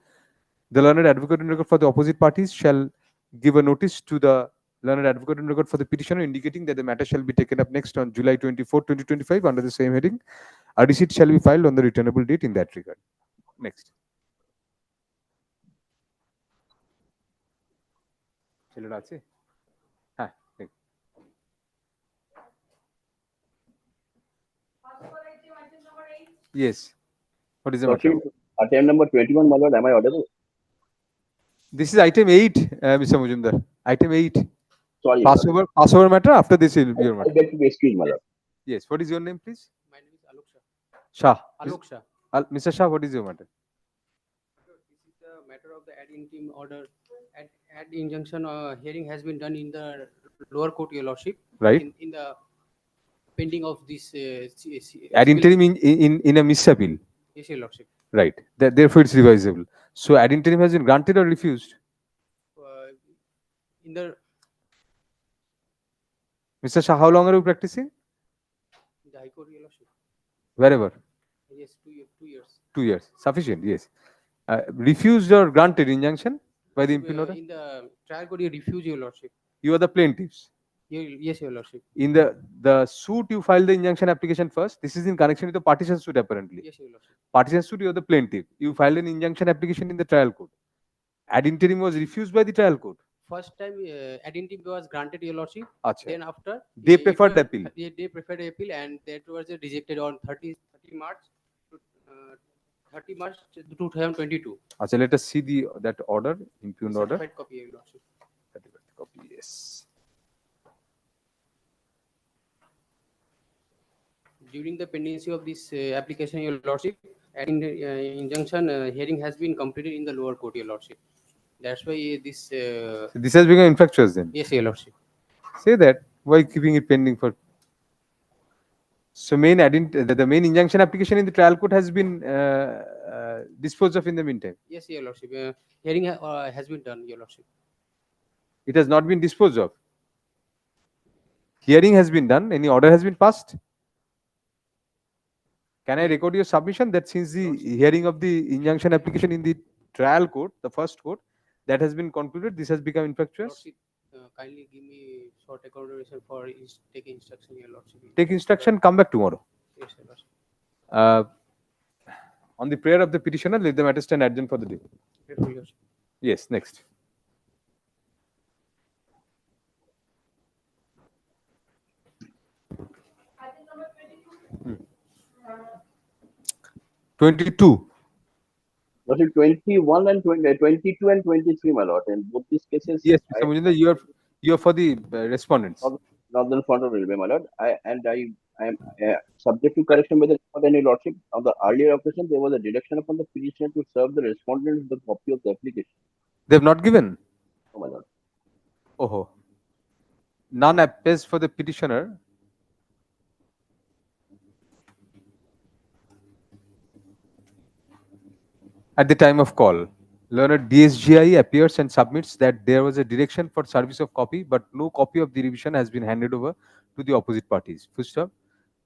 The learned advocate on record for the opposite parties shall give a notice to the learned advocate on record for the petitioner, indicating that the matter shall be taken up next on July 24, 2025, under the same heading. A receipt shall be filed on the returnable date in that regard. Next. Yes. What is the matter? Item number 21, my lord. Am I audible? This is item 8, Mr. Mujumdar. Item 8. Sorry. Passover matter. After this, will be your matter. I beg to be excused, my lord. Yes. What is your name, please? My name is Alok Shah. Alok Shah. Mr. Shah, what is your matter? This is the matter of the ad interim order. Ad injunction hearing has been done in the lower court, your lordship. Right. In the pending of this Ad interim in a misappeal. Yes, your lordship. Right. Therefore, it's revisable. So, ad interim has been granted or refused? In the Mr. Shah, how long are you practicing? the High Court, your lordship. Wherever. Yes, 2 years. 2 years. 2 years. Sufficient. Yes. Refused or granted injunction by the impugn order? In the trial court, you refuse, your lordship. You are the plaintiffs. Yes, your lordship. In the suit, you filed the injunction application first. This is in connection with the partition suit, apparently. Yes, your lordship. Partition suit, you are the plaintiff. You filed an injunction application in the trial court. Ad interim was refused by the trial court. First time ad interim was granted, your lordship. Achha. Then after They preferred appeal. They preferred appeal, and that was rejected on 30 March 2022. Achha, let us see that order, impugned order. Certified copy, your lordship. Certified copy, yes. During the pendency of this application, your lordship, injunction hearing has been completed in the lower court, your lordship. That's why this. So this has become infractuous then. Yes, your lordship. Say that. Why keeping it pending for? So the main injunction application in the trial court has been disposed of in the meantime. Yes, your lordship. Hearing has been done, your lordship. It has not been disposed of. Hearing has been done. Any order has been passed. Can I record your submission that since the hearing of the injunction application in the trial court, the first court, that has been concluded, this has become infractuous? Lordship, kindly give me short accommodation for taking instruction, your lordship. Take instruction, come back tomorrow. Yes, your lordship. On the prayer of the petitioner, let the matter stand adjourned for the day. Grateful, your lordship. Yes, next. 22. Lordship, 21 and 20, 22 and 23, my lord. In both these cases, Yes, Mr. Mujumdar, you are for the respondents. Northern Front of Railway, my lord. I am subject to correction by the court and your lordship. On the earlier occasion, there was a deduction upon the petitioner to serve the respondent with the copy of the application. They have not given. Oh, my lord. Oh, none appears for the petitioner. At the time of call, learned DSGI appears and submits that there was a direction for service of copy, but no copy of the revision has been handed over to the opposite parties. Full stop.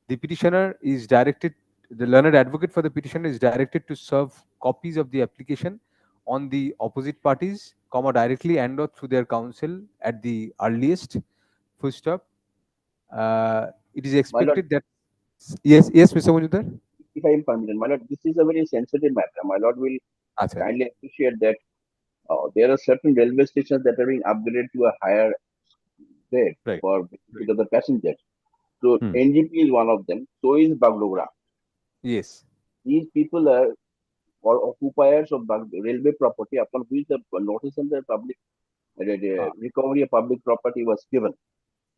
The petitioner is directed, the learned advocate for the petitioner is directed to serve copies of the application on the opposite parties, comma, directly and or through their counsel at the earliest. Full stop. It is expected that yes, Mr. Mujumdar. If I am permitted, my lord, this is a very sensitive matter. My lord will kindly appreciate that there are certain railway stations that are being upgraded to a higher grade for because of the passengers. So NGP is one of them. So is Bagdogra. Yes. These people are occupiers of railway property upon which the notice and the public recovery of public property was given.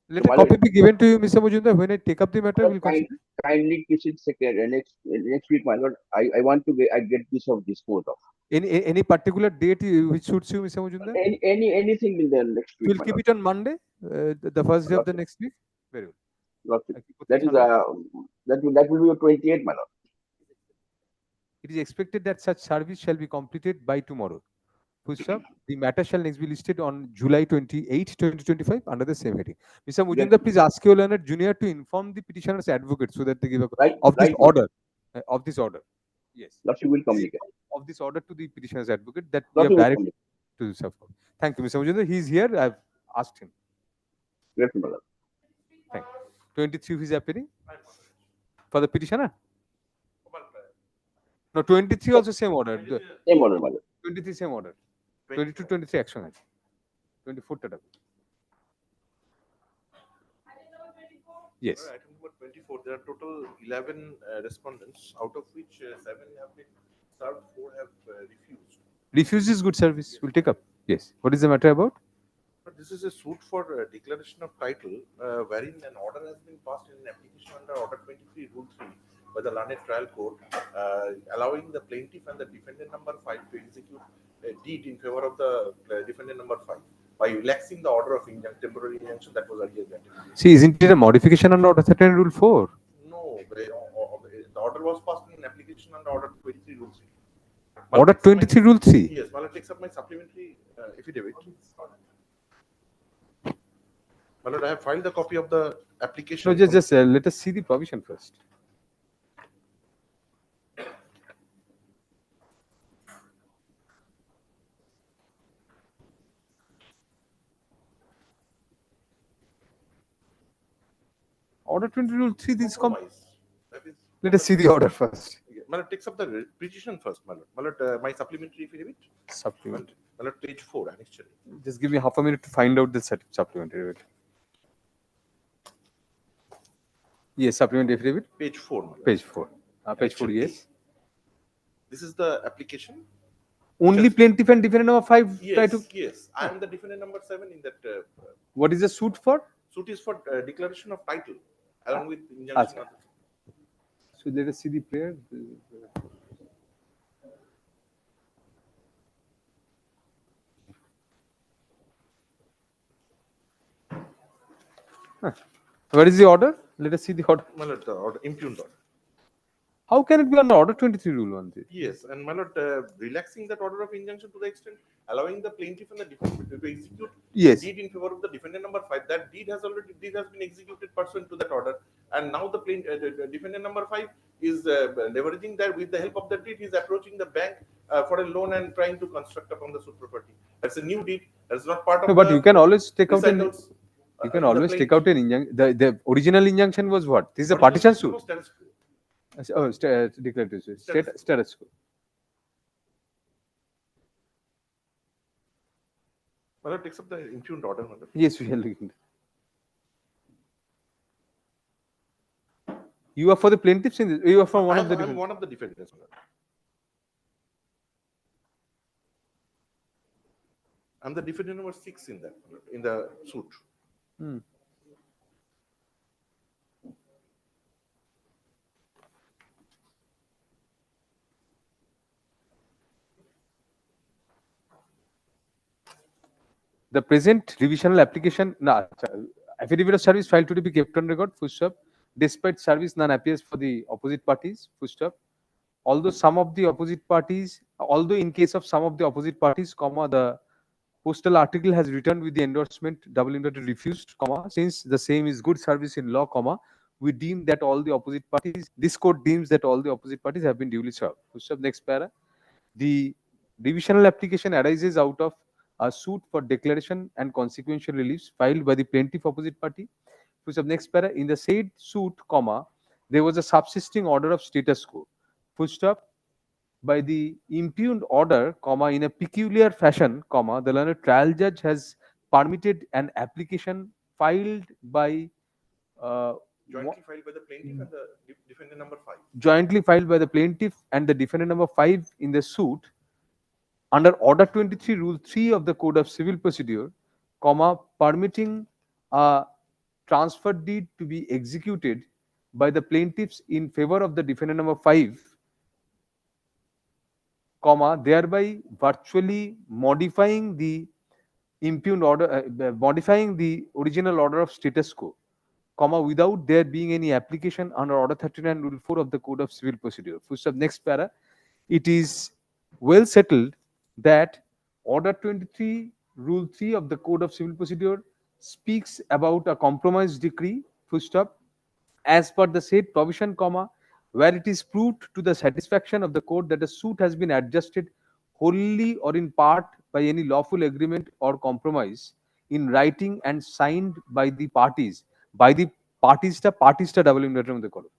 Let a copy be given to you, Mr. Mujumdar. When I take up the matter, we'll consider. Kindly visit next week, my lord. I want to get this of dispose of. Any particular date which suits you, Mr. Mujumdar? Anything in the next week. We'll keep it on Monday, the first day of the next week. Very well. That will be your 28th, my lord. It is expected that such service shall be completed by tomorrow. Full stop. The matter shall next be listed on July 28, 2025 under the same heading. Mr. Mujumdar, please ask your learned junior to inform the petitioner's advocate so that they give a this order. Of this order. Yes. Lordship will communicate. Of this order to the petitioner's advocate that we have directed to the sub. Thank you, Mr. Mujumdar. He is here. I've asked him. Yes, my lord. Thank you. 23 is appearing for the petitioner. No, 23 also same order. Same order, my lord. 23 same order. 22, 23 action. 24 tada. Yes. Item number 24, there are total 11 respondents, out of which 7 have been served, 4 have refused. Refuse is good service. We'll take up. Yes. What is the matter about? But this is a suit for declaration of title, wherein an order has been passed in an application under Order 23, Rule 3 by the learned trial court, allowing the plaintiff and the defendant number 5 to execute a deed in favor of the defendant number 5 by relaxing the order of temporary injunction that was earlier granted. See, isn't it a modification under Order 13 Rule 4? No, the order was passed in an application under Order 23, Rule 3. Order 23, Rule 3? Yes, Mala takes up my supplementary affidavit. Mala, I have filed the copy of the application. No, just let us see the provision first. Order 20 Rule 3, this let us see the order first. Malad takes up the petition first, Malad. Malad, my supplementary affidavit. Supplement. Malad, page 4, annexure. Just give me half a minute to find out the supplementary affidavit. Yes, supplementary affidavit. Page 4. Malad. Page 4. Page 4, yes. This is the application. Only plaintiff and defendant number 5 yes, try to. Yes, I am the defendant number 7 in that. What is the suit for? Suit is for declaration of title along with injunction. So let us see the prayer. What is the order? Let us see the order. My lord, the order, impugned order. How can it be under Order 23 Rule 1? Yes, and my lord, relaxing that order of injunction to the extent allowing the plaintiff and the defendant to execute deed in favor of the defendant number 5. That deed has been executed pursuant to that order, and now the defendant number 5 is leveraging that with the help of that deed. He is approaching the bank for a loan and trying to construct upon the suit property. That's a new deed. That's not part of. No, but you can always take out an. recitals, You can always take out an injunction. The original injunction was what? This is a partition suit. Oh, declarative suit. Status quo. Malad takes up the impugned order. Malad. Yes, we are looking. You are for the plaintiffs in this, you are from one of the I'm defendants. one of the defendants. I'm the defendant number 6 in that, in the suit. Hmm. The present revisional application, affidavit of service filed to be kept on record, full stop. Despite service, none appears for the opposite parties, full stop. Although in case of some of the opposite parties, comma, the postal article has returned with the endorsement refused, comma, since the same is good service in law, comma, we deem that all the opposite parties, this court deems that all the opposite parties have been duly served. Full stop. Next para. The revisional application arises out of a suit for declaration and consequential reliefs filed by the plaintiff opposite party. Full stop. Next para. In the said suit, comma, there was a subsisting order of status quo. Full stop. By the impugned order, comma, in a peculiar fashion, comma, the learned trial judge has permitted an application filed by Jointly filed by the plaintiff and the defendant number 5. jointly filed by the plaintiff and the defendant number 5 in the suit under Order 23, Rule 3 of the Code of Civil Procedure, comma, permitting a transfer deed to be executed by the plaintiffs in favor of the defendant number 5, comma, thereby virtually modifying the impugned order, modifying the original order of status quo, comma, without there being any application under Order 39, Rule 4 of the Code of Civil Procedure. Full stop. Next para. It is well settled that Order 23, Rule 3 of the Code of Civil Procedure speaks about a compromise decree, full stop, as per the said provision, comma, where it is proved to the satisfaction of the court that the suit has been adjusted wholly or in part by any lawful agreement or compromise in writing and signed by the parties, double inverted the column,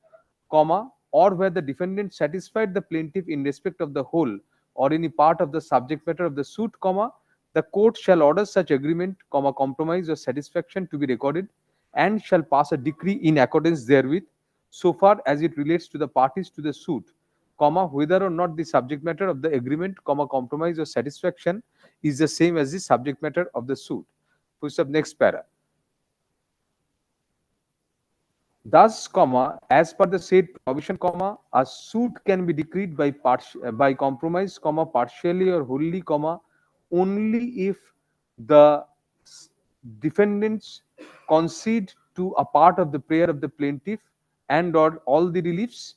comma, or where the defendant satisfied the plaintiff in respect of the whole or any part of the subject matter of the suit, comma, the court shall order such agreement, comma, compromise or satisfaction to be recorded and shall pass a decree in accordance therewith so far as it relates to the parties to the suit, comma, whether or not the subject matter of the agreement, comma, compromise or satisfaction is the same as the subject matter of the suit. Full stop. Next para. Thus, comma, as per the said provision, comma, a suit can be decreed by compromise, comma, partially or wholly, comma, only if the defendants concede to a part of the prayer of the plaintiff and or all the reliefs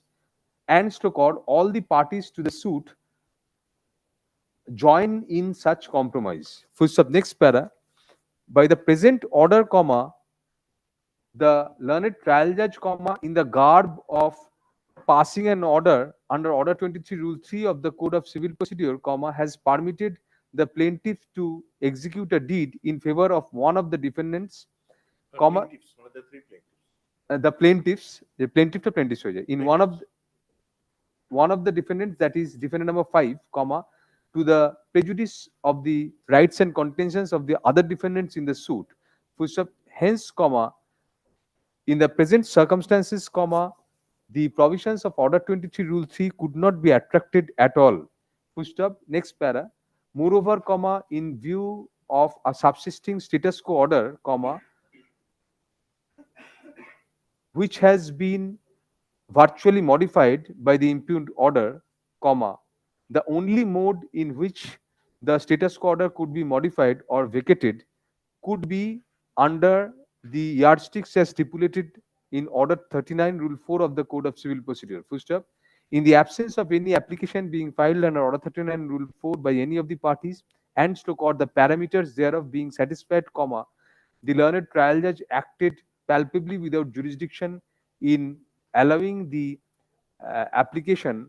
and so called all the parties to the suit join in such compromise. Full stop. Next para. By the present order, comma, the learned trial judge, comma, in the garb of passing an order under Order 23, Rule 3 of the Code of Civil Procedure, comma, has permitted the plaintiff to execute a deed in favor of one of the defendants, comma, Plaintiffs, one of the 3 plaintiffs. the plaintiffs in one of the defendants, that is defendant number 5, comma, to the prejudice of the rights and contentions of the other defendants in the suit. Full stop. Hence, comma, in the present circumstances, comma, the provisions of Order 23, Rule 3 could not be attracted at all. Full stop. Next para. Moreover, comma, in view of a subsisting status quo order, comma, which has been virtually modified by the impugned order, comma, the only mode in which the status quo order could be modified or vacated could be under the yardsticks as stipulated in Order 39, Rule 4 of the Code of Civil Procedure. Full stop. In the absence of any application being filed under Order 39, Rule 4 by any of the parties, and so called the parameters thereof being satisfied, comma, the learned trial judge acted palpably without jurisdiction in allowing the application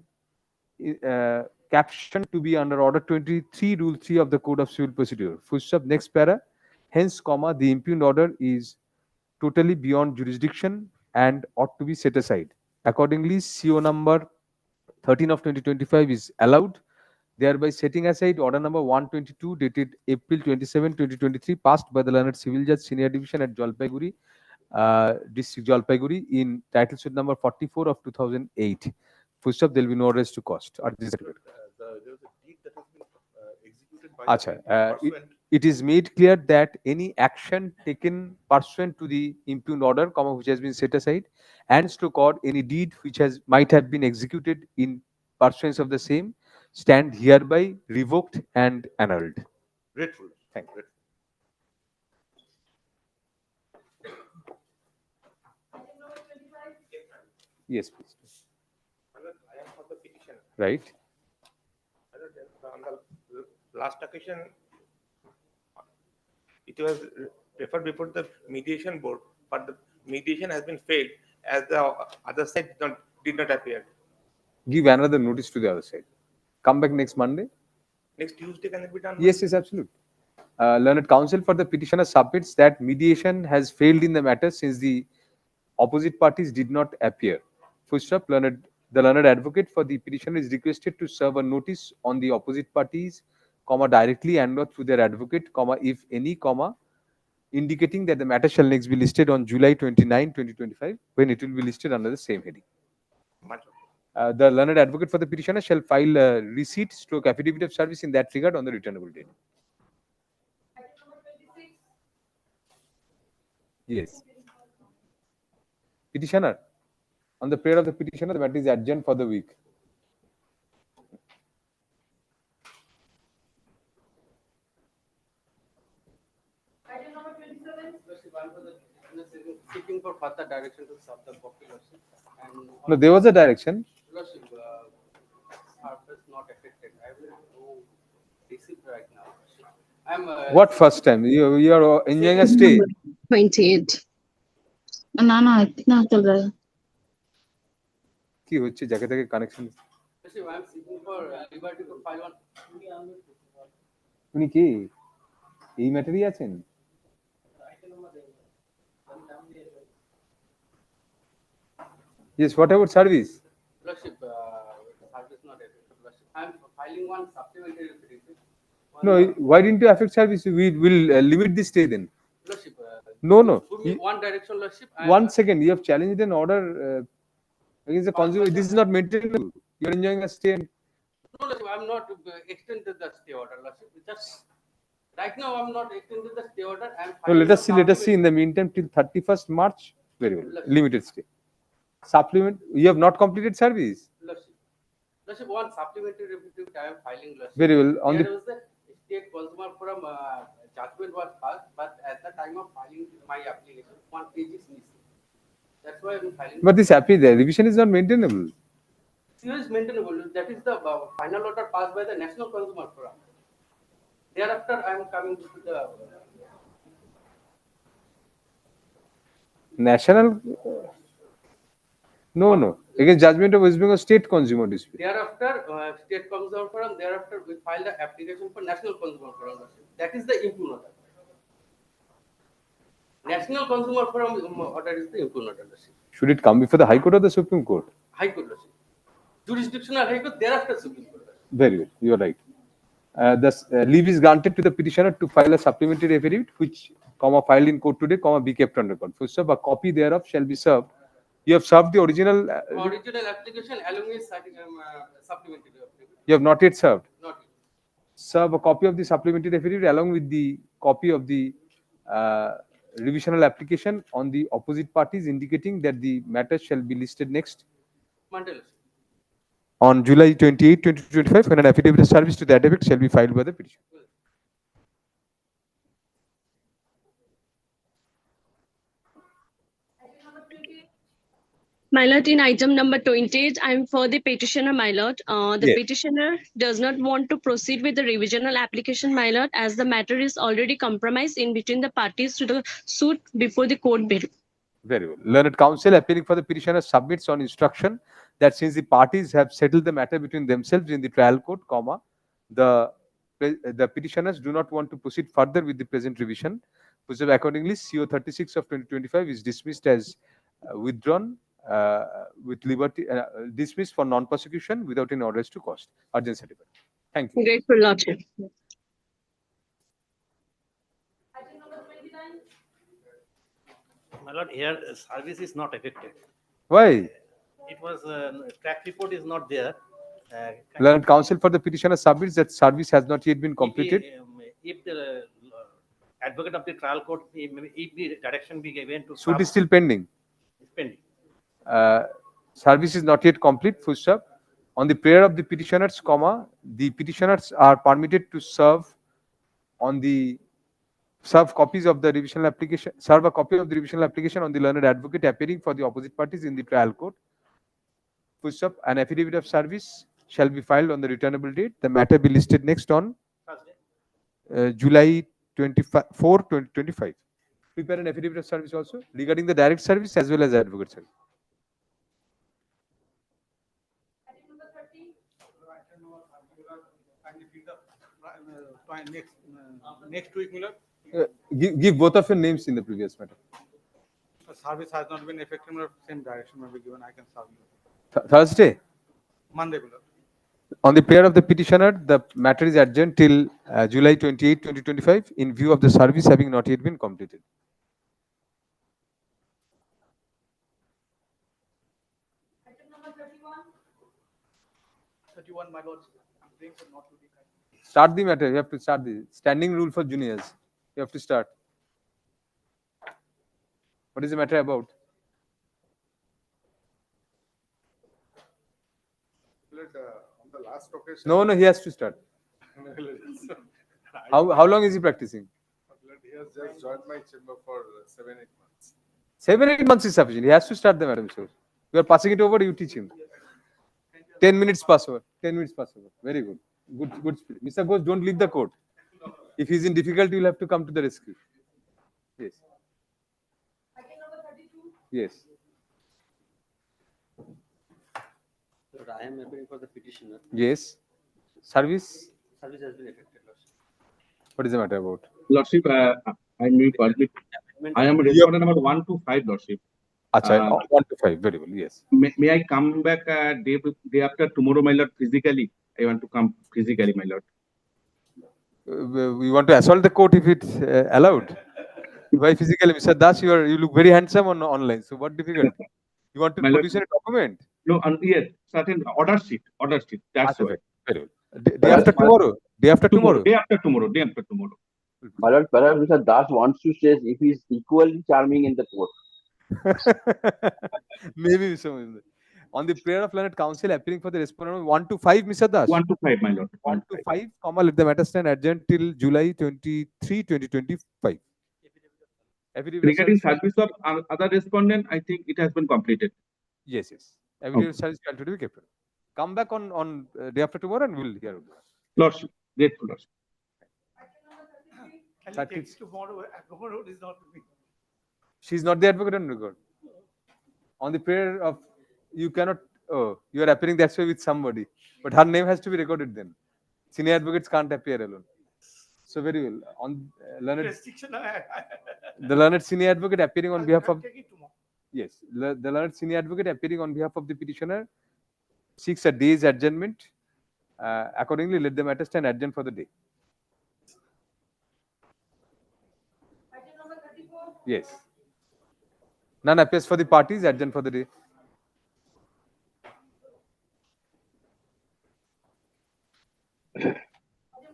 caption to be under Order 23, Rule 3 of the Code of Civil Procedure. Full stop. Next para. Hence, comma, the impugned order is totally beyond jurisdiction and ought to be set aside. Accordingly, CO number 13 of 2025 is allowed, thereby setting aside Order number 122 dated April 27, 2023, passed by the learned civil judge, senior division at Jalpaiguri, District Jalpaiguri in title suit number 44 of 2008. Full stop, there will be no arrest to cost. There is a deed that has been executed by the plaintiff It is made clear that any action taken pursuant to the impugned order, which has been set aside, and stroke or any deed which might have been executed in pursuance of the same, stand hereby revoked and annulled. Grateful. Thank you. Yes, please. I am for the petition. Right. On the last occasion, it was referred before the mediation board, but the mediation has been failed as the other side did not appear. Give another notice to the other side. Come back next Monday. Next Tuesday, can it be done? Yes, yes, absolutely. Learned counsel for the petitioner submits that mediation has failed in the matter since the opposite parties did not appear. Full stop. The learned advocate for the petitioner is requested to serve a notice on the opposite parties, directly and not through their advocate, if any, indicating that the matter shall next be listed on July 29, 2025, when it will be listed under the same heading. The learned advocate for the petitioner shall file a receipt / affidavit of service in that regard on the returnable date. Yes. Petitioner. On the prayer of the petitioner, the matter is adjourned for the week. Item number 27. Seeking for further direction to serve the copy. No, there was a direction. Lordship, purpose not affected. I will no receipt right now. I'm. What first time? You are enjoying a stay. 28. ना ना इतना चल रहा है কি হচ্ছে জায়গা থেকে connection I'm seeking for liberty to file one. উনি কি এই ম্যাটারই আছেন Yes, what about service? Lordship, service not affected. Lordship, I'm filing one supplementary affidavit. No, why didn't you affect service? We will limit this stay then. Lordship, No. put me one direction, Lordship. One second, you have challenged an order against the consumer. This is not maintainable. You are enjoying a stay. No, Lordship, I'm not extended the stay order, Lordship. Just right now, I'm not extended the stay order. No, let us see. In the meantime, till 31st March, very well. Limited stay. Supplement. You have not completed service. Lordship, one supplementary affidavit I am filing, Lordship. Very well. On there was the state consumer forum judgment was passed, but at the time of filing my application, one page is missing. That's why I'm filing. But this revision is not maintainable. It is maintainable. That is the final order passed by the National Consumer Forum. Thereafter, I am coming to the National. No. Against judgment of West Bengal State Consumer Dispute. Thereafter, State Consumer Forum. Thereafter, we filed the application for National Consumer Forum. That is the impugned order. National Consumer Forum order is the impugned order. Should it come before the High Court or the Supreme Court? High Court. Jurisdictional High Court. Thereafter, Supreme Court. Very well. You are right. Thus, leave is granted to the petitioner to file a supplementary affidavit, which, filed in court today, be kept on record. First of all, a copy thereof shall be served. You have served the original. Original application along with supplementary affidavit. You have not yet served. Not yet. Serve a copy of the supplementary affidavit along with the copy of the revisional application on the opposite parties, indicating that the matter shall be listed next Monday. On July 28, 2025, when an affidavit of service to that effect shall be filed by the petitioner. My lord, in item number 28, I am for the petitioner, my lord. The petitioner does not want to proceed with the revisional application, my lord, as the matter is already compromised in between the parties to the suit before the court below. Very well. Learned counsel appearing for the petitioner submits on instruction that since the parties have settled the matter between themselves in the trial court, the petitioners do not want to proceed further with the present revision. Accordingly, CO 36 of 2025 is dismissed as withdrawn with liberty, dismissed for non-prosecution without any orders to cost. Urgent certificate. Thank you. Grateful, Lordship. Item number 29. My lord, here service is not affected. Why? It was, track report is not there. Learned counsel for the petitioner submits that service has not yet been completed. If the advocate of the trial court, if the direction be given to Suit is still pending. It's pending. Service is not yet complete, full stop. On the prayer of the petitioners, comma, the petitioners are permitted to serve copies of the revisional application, serve a copy of the revisional application on the learned advocate appearing for the opposite parties in the trial court. Full stop. An affidavit of service shall be filed on the returnable date. The matter be listed next on July 24, 2025. Prepare an affidavit of service also regarding the direct service as well as advocate service. Next week, Miller. Give both of your names in the previous matter. Service has not been effective, Miller. Same direction may be given. I can serve you. Thursday? Monday, Miller. On the prayer of the petitioner, the matter is adjourned till July 28, 2025 in view of the service having not yet been completed. Item number 31. 31, my lord. I'm praying for not to be kind. Start the matter. You have to start the standing rule for juniors. You have to start. What is the matter about? On the last occasion. No, he has to start. How long is he practicing? He has just joined my chamber for 7-8 months. 7-8 months is sufficient. He has to start the matter, Mr. You are passing it over, you teach him. 10 minutes pass over. 10 minutes pass over. Very good. Good spirit. Mr. Ghosh, don't leave the court. If he's in difficulty, you'll have to come to the rescue. Yes. Item number 32. Yes. Lord, I am appealing for the petitioner. Yes. Service? Service has been affected, Lordship. What is the matter about? Lordship, I may permit. I am respondent number 1 to 5, Lordship. Achha, 1 to 5. Very well. Yes. May I come back day after tomorrow, my lord, physically? I want to come physically, my lord. We want to assault the court if it's allowed. Why physically, Mr. Das? You look very handsome online. So what difficult? You want to produce a document? No, yes, certain order sheet. That's why. Very well. Day after tomorrow. Day after tomorrow. Day after tomorrow. Day after tomorrow. My lord, perhaps Mr. Das wants to say if he is equally charming in the court. Maybe, Mr. Mujumdar. On the prayer of learned counsel appearing for the respondent 1 to 5, Mr. Das. 1 to 5, my lord. 1 to 5, comma, let the matter stand adjourned till July 23, 2025. Regarding service of other respondent, I think it has been completed. Yes. Evidence service shall to be kept. Come back on day after tomorrow and we'll hear. Lordship, grateful, Lordship. Can you take tomorrow? Tomorrow is not with me. She's not the advocate on record. On the prayer of, you cannot, you are appearing that's way with somebody. But her name has to be recorded then. Senior advocates can't appear alone. So very well. On learned, the learned senior advocate appearing on behalf of, yes, the learned senior advocate appearing on behalf of the petitioner seeks a day's adjournment. Accordingly, let the matter stand adjourned for the day. Item number 34. Yes. None appears for the parties, adjourned for the day. Item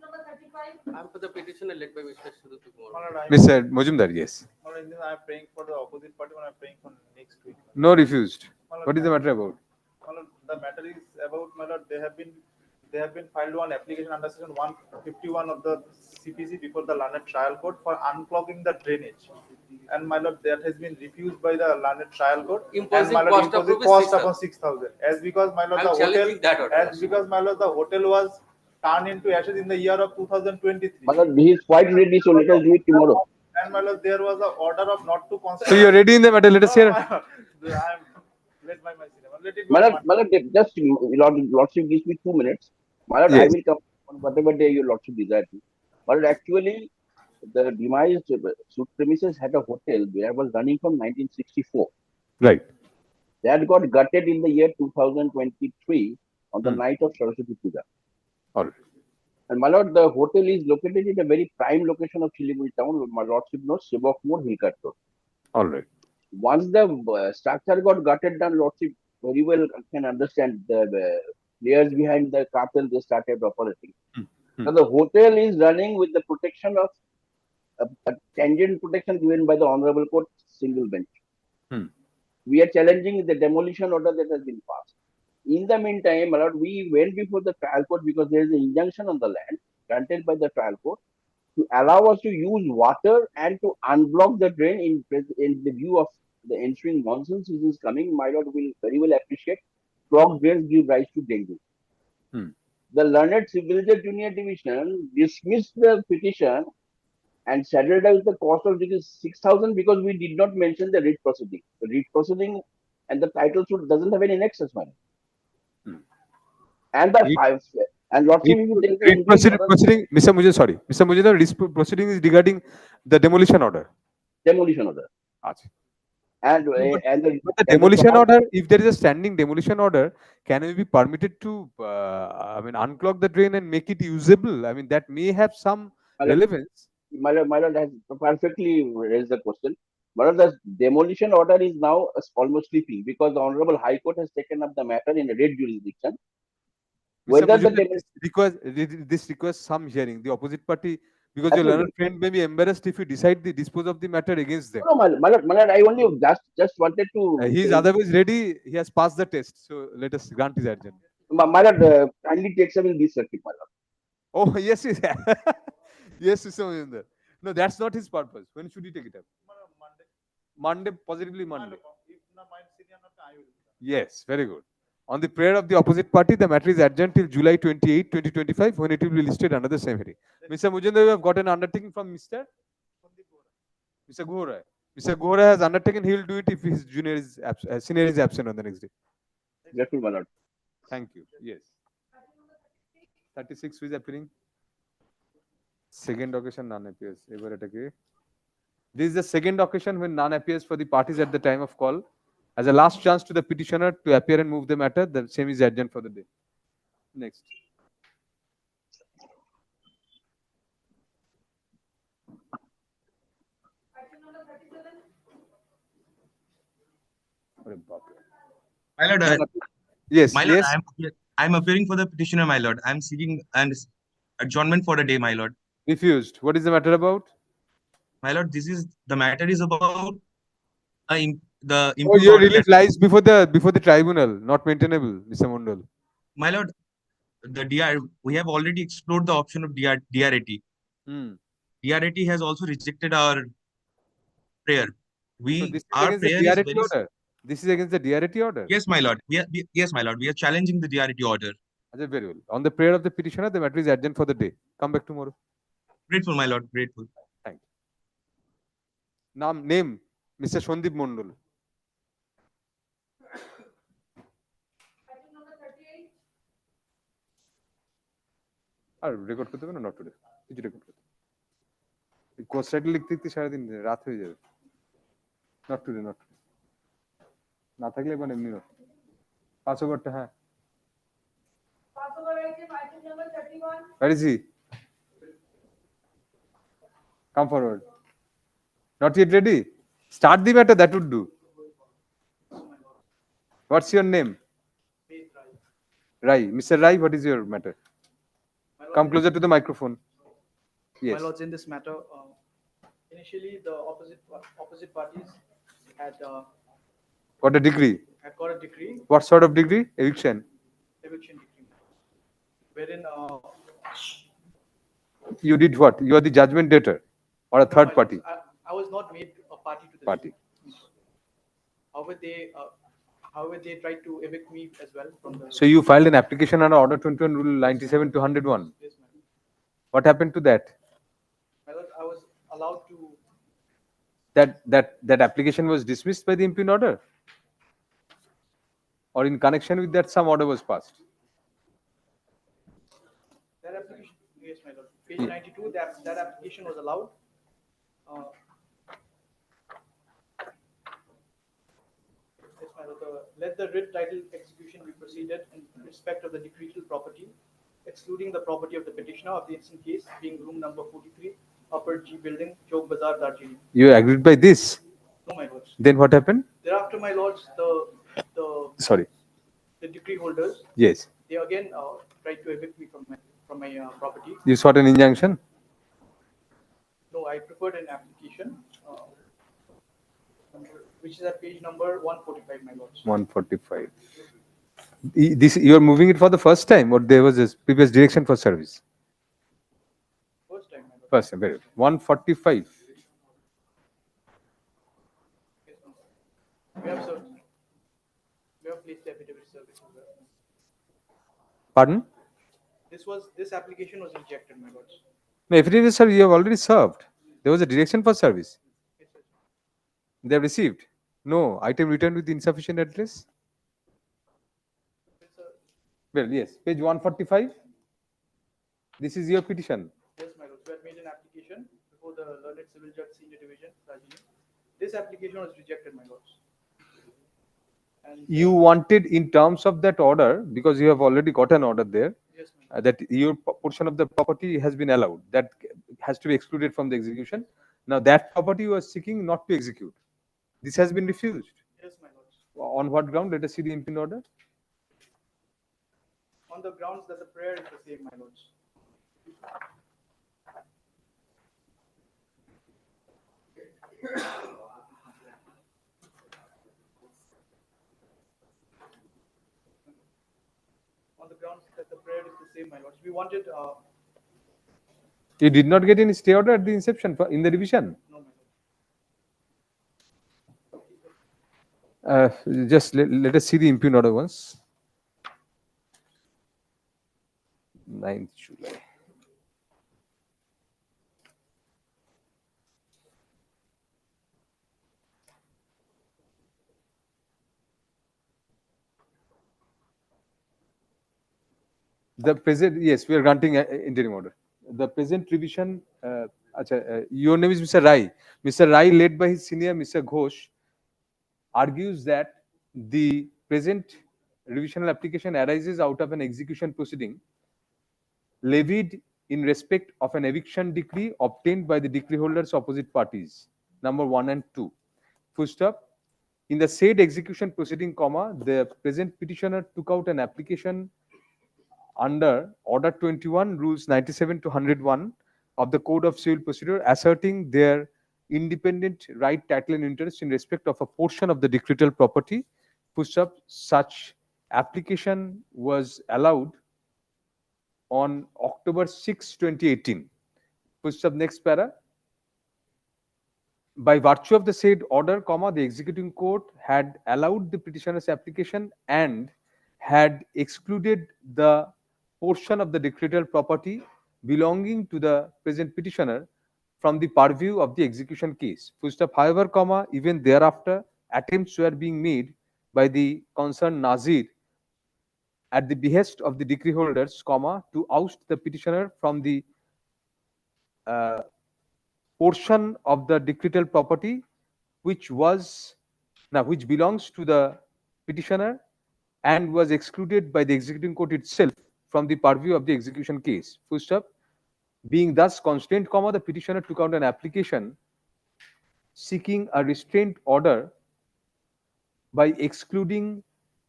number 35. I am for the petitioner led by Mr. Surutu Kumar. Mr. Mujumdar, yes. I am praying for the opposite party when I am praying for next week. No refused. What is the matter about? The matter is about, my lord, they have been filed one application under section 151 of the CPC before the learned trial court for unclogging the drainage. And my lord, that has been refused by the learned trial court. Imposing and my lord, cost of imposing rupees cost upon 6,000. As because my lord, I am challenging that order. as because my lord, the hotel was turned into ashes in the year of 2023. My lord, he is quite ready, so let us do it tomorrow. And my lord, there was an order of not to consider. So you are ready in the matter, let us hear. I am led by my senior. Let it My lord, just lordship gives me 2 minutes. My lord, Yes. I will come on whatever day your lordship desire to. But actually, the demised suit premises had a hotel where was running from 1964. Right. That got gutted in the year 2023 on the night of Saraswati Puja. All right. And my lord, the hotel is located in a very prime location of Siliguri town. My lordship knows Sebok Moor, Hilkat Road. All right. once the structure got gutted down, Lordship very well can understand the players behind the cartel, they started operating. So the hotel is running with the protection of a tangent protection given by the Honorable Court single bench. We are challenging the demolition order that has been passed. In the meantime, my lord, we went before the trial court because there is an injunction on the land granted by the trial court to allow us to use water and to unblock the drain in the view of the ensuing monsoon season is coming. My lord will very well appreciate clogged drains give rise to dengue. The learned civil judge junior division dismissed the petition and settled out the cost of it is 6,000 because we did not mention the writ proceeding. The writ proceeding and the title suit doesn't have any nexus money. And the five and lots of you take the proceeding, Mr. Mujid, sorry. Mr. Mujid, the proceeding is regarding the demolition order. Demolition order. And the demolition order, if there is a standing demolition order, can we be permitted to unclog the drain and make it usable? I mean, that may have some relevance. My lord has perfectly raised the question. My lord, the demolition order is now almost sleeping because the Honorable High Court has taken up the matter in a red jurisdiction. Whether this requires some hearing, the opposite party, because your learned friend may be embarrassed if you decide the dispose of the matter against them. No, my lord, I only just wanted to. He is otherwise ready. He has passed the test. So let us grant his urgent. My lord, kindly take some in this circuit, my lord. Oh yes, yes, yes, Mr. Mohinder. No, that's not his purpose. When should he take it up? Monday, positively Monday. Yes, very good. On the prayer of the opposite party, the matter is adjourned till July 28, 2025, when it will be listed under the same heading. Mr. Mujindar, you have got an undertaking from Mr. Guhara. Mr. Guhara has undertaken he will do it if his senior is absent on the next day. Grateful, my lord. Thank you. Yes. 36 who is appearing. Second occasion, none appears. This is the second occasion when none appears for the parties at the time of call. As a last chance to the petitioner to appear and move the matter, the same is adjourned for the day. Next. My lord, yes, my lord, yes. I'm appearing for the petitioner, my lord. I'm seeking an adjournment for a day, my lord. Refused. What is the matter about? My lord, the matter is about the Oh, your relief lies before the tribunal, not maintainable, Mr. Mondal. My lord, we have already explored the option of DRAT. DRAT has also rejected our prayer. Our prayer is very. This is against the DRAT order. Yes, my lord. Yes, my lord. We are challenging the DRAT order. Very well. On the prayer of the petitioner, the matter is adjourned for the day. Come back tomorrow. Grateful, my lord. Grateful. Thank you. Name Mr. Sandip Mondal. R record করতে হবে না not today কিছু record করতে course title লিখতে লিখতে সারাদিন রাত হয়ে যাবে নট টুডে না থাকলে মানে এমনি নট 5 ওভারটা হ্যাঁ 5 ওভার আছে item number 31 where is he come forward not yet ready start the matter that would do what's your name Rai Mr. Rai what is your matter come closer to the microphone. Yes. My lords, in this matter, initially the opposite parties had got a degree. Had got a decree. What sort of degree? Eviction. Eviction decree. Wherein you did what? You are the judgment debtor or a third party? I was not made a party to the party. However, they tried to evict me as well from the. So you filed an application under Order 21 Rule 97 to 101. Yes, ma'am. What happened to that? My lord, I was allowed to. That application was dismissed by the impugned order, or in connection with that some order was passed. That application, yes, my lord. Page 92. That application was allowed. Let the writ title execution be proceeded in respect of the decretal property, excluding the property of the petitioner of the instant case, being room number 43, Upper G Building, Chowk Bazaar, Darjeeling. You agreed by this? No, my lords. Then what happened? Thereafter, my lords, Sorry. the decree holders, Yes. they again tried to evict me from my property. You sought an injunction? No, I preferred an application, which is at page number 145, my lords. 145. This you are moving it for the first time, or there was a previous direction for service? First time, my lords. First time, very good. 145. We have, sir. We have placed the affidavit service. Pardon? This application was rejected, my lords. No, affidavit, sir, you have already served. There was a direction for service. They have received. No, item returned with insufficient address. Well, yes, page 145. This is your petition. Yes, my lords. We had made an application before the learned civil judge senior division, Rajini. This application was rejected, my lords. And, you wanted in terms of that order, because you have already got an order there, yes, that your portion of the property has been allowed. That has to be excluded from the execution. Now that property you are seeking not to execute. This has been refused. Yes, my lords. On what ground? Let us see the impugned order. On the grounds that the prayer is the same, my lords. On the grounds that the prayer is the same, my lords. We wanted. You did not get any stay order at the inception in the revision. No, my lord. Just let us see the impugned order once. 9th July. The present, yes, we are granting interim order. The present revision, your name is Mr. Rai. Mr. Rai, led by his senior, Mr. Ghosh, argues that the present revisional application arises out of an execution proceeding levied in respect of an eviction decree obtained by the decree holders opposite parties, number 1 and 2. Full stop. In the said execution proceeding, the present petitioner took out an application under Order 21, Rules 97 to 101 of the Code of Civil Procedure, asserting their independent right, title, and interest in respect of a portion of the decretal property. Such application was allowed on October 6, 2018. Next para. By virtue of the said order, the executing court had allowed the petitioner's application and had excluded the portion of the decretal property belonging to the present petitioner from the purview of the execution case. However, even thereafter, attempts were being made by the concerned Nazir at the behest of the decree holders, to oust the petitioner from the portion of the decretal property which belongs to the petitioner and was excluded by the executing court itself from the purview of the execution case. Being thus constrained, the petitioner took out an application seeking a restraint order by excluding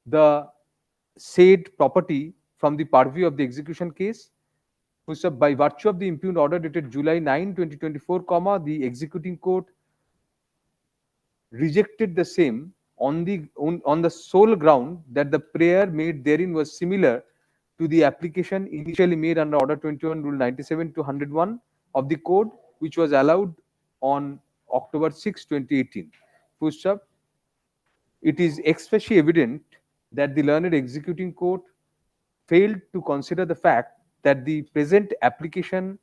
the said property from the purview of the execution case. By virtue of the impugned order dated July 9, 2024, the executing court rejected the same on the sole ground that the prayer made therein was similar to the application initially made under Order 21, Rule 97 to 101 of the Code, which was allowed on October 6, 2018. It is especially evident that the learned executing court failed to consider the fact that the present application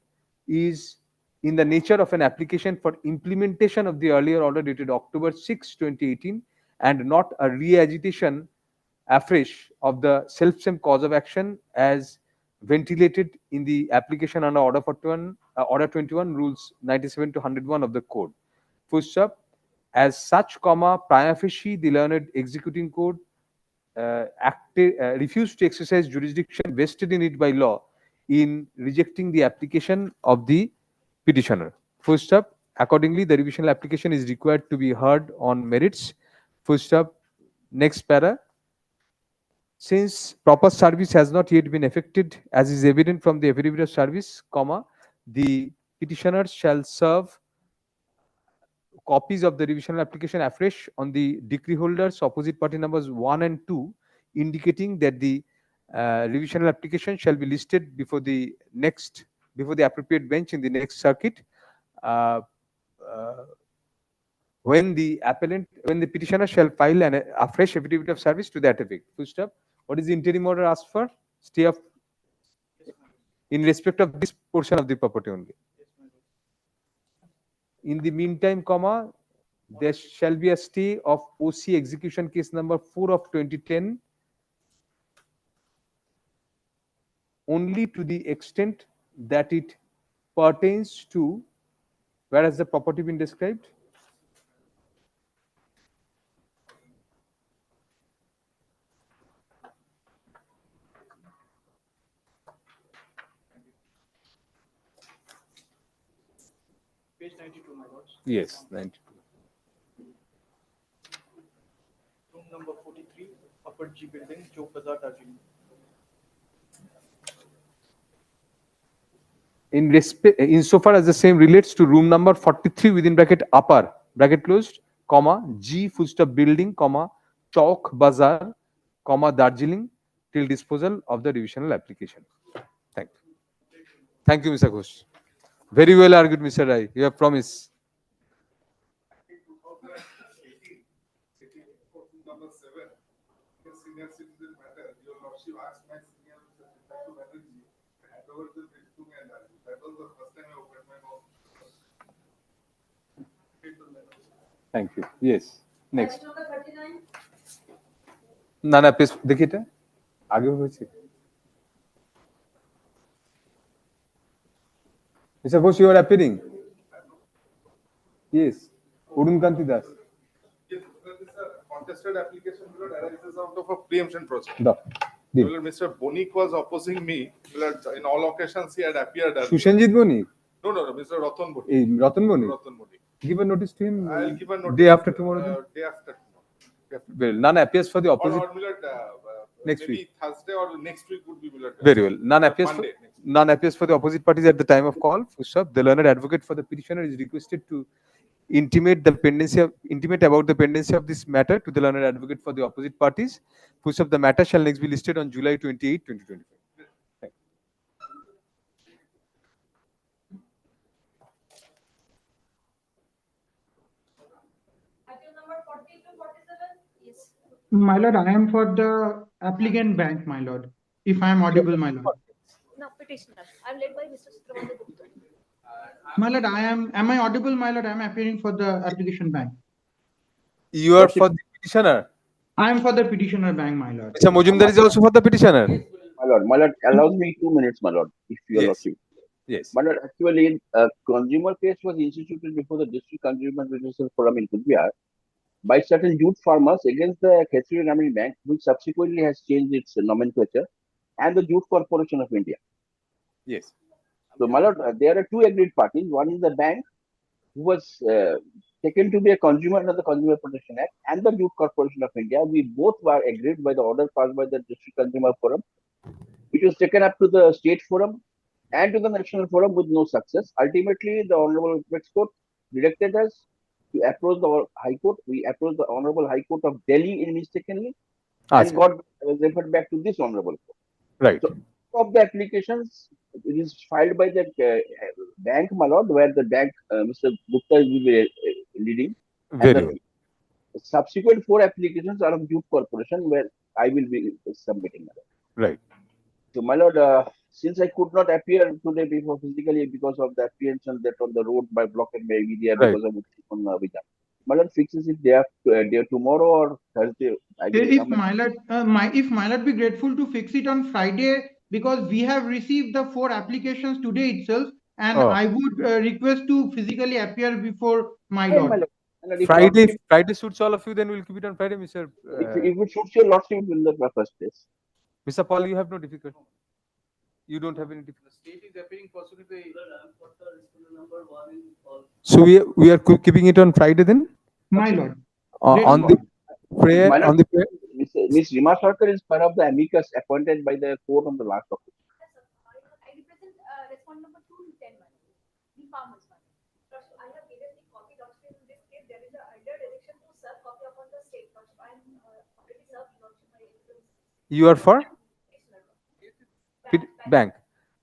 is in the nature of an application for implementation of the earlier order dated October 6, 2018, and not a re-agitation afresh of the self-same cause of action as ventilated in the application under Order 21, Rules 97 to 101 of the Code. As such, prima facie, the learned executing court refused to exercise jurisdiction vested in it by law in rejecting the application of the petitioner. Accordingly, the revisional application is required to be heard on merits. Full stop. Next para. Since proper service has not yet been effected, as is evident from the affidavit of service, comma, the petitioners shall serve copies of the revisional application afresh on the decree holders opposite party numbers 1 and 2, indicating that the revisional application shall be listed before the appropriate bench in the next circuit. When the petitioner shall file a fresh affidavit of service to that effect. Full stop. What is the interim order asked for? Stay of in respect of this portion of the property only. In the meantime, comma, there shall be a stay of OC execution case number 4 of 2010 only to the extent that it pertains to, where has the property been described? Page 92, my lords. Yes, 92. Room number 43, Upper G building, Chowk Bazaar, Darjeeling. Insofar as the same relates to room number 43 within bracket upper bracket closed, comma, G full stop building, comma, Chowk Bazaar, comma, Darjeeling, till disposal of the revisional application. Thank you. Thank you, Mr. Ghosh. Very well argued, Mr. Rai. You have promised. Number 7, the senior citizen matter. Your lordship asked my senior to manage you. Hand over the bill to me, and that was the first time I opened my mouth. Thank you. Yes. Next. Number 39. না না page দেখি এটা আগে হয়েছে Mr. Ghosh, you are appearing. Yes. Odun Kanti Das. Yes, contested application arises out of a preemption process. Mr. Bonik was opposing me. In all occasions, he had appeared. Sushanjit Bonik? No, Mr. Ratan Bonik. Ratan Bonik? Ratan Bonik. Give a notice to him. I'll give a notice. Day after tomorrow. Day after tomorrow. Well, none appears for the opposite. Or next maybe week. Thursday or next week would be Very well. None appears for the opposite parties at the time of call. The learned advocate for the petitioner is requested to intimate about the pendency of this matter to the learned advocate for the opposite parties. The matter shall next be listed on July 28, 2025. Thank you. Item number 40 to 47. Yes. My lord, I am for the applicant bank, my lord. If I am audible, my lord. No, petitioner. I am led by Mr. Sutravanda Gupta. My lord, am I audible, my lord? I am appearing for the application bank. You are for the petitioner? I am for the petitioner bank, my lord. Mr. Mojumdar is also for the petitioner? My lord, allow me 2 minutes, my lord, if you are lordship. Yes. My lord, actually, a consumer case was instituted before the District Consumer Redressal Forum in Kudbiar by certain jute farmers against the Khetri Grameen Bank, which subsequently has changed its nomenclature, and the Jute Corporation of India. Yes. So, my lord, there are two agreed parties. One is the bank, who was taken to be a consumer under the Consumer Protection Act, and the Jute Corporation of India. We both were agreed by the order passed by the District Consumer Forum, which was taken up to the State Forum and to the National Forum with no success. Ultimately, the Honorable Apex Court directed us to approach the High Court. We approached the Honorable High Court of Delhi mistakenly and got referred back to this Honorable Court. Right. So, of the applications, it is filed by the bank, my lord, where the bank, Mr. Gupta will be leading. Very well. Subsequent 4 applications are of Jute Corporation, where I will be submitting. My lord. Right. So, my lord, since I could not appear today before physically because of the apprehension that on the road by blockade may be there because of Vijay. My lord, fixes it day tomorrow or Thursday. If my lord be grateful to fix it on Friday, because we have received the 4 applications today itself, and I would request to physically appear before my lord. Friday suits all of you, then we'll keep it on Friday, Mr. If it suits your lordship, in the first place. Mr. Paul, you have no difficulty. You don't have any difficulty. The state is appearing pursuant to the So we are keeping it on Friday then? My lord. On the prayer, My lord, on the prayer. Miss Rima Sarkar is one of the amicus appointed by the court on the last occasion. I represent respondent number 210, the farmers one. I have given the copy document in this case. There is a earlier direction to serve copy upon the state, but I am already served my influence. You are for? Bank.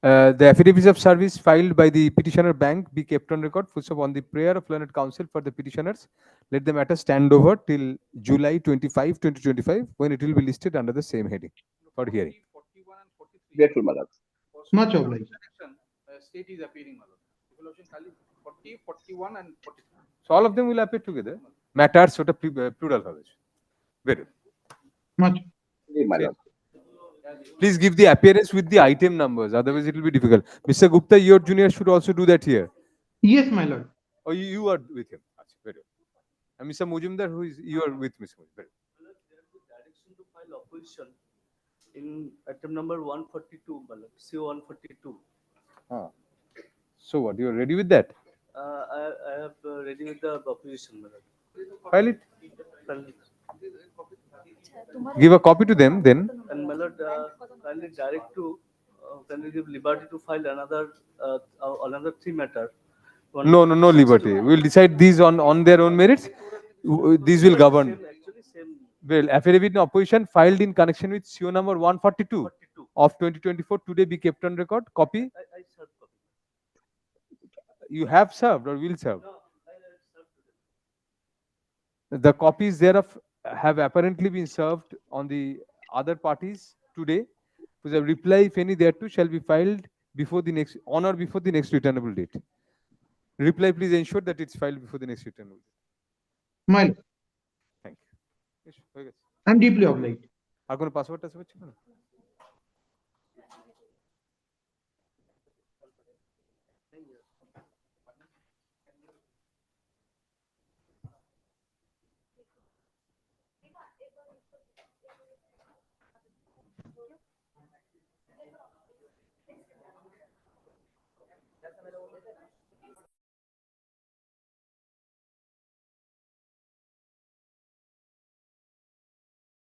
The affidavits of service filed by the petitioner bank be kept on record. First of all, on the prayer of learned counsel for the petitioners, let the matter stand over till July 25, 2025, when it will be listed under the same heading for hearing. Grateful, my lord. Much obliged. State is appearing, my lord. Resolution 40, 41 and 43. So all of them will appear together. Matters sort of plural. Very good. Much. My lord. Please give the appearance with the item numbers, otherwise it will be difficult. Mr. Gupta, your junior should also do that here. Yes, my lord. Oh, you are with him. Very good. And Mr. Mujumdar, you are with Mr. Mujumdar. Direction to file opposition in item number 142, CO 142. So what, you are ready with that? I have ready with the opposition. File it. Give a copy to them then. And my lord, kindly direct to, kindly give liberty to file another 3 matter. No liberty. We will decide these on their own merits. These will govern. Well, affidavit in opposition filed in connection with CO number 142 of 2024 today be kept on record. Copy. I served copy. You have served or will serve? The copies thereof have apparently been served on the other parties today. The reply, if any, thereto shall be filed before the next, on or before the next returnable date. Reply, please ensure that it's filed before the next returnable date. My lord. Thank you. I'm deeply obliged. Are going to password?